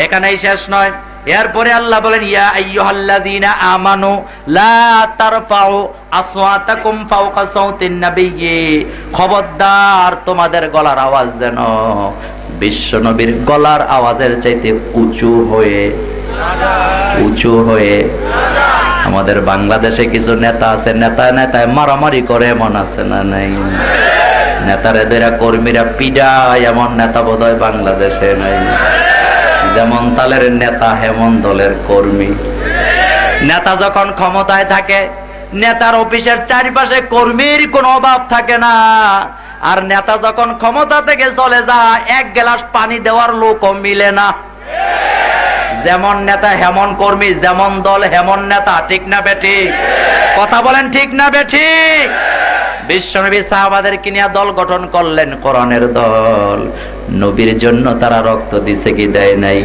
এখানেই শেষ নয়, এরপরে আল্লাহ বলেন, ইয়া আইয়ুহাল্লাযীনা আমানু লা তারফাউ আসওয়াতাকুম ফাওকা সাওতিন নাবিয়্যি। খবরদার তোমাদের গলার আওয়াজ যেন বিশ্ব নবীর গলার আওয়াজের চাইতে উঁচু হয়ে। আমাদের বাংলাদেশে কিছু নেতা আছে, নেতায় মারামারি করে, এমন আছে না নাই? নেতারে দেরা কর্মীরা পিডায়, এমন নেতা বোধহয় বাংলাদেশে নাই। যেমন তালের নেতা হেমন দলের কর্মী। নেতা যখন ক্ষমতায় থাকে, নেতার অফিসের চারিপাশে কর্মীর কোনো অভাব থাকে না। আর নেতা যখন ক্ষমতা থেকে চলে যায়, এক গ্লাস পানি দেওয়ার লোকও মিলে না। যেমন নেতা হেমন কর্মী, যেমন দল হেমন নেতা। ঠিক না বেঠিক? কথা বলেন, ঠিক না বেঠিক? বিশ্বনবী সাহাবাদেরকে নিয়ে দল গঠন করলেন, কোরআনের দল। নবীর জন্য তারা রক্ত দিছে কি দেয় নাই?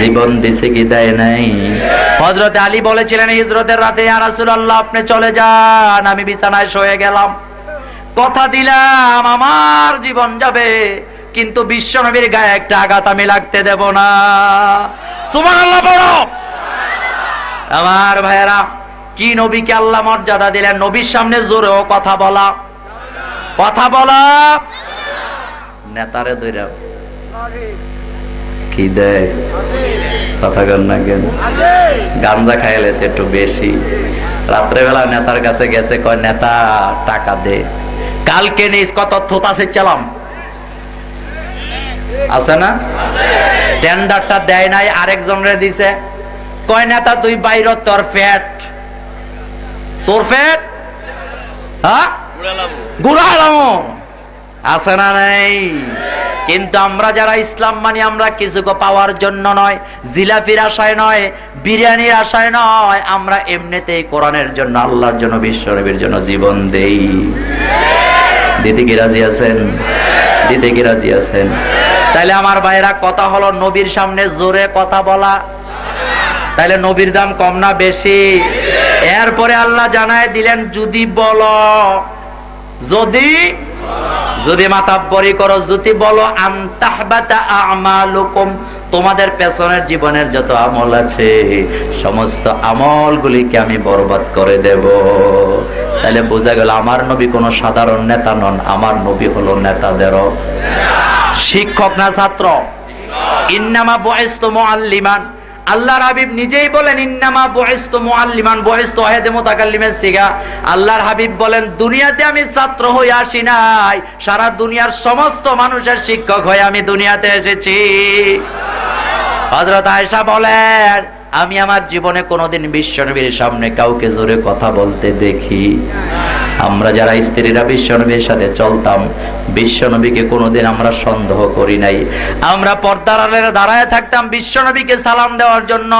জীবন দিছে কি দেয় নাই? হযরত আলী বলেছিলেন হিজরতের রাতে, ইয়া রাসূলুল্লাহ আপনি চলে যান, আমি বিছানায় শুয়ে গেলাম, কথা দিলাম আমার জীবন যাবে, কিন্তু বিশ্বনবীর গায়ে একটা আঘাত আমি লাগতে দেব না। সুবহানাল্লাহ বলো। আমার ভাইয়েরা, কি নবীকে আল্লাহ মর্যাদা দিলেন! নবীর সামনে জোরেও কথা বলা। নেতারে ধইরা কি দেয়? কথা বল না কেন? গাঞ্জা খাইলেছে একটু বেশি, রাত্রেবেলা নেতার কাছে গেছে, কয় নেতা টাকা দে। কালকে নিজ কত থোতা চালাম আছে না? টেন্ডারটা দেয় নাই, আরেকজনরে দিছে। কয় নেতা তুই বাইর, তোর পেট হ্যাঁ গুড়ালাম আছে না নাই? কিন্তু আমরা যারা ইসলাম মানি, আমরা কিছু পাওয়ার জন্য নয়, জিলাপির আশায় নয়, বিরিয়ানির আশায় নয়, আমরা এমনিতেই কোরআনের জন্য, আল্লাহর জন্য, বিশ্বনবীর জন্য জীবন দেই। দিতে কি রাজি আছেন? দিতে কি রাজি আছেন? তাইলে আমার ভাইরা, কথা হলো নবীর সামনে জোরে কথা বলা। তাইলে নবীর দাম কম না বেশি? এরপরে আল্লাহ জানায় দিলেন, যদি বলো, যদি মাতাব্বরি করো, যদি বলো আনতাহবাতা আমালুকুম, তোমাদের পেছনের জীবনের যত আমল আছে সমস্ত আমলগুলিকে আমি বরবাদ করে দেব। তাহলে বোঝা গেল আমার নবী কোনো সাধারণ নেতা নন, আমার নবী হলো নেতাদেরও শিক্ষক, না ছাত্র। ইন্নামা বুইসতু মুআল্লিমান, আল্লাহর হাবিব নিজেই বলেন, ইন্নামা বুইসতু মুআল্লিমান, বুইসতু ওয়াহিদে মুতাকাল্লিমের সিগা। আল্লাহর হাবিব বলেন, দুনিয়াতে আমি ছাত্র হয়ে আসি নাই, সারা দুনিয়ার সমস্ত মানুষের শিক্ষক হয়ে আমি দুনিয়াতে এসেছি। হযরত আয়েশা বলেন, আমি আমার জীবনে কোনোদিন বিশ্বনবীর সামনে কাউকে জোরে কথা বলতে দেখি। আমরা যারা স্ত্রীরা বিশ্বনবীর সাথে চলতাম, বিশ্বনবীকে কোনোদিন আমরা সন্দেহ করি নাই। আমরা পর্দার আড়ালে দাঁড়ায় থাকতাম বিশ্বনবীকে সালাম দেওয়ার জন্য।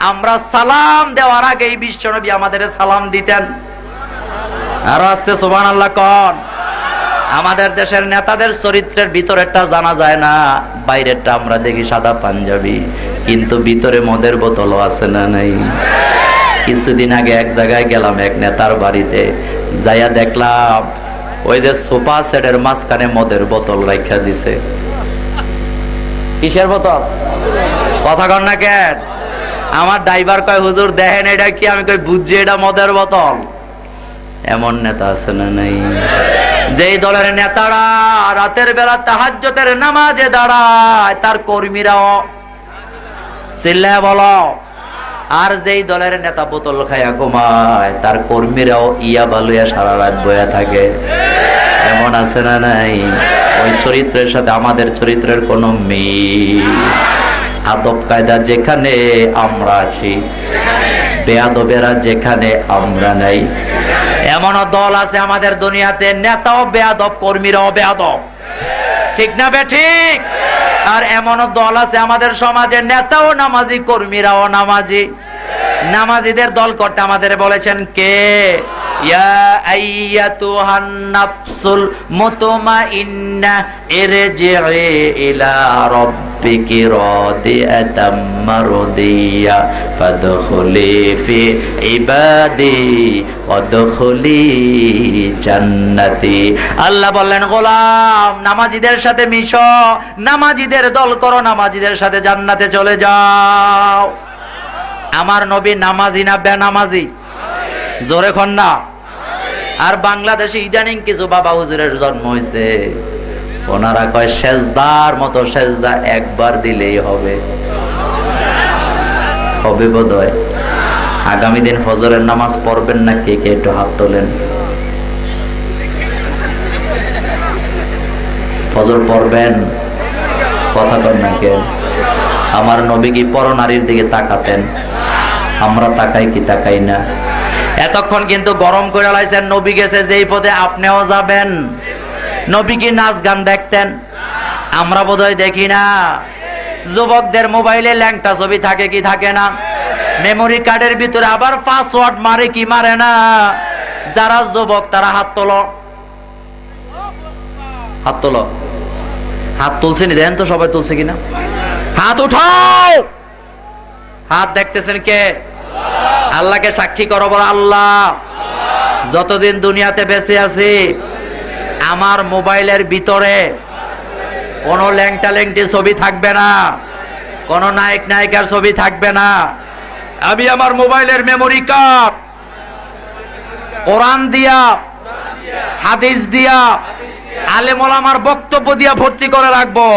আমরা সালাম দেওয়ার আগেই বিশ্বনবী আমাদের সালাম দিতেন। আরো আস্তে সুবহানাল্লাহ কোন। আমাদের দেশের নেতাদের চরিত্রের ভিতরেরটা জানা যায় না, বাইরেরটা আমরা দেখি সাদা পাঞ্জাবি, কিন্তু ভিতরে মদের বোতলও আছে না নাই? কিছুদিন আগে এক জায়গায় গেলাম, এক নেতার বাড়িতে যাইয়া দেখলাম ওই যে সোফা সেটের মাঝখানে মদের বোতল রাখা দিছে। কিসের বোতল? কথা কন না কেন? আমার ড্রাইভার কয়, হুজুর দেখেন এটা কি? আমি কই বুঝছি এটা মদের বোতল। এমন নেতা আছে না নাই? যেই দলের নেতারা রাতের বেলা তাহাজ্জুদের নামাজে দাঁড়ায়, তার কর্মীরাও চিল্লায় বলো। আর যেই দলের নেতা বোতল খাইয়া ঘুমায়, তার কর্মীরাও ইয়া বালুয়া সারা রাত বয়া থাকে। এমন আছে না নাই? ওই চরিত্রের সাথে আমাদের চরিত্রের কোনো মিল। আদব কায়দা যেখানে আমরা আছি, বেয়াদবেরা যেখানে আমরা নাই। এমনও দল আছে আমাদের দুনিয়াতে, নেতাও বেয়াদব, কর্মীরাও বেয়াদব, ঠিক না বে ঠিক? আর এমনও দল আছে আমাদের সমাজে, নেতাও নামাজি, কর্মীরাও নামাজি। নামাজিদের দল করতে আমাদের বলেছেন কে? ইয়া আইয়াতুহান নাফসুল মুতমাইন্নাহ ইরজি'i ইলা রাব্বিকি রাদিয়াতাম মারদিয়া ফাদখুলি ফি ইবাদি ওয়াদখুলি জান্নাতি। আল্লাহ বললেন, গোলাম নামাজিদের সাথে মিশো, নামাজিদের দল করো, নামাজিদের সাথে জান্নাতে চলে যাও। আমার নবী নামাজি না বেনামাজি? জোরে খন না। আর বাংলাদেশে ইদানিং কিছু বাবা হুজুরের জন্ম হয়েছে, ওনারা কয় সেজদার মতো সেজদা একবার দিলেই হবে। হবে বোধহয়। আগামী দিন ফজরের নামাজ পড়বেন না কে কে? একটু হাত তোলেন। ফজর পড়বেন? কথা কন না কেন? আমার নবী কি পরনারীর দিকে তাকাতেন? আমরা তাকাই কি তাকাই না? এতক্ষণ কিন্তু গরম করে লাইছেন, নবী গেছে যেই পথে আপনিও যাবেন। নবী কি নাচ গান দেখতেন? আমরা বোধহয় দেখি না। যুবকদের মোবাইলে ল্যাংটা ছবি থাকে কি থাকে না? মেমোরি কার্ডের ভিতরে আবার পাসওয়ার্ড মারে কি মারে না? যারা যুবক তারা হাত তোলো, হাত তোলো। হাত তুলছেনি? দেখেন তো সবাই তুলছে কিনা। হাত উঠাও। হাত দেখতেছেন কে? আল্লাহকে সাক্ষী করো, বলো আল্লাহ যতদিন দুনিয়াতে বেঁচে আছি আমার মোবাইলের ভিতরে কোনো ল্যাংটা ল্যাংটি ছবি থাকবে না, কোনো নায়ক নায়িকার ছবি থাকবে না। আমি আমার মোবাইলের মেমোরি কার্ড কোরআন দিয়া, হাদিস দিয়া, আলেম ওলামার বক্তব্য দিয়া ভর্তি করে রাখবো।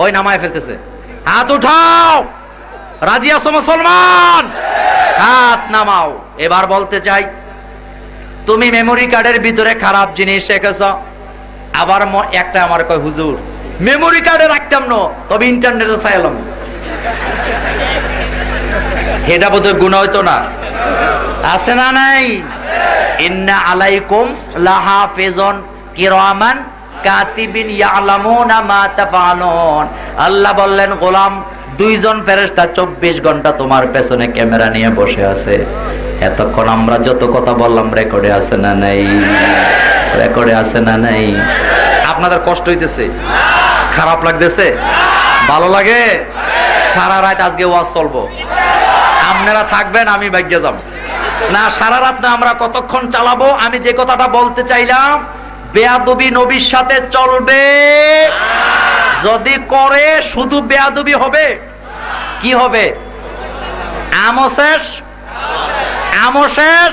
ওই নামায় ফেলতেছে। হাত উঠাও। রাজি আছো মুসলমান? হাত নামাও। এবার বলতে চাই, তুমি মেমোরি কার্ডের ভিতরে খারাপ জিনিস রেখেছ। আবার একটা আমার কয়, হুজুর মেমোরি কার্ডে রাখতাম না, তবে ইন্টারনেটে চাইলাম। এটা বোধহয় গুনাহ হইতো না? আছে না নাই? ইন্না আলাইকুম লাহাফিজুন কিরামান কাতিবিন ইয়ালামুনা মা তাফআলুন। আল্লাহ বললেন, গোলাম দুইজন ফেরেশতা 24 ঘন্টা তোমার পেছনে ক্যামেরা নিয়ে বসে আছে। এতক্ষণ আমরা যত কথা বললাম রেকর্ডে আছে না নাই? রেকর্ডে আছে না নাই? আপনাদের কষ্ট হইতেছে? খারাপ লাগতেছে? ভালো লাগে? সারা রাত আজকে ওয়াজ চলবো, আপনারা থাকবেন, আমি ভাগ্যে যাব না। সারা রাত না, আমরা কতক্ষণ চালাবো? আমি যে কথাটা বলতে চাইলাম, বেয়াদবি নবীর সাথে চলবে। যদি করে শুধু বেয়াদবি হবে। কি হবে? আমও শেষ, আমও শেষ,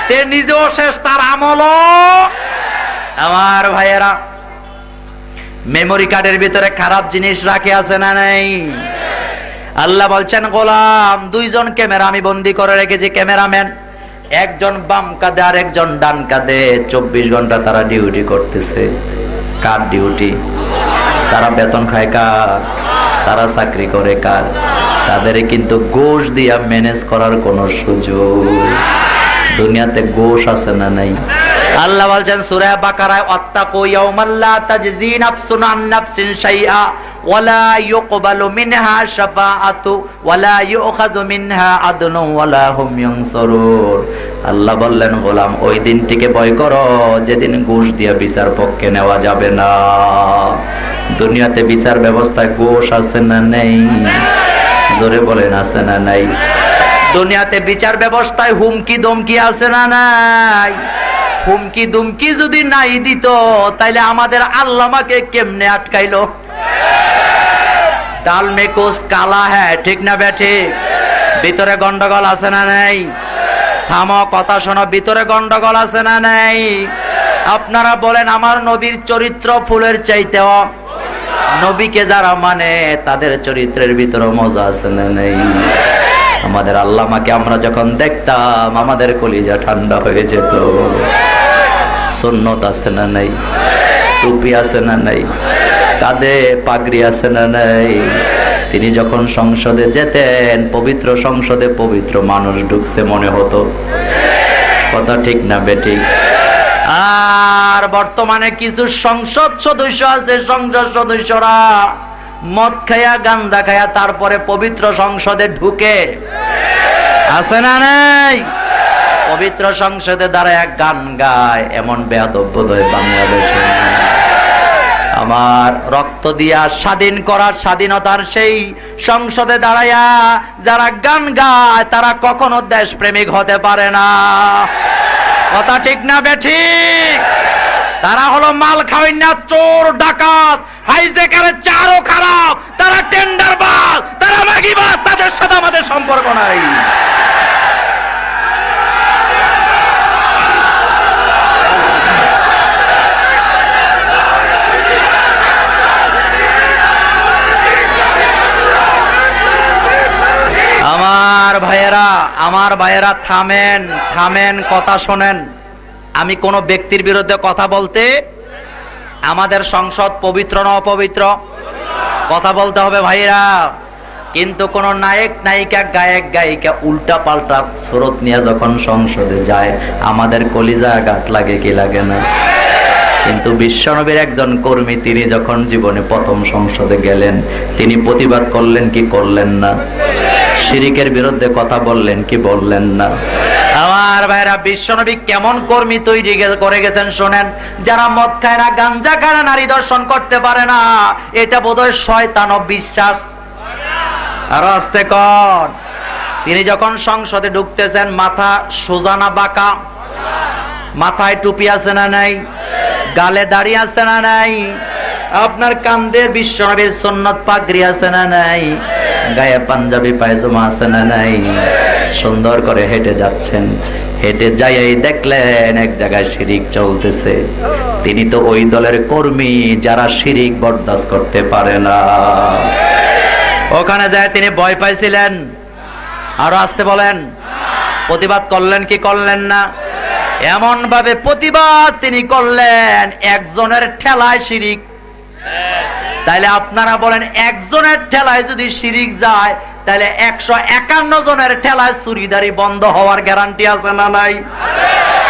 তে নিজেও শেষ, তার আমলও। আমার ভাইয়েরা, মেমোরি কার্ডের ভিতরে খারাপ জিনিস রাখে আছে না নাই? আল্লাহ বলছেন, গোলাম দুইজন ক্যামেরা আমি বন্দি করে রেখেছি। ক্যামেরাম্যান একজন বাম কাঁধে আর একজন ডান কাঁধে, 24 ঘন্টা তারা ডিউটি করতেছে। কার ডিউটি? তারা বেতন খায় কার? তারা চাকরি করে কার? তাদের কিন্তু ঘুষ দিয়া ম্যানেজ করার কোন সুযোগ দুনিয়াতে ঘুষ আছে না নাই? আল্লাহ বলছেন সূরা বাকারায়, ওয়াত্তাকু ইয়াওমান লা তাজজি নাফসুন আন নাফসিন শাইআ ওয়ালা ইউকবালু মিনহা শাফাআতু ওয়ালা ইউখাযু মিনহা আদলুন ওয়ালা হুম ইউনসারুন। আল্লাহ বললেন, গোলাম ওই দিনটিকে ভয় করো যেদিন ঘুষ দিয়ে বিচার পক্ষে নেওয়া যাবে না। দুনিয়াতে বিচার ব্যবস্থায় ঘুষ আছে না নেই? জোরে বলেন, আছে না নাই? দুনিয়াতে বিচার ব্যবস্থায় হুমকি দমকি আছে না নাই? হুমকি দুমকি যদি নাই দিত তাইলে আমাদের আল্লামাকে কেমনে আটকাইলো? ডাল মে কুছ কালা হ্যাঁ, ঠিক না বেঠি? ভিতরে গন্ডগোল আছে না নাই? থামো, কথা শোনো, ভিতরে গন্ডগোল আছে না নাই? আপনারা বলেন, আমার নবীর চরিত্র ফুলের চাইতেও, নবীকে যারা মানে তাদের চরিত্রের ভিতরে মজা আছে না নাই? আমাদের আল্লামাকে আমরা যখন দেখতাম আমাদের কলিজা ঠান্ডা হয়ে যেত। সুন্নত আছে না নাই? টুপি আছে না নাই? কাঁধে পাগড়ি আছে না নাই? তিনি যখন সংসদে যেতেন, পবিত্র সংসদে পবিত্র মানুষ ঢুকছে মনে হতো। কথা ঠিক না বেঠিক? আর বর্তমানে কিছু সংসদ সদস্য আছে, সংসদ সদস্যরা মদ খায়া গাঁজা খায়া তারপরে পবিত্র সংসদে ঢুকে, আছে না নাই? পবিত্র সংসদে দাঁড়ায় গান গায়, এমন বেয়াদব বোধহয় বাংলাদেশে। আমার রক্ত দিয়া স্বাধীন করার স্বাধীনতার সেই সংসদে দাঁড়ায়া যারা গান গায় তারা কখনো দেশপ্রেমিক হতে পারে না। কথা ঠিক না বেঠিক? তারা হলো মাল খাওয়াইনা, চোর, ডাকাত, হাইজেকারের চারও খারাপ, তারা টেন্ডারবাজ, তারা মাগিবাজ, তাদের সাথে আমাদের সম্পর্ক নাই। আমার ভাইয়েরা থামেন, থামেন, কথা শোনেন। আমি কোন ব্যক্তির বিরুদ্ধে কথা বলতে, আমাদের সংসদ পবিত্র না অপবিত্র? কথা বলতে হবে ভাইরা। কিন্তু কোন নায়ক নায়িকা, গায়ক গায়িকা উল্টা পাল্টা সুরত নিয়ে যখন সংসদে যায় আমাদের কলিজা আঘাত লাগে কি লাগে না? কিন্তু বিশ্বনবীর একজন কর্মী তিনি যখন জীবনে প্রথম সংসদে গেলেন তিনি প্রতিবাদ করলেন কি করলেন না? শিরিকের বিরুদ্ধে কথা বললেন কি বললেন না? আমার ভাইরা, বিশ্বনবী কেমন কর্মী তৈরি করে গেছেন শোনেন। যারা মদ খায় না, গাঞ্জা খায় না, নারী দর্শন করতে পারে না, এটা বোধহয় শয়তান ও বিশ্বাস। আর আস্তে কর, তিনি যখন সংসদে ঢুকতেছেন মাথা সোজা না বাঁকা? মাথায় টুপি আছে না নাই? গালে দাড়ি আছে না নাই? আপনার কান্দে বিশ্বনবীর সুন্নত পাগড়ি আছে না নাই? গায়ে পাঞ্জাবি পায়জামা আছে না নাই? সুন্দর করে হেঁটে যাচ্ছেন, হেঁটে যাইয়াই দেখলেন এক জায়গায় শিরিক চলতেছে। তিনি তো ওই দলের কর্মী যারা শিরিক বরদাস্ত করতে পারে না। ওখানে যায় তিনি ভয় পাইছিলেন। আরো আসতে বলেন, প্রতিবাদ করলেন কি করলেন না? এমন ভাবে প্রতিবাদ তিনি করলেন, একজনের ঠেলায় শিরিক। তাইলে আপনারা বলেন, একজনের ঠেলায় যদি শিরিক যায় তাহলে 151 জনের ঠেলায় চুরিদারি বন্ধ হওয়ার গ্যারান্টি আছে না নাই?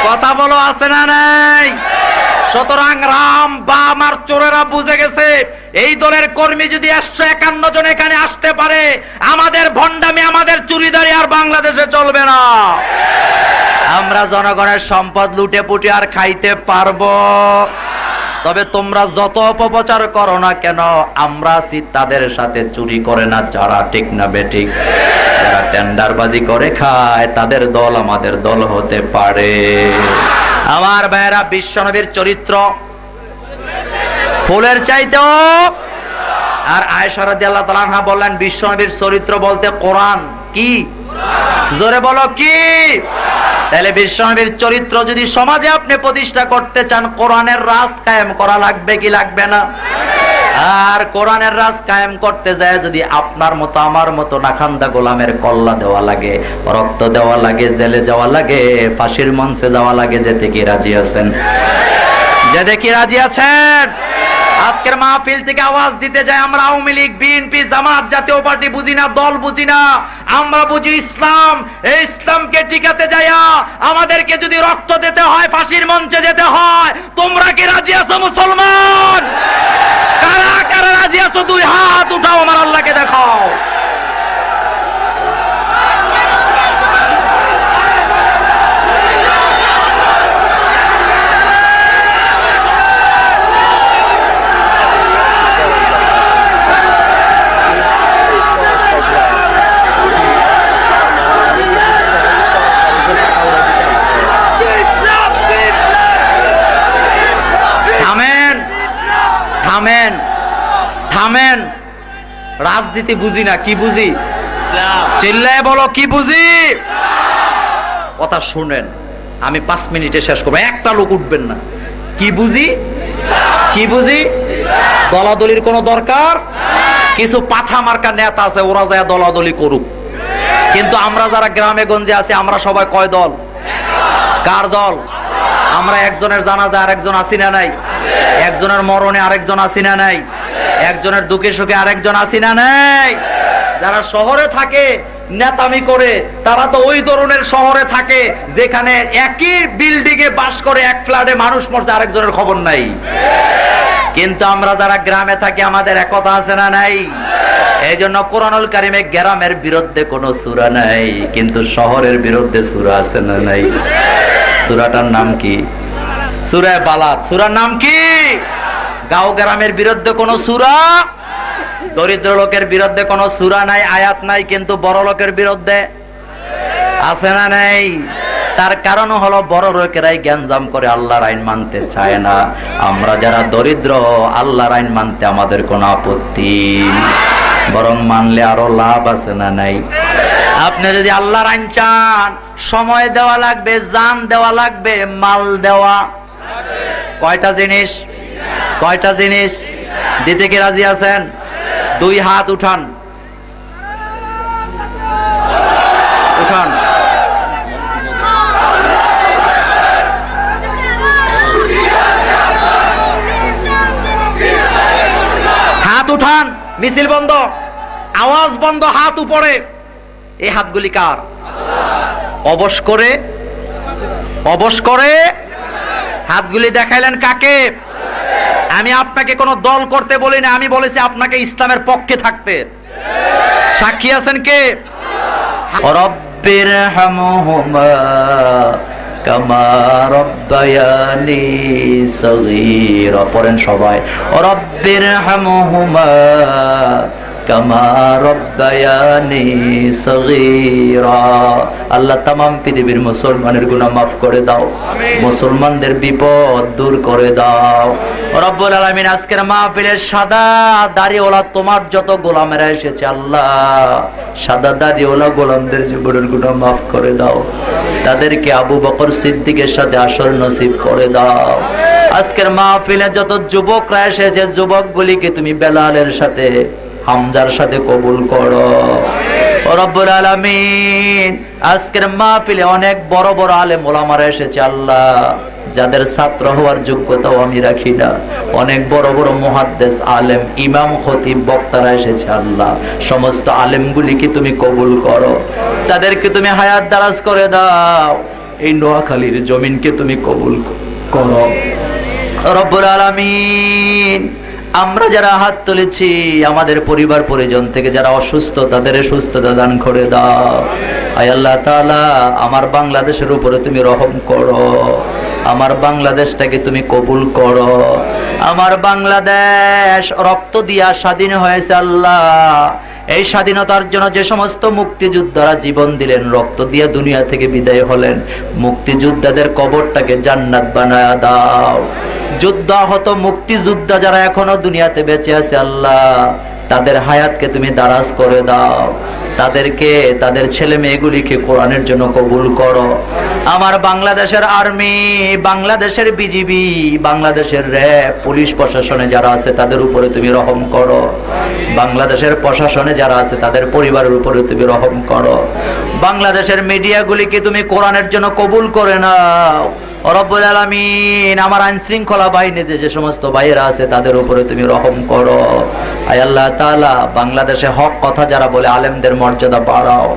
কথা বলো, আছে না নাই? সুতরাং রাম বাম আর চোরেরা বুঝে গেছে এই দলের কর্মী যদি 151 জন এখানে আসতে পারে, আমাদের ভণ্ডামি, আমাদের চুরিদারি আর বাংলাদেশে চলবে না। আমরা জনগণের সম্পদ লুটে পুটে আর খাইতে পারবো। তবে তোমরা যত অপপ্রচার করো না কেন, আমরা আছি তাদের সাথে চুরি করে না যারা, ঠিক না বেঠিক? যারা টেন্ডারবাজি করে খায় তাদের দল আমাদের দল হতে পারে। আমার ভাইয়েরা, বিশ্বনবীর চরিত্র ফুলের চাইতেও। আর আয়েশা রাদিয়াল্লাহু তাআলা আনহা বললেন, বিশ্বনবীর চরিত্র বলতে কোরআন। কি? জোরে বলো কি? তাহলে বিশ্বনবীর চরিত্র যদি সমাজে আপনি প্রতিষ্ঠা করতে চান, কোরআনের রাজ কায়েম করা লাগবে কি লাগবে না? আর কোরআনের রাজ কায়েম করতে যায় যদি আপনার মতো আমার মতো নাখান্দা গোলামের কল্লা দেওয়া লাগে, রক্ত দেওয়া লাগে, জেলে যাওয়া লাগে, ফাঁসির মঞ্চে যাওয়া লাগে, যেতে কি রাজি আছেন? যেতে কি রাজি আছেন? আজকের মাহফিল থেকে আওয়াজ দিতে যায়, আমরা আওয়ামী লীগ, বিএনপি, জামাত, জাতীয় পার্টি বুঝি না, দল বুঝি না, আমরা বুঝি ইসলাম। এই ইসলামকে টিকাতে যাইয়া আমাদেরকে যদি রক্ত দিতে হয়, ফাঁসির মঞ্চে যেতে হয়, তোমরা কি রাজি আছো মুসলমান? কারা কারা রাজি আছো? দুই হাত উঠাও, আমার আল্লাহকে দেখাও। থামেন, রাজনীতি বুঝি না, কি বুঝি? চিল্লায় বলো, কি বুঝি? কথা শুনেন, আমি 5 মিনিটে শেষ করবো, একটা লোক উঠবেন না। কি বুঝি? কি বুঝি? দলাদলির কোনো দরকার? কিছু পাঠা মার্কা নেতা আছে, ওরা যায় দলাদলি করুক, কিন্তু আমরা যারা গ্রামে গঞ্জে আছি, আমরা সবাই কয় দল? কার দল? আমরা একজনের জানাজা আরেকজন আসি না নাই? একজনের মরণে আরেকজন আসি না নাই? একজনের দুঃখে সুখে আরেকজন আসি না নাই? যারা শহরে থাকে নেতামি করে, তারা তো ওই ধরনের শহরে থাকে যেখানে একই বিল্ডিং এ বাস করে, এক ফ্ল্যাটে মানুষ মরছে, আরেকজনের খবর নাই। কিন্তু আমরা যারা গ্রামে থাকি, আমাদের একতা আছে না নাই? এই জন্য কোরআনুল কারিমে গ্রামের বিরুদ্ধে কোনো সূরা নাই, কিন্তু শহরের বিরুদ্ধে সূরা আছে না নাই? সূরাটার নাম কি? সূরা বালাদ। সূরার নাম কি? গাঁও গ্রামের বিরুদ্ধে কোনো সূরা, দরিদ্র লোকের বিরুদ্ধে কোনো সূরা নাই, আয়াত নাই, কিন্তু বড় লোকের বিরুদ্ধে আছে না নাই? তার কারণ হলো বড় লোকেরাই জ্ঞানজাম করে, আল্লাহর আইন মানতে চায় না। আমরা যারা দরিদ্র, আল্লাহর আইন মানতে আমাদের কোনো আপত্তি, বরং মানলে আরো লাভ আছে না নাই? আপনি যদি আল্লাহর আইন চান, সময় দেওয়া লাগবে, জান দেওয়া লাগবে, মাল দেওয়া। কয়টা জিনিস? কয়টা জিনিস দিতে কি রাজি আছেন? 2 হাত উঠান, উঠান। হাত উঠান, মিছিল বন্ধ, আওয়াজ বন্ধ, হাত উপরে। এই হাতগুলি কার? অবশ করে, অবশ করে হাতগুলি দেখাইলেন কাকে? আমি আপনাকে কোন দল করতে বলি না, আমি বলেছি আপনাকে ইসলামের পক্ষে থাকতে। সাক্ষী আছেন কে? রব্বির হামহুমা কামা রব্বায়ানি সগীরা। পড়েন সবাই, রব্বির হামহুমা কামা রব্বায়ানি সগীরা। আল্লাহ তামাম পৃথিবীর মুসলমানের গুনাহ মাফ করে দাও, মুসলমানদের বিপদ দূর করে দাও। রব্বুল আলামিন, আজকের মাহফিলের সাদা দাড়িওয়ালা তোমার যত গোলামেরা এসেছে, আল্লাহ সাদা দাড়িওয়ালা গোলামদের জীবনের গুনাহ মাফ করে দাও, তাদেরকে আবু বকর সিদ্দিকের সাথে আসর নসিব করে দাও। আজকের মাহফিলে যত যুবকরা এসেছে, যুবকগুলিকে তুমি বেলালের সাথে, হামজার সাথে কবুল করো। রব্বুল আলামিন, আজকের মাহফিলে অনেক বড় বড় আলেম ওলামারা এসেছে, আল্লাহ যাদের ছাত্র হওয়ার যোগ্যতাও আমি রাখি না, অনেক বড় বড় মুহাদ্দিস, আলেম, ইমাম, খতিব, বক্তারা এসেছে, আল্লাহ সমস্ত আলেমগুলিকে তুমি কবুল করো, তাদেরকে তুমি হায়াত দারাজ করে দাও, এই নোয়াখালীর জমিনকে তুমি কবুল করো। রব্বুল আলামিন, আমরা যারা হাত তুলেছি, আমাদের পরিবার পরিজন থেকে যারা অসুস্থ, তাদের সুস্থতা দান করে দাও। আয় আল্লাহ তাআলা, আমার বাংলাদেশের উপরে তুমি রহম করো, আমার বাংলাদেশটাকে তুমি কবুল করো। আমার বাংলাদেশ রক্ত দিয়া স্বাধীন হয়েছে, আল্লাহ এই স্বাধীনতার জন্য যে সমস্ত মুক্তিযোদ্ধারা জীবন দিলেন, রক্ত দিয়ে দুনিয়া থেকে বিদায় হলেন, মুক্তিযোদ্ধাদের কবরটাকে জান্নাত বানায়া দাও। যুদ্ধাহত মুক্তিযোদ্ধা যারা এখনো দুনিয়াতে বেঁচে আছে, আল্লাহ তাদের হায়াতকে তুমি দারাজ করে দাও, তাদেরকে, তাদের ছেলে মেয়েগুলিকে কোরআনের জন্য কবুল করো। আমার বাংলাদেশের আর্মি, বাংলাদেশের বিজিবি, বাংলাদেশের র্যাব, পুলিশ প্রশাসনে যারা আছে তাদের উপরে তুমি রহম করো, বাংলাদেশের প্রশাসনে যারা আছে তাদের পরিবারের উপরে তুমি রহম করো। বাংলাদেশের মিডিয়াগুলিকে তুমি কোরআনের জন্য কবুল করে নাও। রব্বুল আলামিন, আমার আইন শৃঙ্খলা বাহিনীতে যে সমস্ত ভাইয়েরা আছে তাদের উপরে তুমি রহম করো। আয় আল্লাহ তাআলা, বাংলাদেশে হক কথা যারা বলে, আলেমদের মর্যাদা বাড়াও।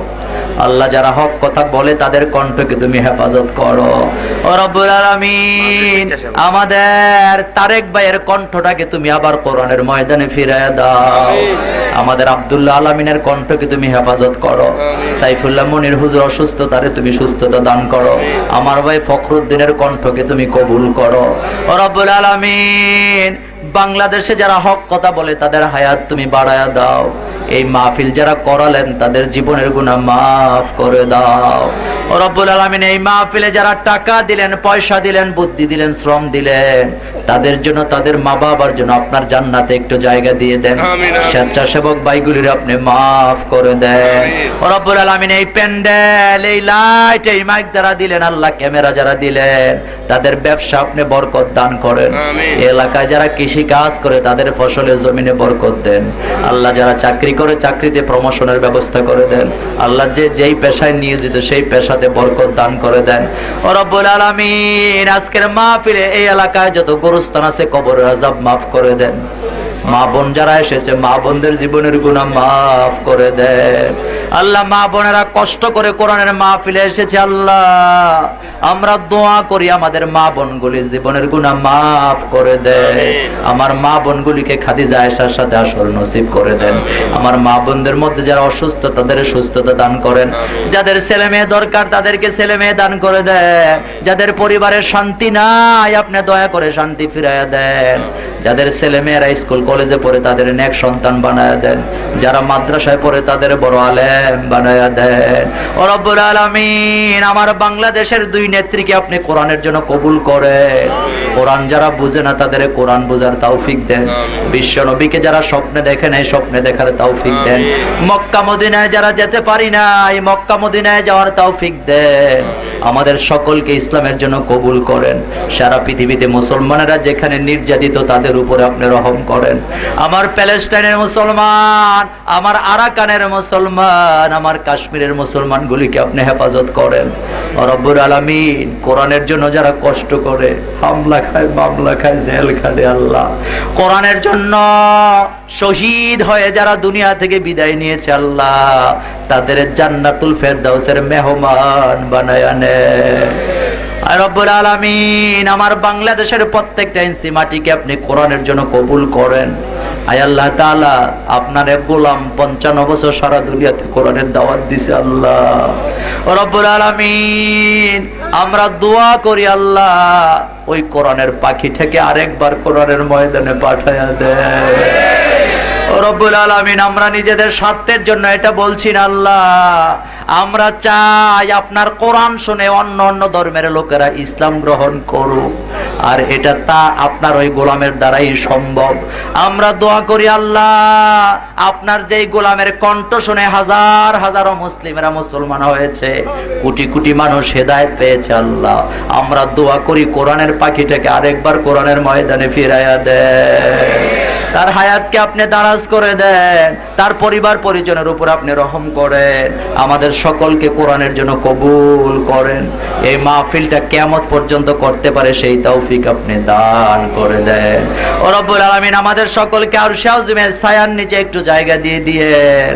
আল্লাহ যারা হক কথা বলে তাদের কণ্ঠকে তুমি হেফাজত করো। ও রব্বুল আলামিন, আমাদের তারেক ভাইয়ের কণ্ঠটাকে তুমি আবার কোরআনের ময়দানে ফিরিয়ে দাও। আমাদের আব্দুল্লাহ আলামিনের কণ্ঠকে তুমি হেফাজত করো। সাইফুল্লাহ মনির হুজুর অসুস্থ, তারে তুমি সুস্থতা দান করো। আমার ভাই ফখরুদ্দিনের কণ্ঠকে তুমি কবুল করো। ও রব্বুল আলামিন, বাংলাদেশে যারা হক কথা বলে তাদের হায়াত তুমি বাড়ায়া দাও। এই মাহফিল যারা করালেন তাদের জীবনের গুনাহ মাফ করে দাও। ও রব্বুল আলামিন, এই মাহফিলে যারা টাকা দিলেন, পয়সা দিলেন, বুদ্ধি দিলেন, শ্রম দিলেন, তাদের জন্য, তাদের মা বাবার জন্য আপনার জান্নাতে একটু জায়গা দিয়ে দেন। স্বেচ্ছাসেবক ভাইগুলির আপনি মাফ করে দেন। রব্বুল আলামিন এই প্যান্ডেল, এই লাইট, এই মাইক যারা দিলেন আল্লাহ, ক্যামেরা যারা দিলেন, তাদের ব্যবসা আপনি বরকত দান করেন। এলাকায় যারা কৃষি কাজ করে তাদের ফসলের জমিনে বরকত দেন আল্লাহ। যারা চাকরি করে চাকরিতে প্রমোশনের ব্যবস্থা করে দেন আল্লাহ। যেই পেশায় নিয়োজিত সেই পেশাতে বরকত দান করে দেন। ও রব্বুল আলামিন আজকের মাহফিলে এই এলাকায় যত গোরস্থান আছে কবরের আযাব মাফ করে দেন। মা বোন যারা এসেছে মা বোনদের জীবনের গুনাহ মাফ করে দেন আল্লাহ। মা বোনেরা কষ্ট করে কোরআনের মাহফিলে এসেছে আল্লাহ, আমরা দোয়া করি আমাদের মা বোনগুলির জীবনের গুনাহ মাফ করে দেন। আমার মা বোনগুলিকে খাদিজা আয়েশার সাথে আসর নসিব করে দেন। আমার মা বোনদের মধ্যে যারা অসুস্থ তাদের সুস্থতা দান করেন। যাদের ছেলে মেয়ে দরকার তাদেরকে ছেলে মেয়ে দান করে দেন। যাদের পরিবারের শান্তি নাই আপনি দয়া করে শান্তি ফিরাইয়া দেন। যাদের ছেলে মেয়েরা স্কুল কলেজে পড়ে তাদের নেক সন্তান বানায়া দেন। যারা মাদ্রাসায় পড়ে তাদের বড় আলেম বানায়া দেন। ও রব্বুল আলামিন আমার বাংলাদেশের দুই নেত্রীকে আপনি কোরআনের জন্য কবুল করেন। কোরআন যারা বুঝে না তাদের কোরআন বোঝার তৌফিক দেন। বিশ্ব নবীকে যারা স্বপ্নে দেখেন এই স্বপ্নে দেখার তৌফিক দেন। মক্কা মদিনায় যারা যেতে পারি না এই মক্কা মদিনায় যাওয়ার তৌফিক দেন। আমাদের সকলকে ইসলামের জন্য কবুল করেন। সারা পৃথিবীতে মুসলমানেরা যেখানে নির্যাতিত তাদের উপরে আপনি রহম করেন। আমার প্যালেস্টাইনের মুসলমান, আমার আরাকানের মুসলমান, আমার কাশ্মীরের মুসলমানগুলিকে আপনি হেফাজত করেন। রব্বুল আলামিন কোরআনের জন্য যারা কষ্ট করে হামলা খায় মামলা খায় জেল খাটে আল্লাহ, কোরআনের জন্য শহীদ হয়ে যারা দুনিয়া থেকে বিদায় নিয়েছে আল্লাহ তাদের জান্নাতুল ফেরদাউসের মেহমান বানায় নেন। আর রব্বুল আলামিন আমার বাংলাদেশের প্রত্যেকটা ইঞ্চি মাটিকে আপনি কোরআনের জন্য কবুল করেন। আয় আল্লাহ তাআলা আপনার এক গোলাম 55 বছর সারা দুনিয়াতে কোরআনের দাওয়াত দিছে আল্লাহ। ও রব্বুল আলামিন আমরা দোয়া করি আল্লাহ ওই কোরআনের পাখিটাকে আরেকবার কোরআনের ময়দানে পাঠায়া দেন। ও রব্বুল আলামিন আমরা নিজেদের স্বার্থের জন্য এটা বলছি না আল্লাহ, আমরা চাই আপনার কোরআন শুনে অন্য অন্য ধর্মের লোকেরা ইসলাম গ্রহণ করুক, আর এটা তা আপনার ওই গোলামের দ্বারাই সম্ভব। আমরা দোয়া করি আল্লাহ আপনার যেই গোলামের কণ্ঠ শুনে হাজার হাজারো মুসলিমেরা মুসলমান হয়েছে, কোটি কোটি মানুষ হেদায়েত পেয়েছে আল্লাহ, আমরা দোয়া করি কোরআনের পাখিটাকে আরেকবার কোরআনের ময়দানে ফিরাইয়া দেন। তার হায়াতকে আপনি দারাজ করে দেন, তার পরিবার পরিজনের উপর আপনি রহম করেন। আমাদের সকলকে কোরআনের জন্য কবুল করেন। এই মাহফিলটা কিয়ামত পর্যন্ত করতে পারে সেই তৌফিক আপনি দান করে দেন। ও রব্বুল আলামিন আমাদের সকলকে আরশে আযমের ছায়ার নিচে একটু জায়গা দিয়ে দিয়েন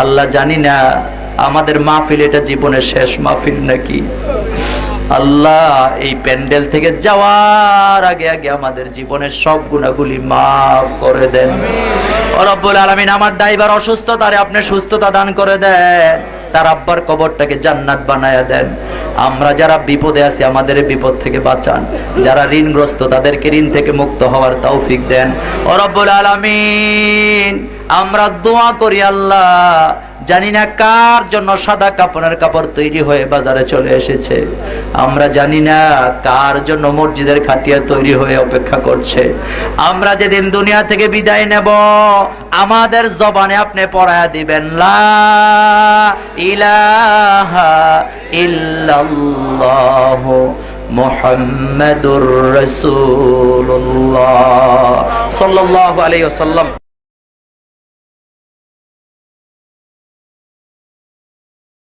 আল্লাহ। জানি না আমাদের মাহফিল এটা জীবনের শেষ মাহফিল নাকি আল্লাহ। এই প্যান্ডেল থেকে যাওয়ার আগে আগে আমাদের জীবনের সব গুনাহগুলি মাফ করে দেন। ও রব্বুল আলামিন আমার ড্রাইভার অসুস্থ, তারে আপনি সুস্থতা দান করে দেন। তার আব্বার কবরটাকে জান্নাত বানায়া দেন। আমরা যারা বিপদে আছি আমাদের বিপদ থেকে বাঁচান। যারা ঋণগ্রস্ত তাদেরকে ঋণ থেকে মুক্ত হওয়ার তৌফিক দেন। ও রব্বুল আলামিন আমরা দোয়া করি আল্লাহ, জানি না কার জন্য সাদা কাপড়ের কাপড় তৈরি হয়ে বাজারে চলে এসেছে, আমরা জানি না কার জন্য মসজিদের খাটিয়া তৈরি হয়ে অপেক্ষা করছে। আমরা যেদিন দুনিয়া থেকে বিদায় নেব আমাদের জবানে আপনি পড়ায়া দিবেন লা ইলাহা ইল্লাল্লাহু মুহাম্মাদুর রাসূলুল্লাহ সাল্লাল্লাহু আলাইহি ওয়াসাল্লাম।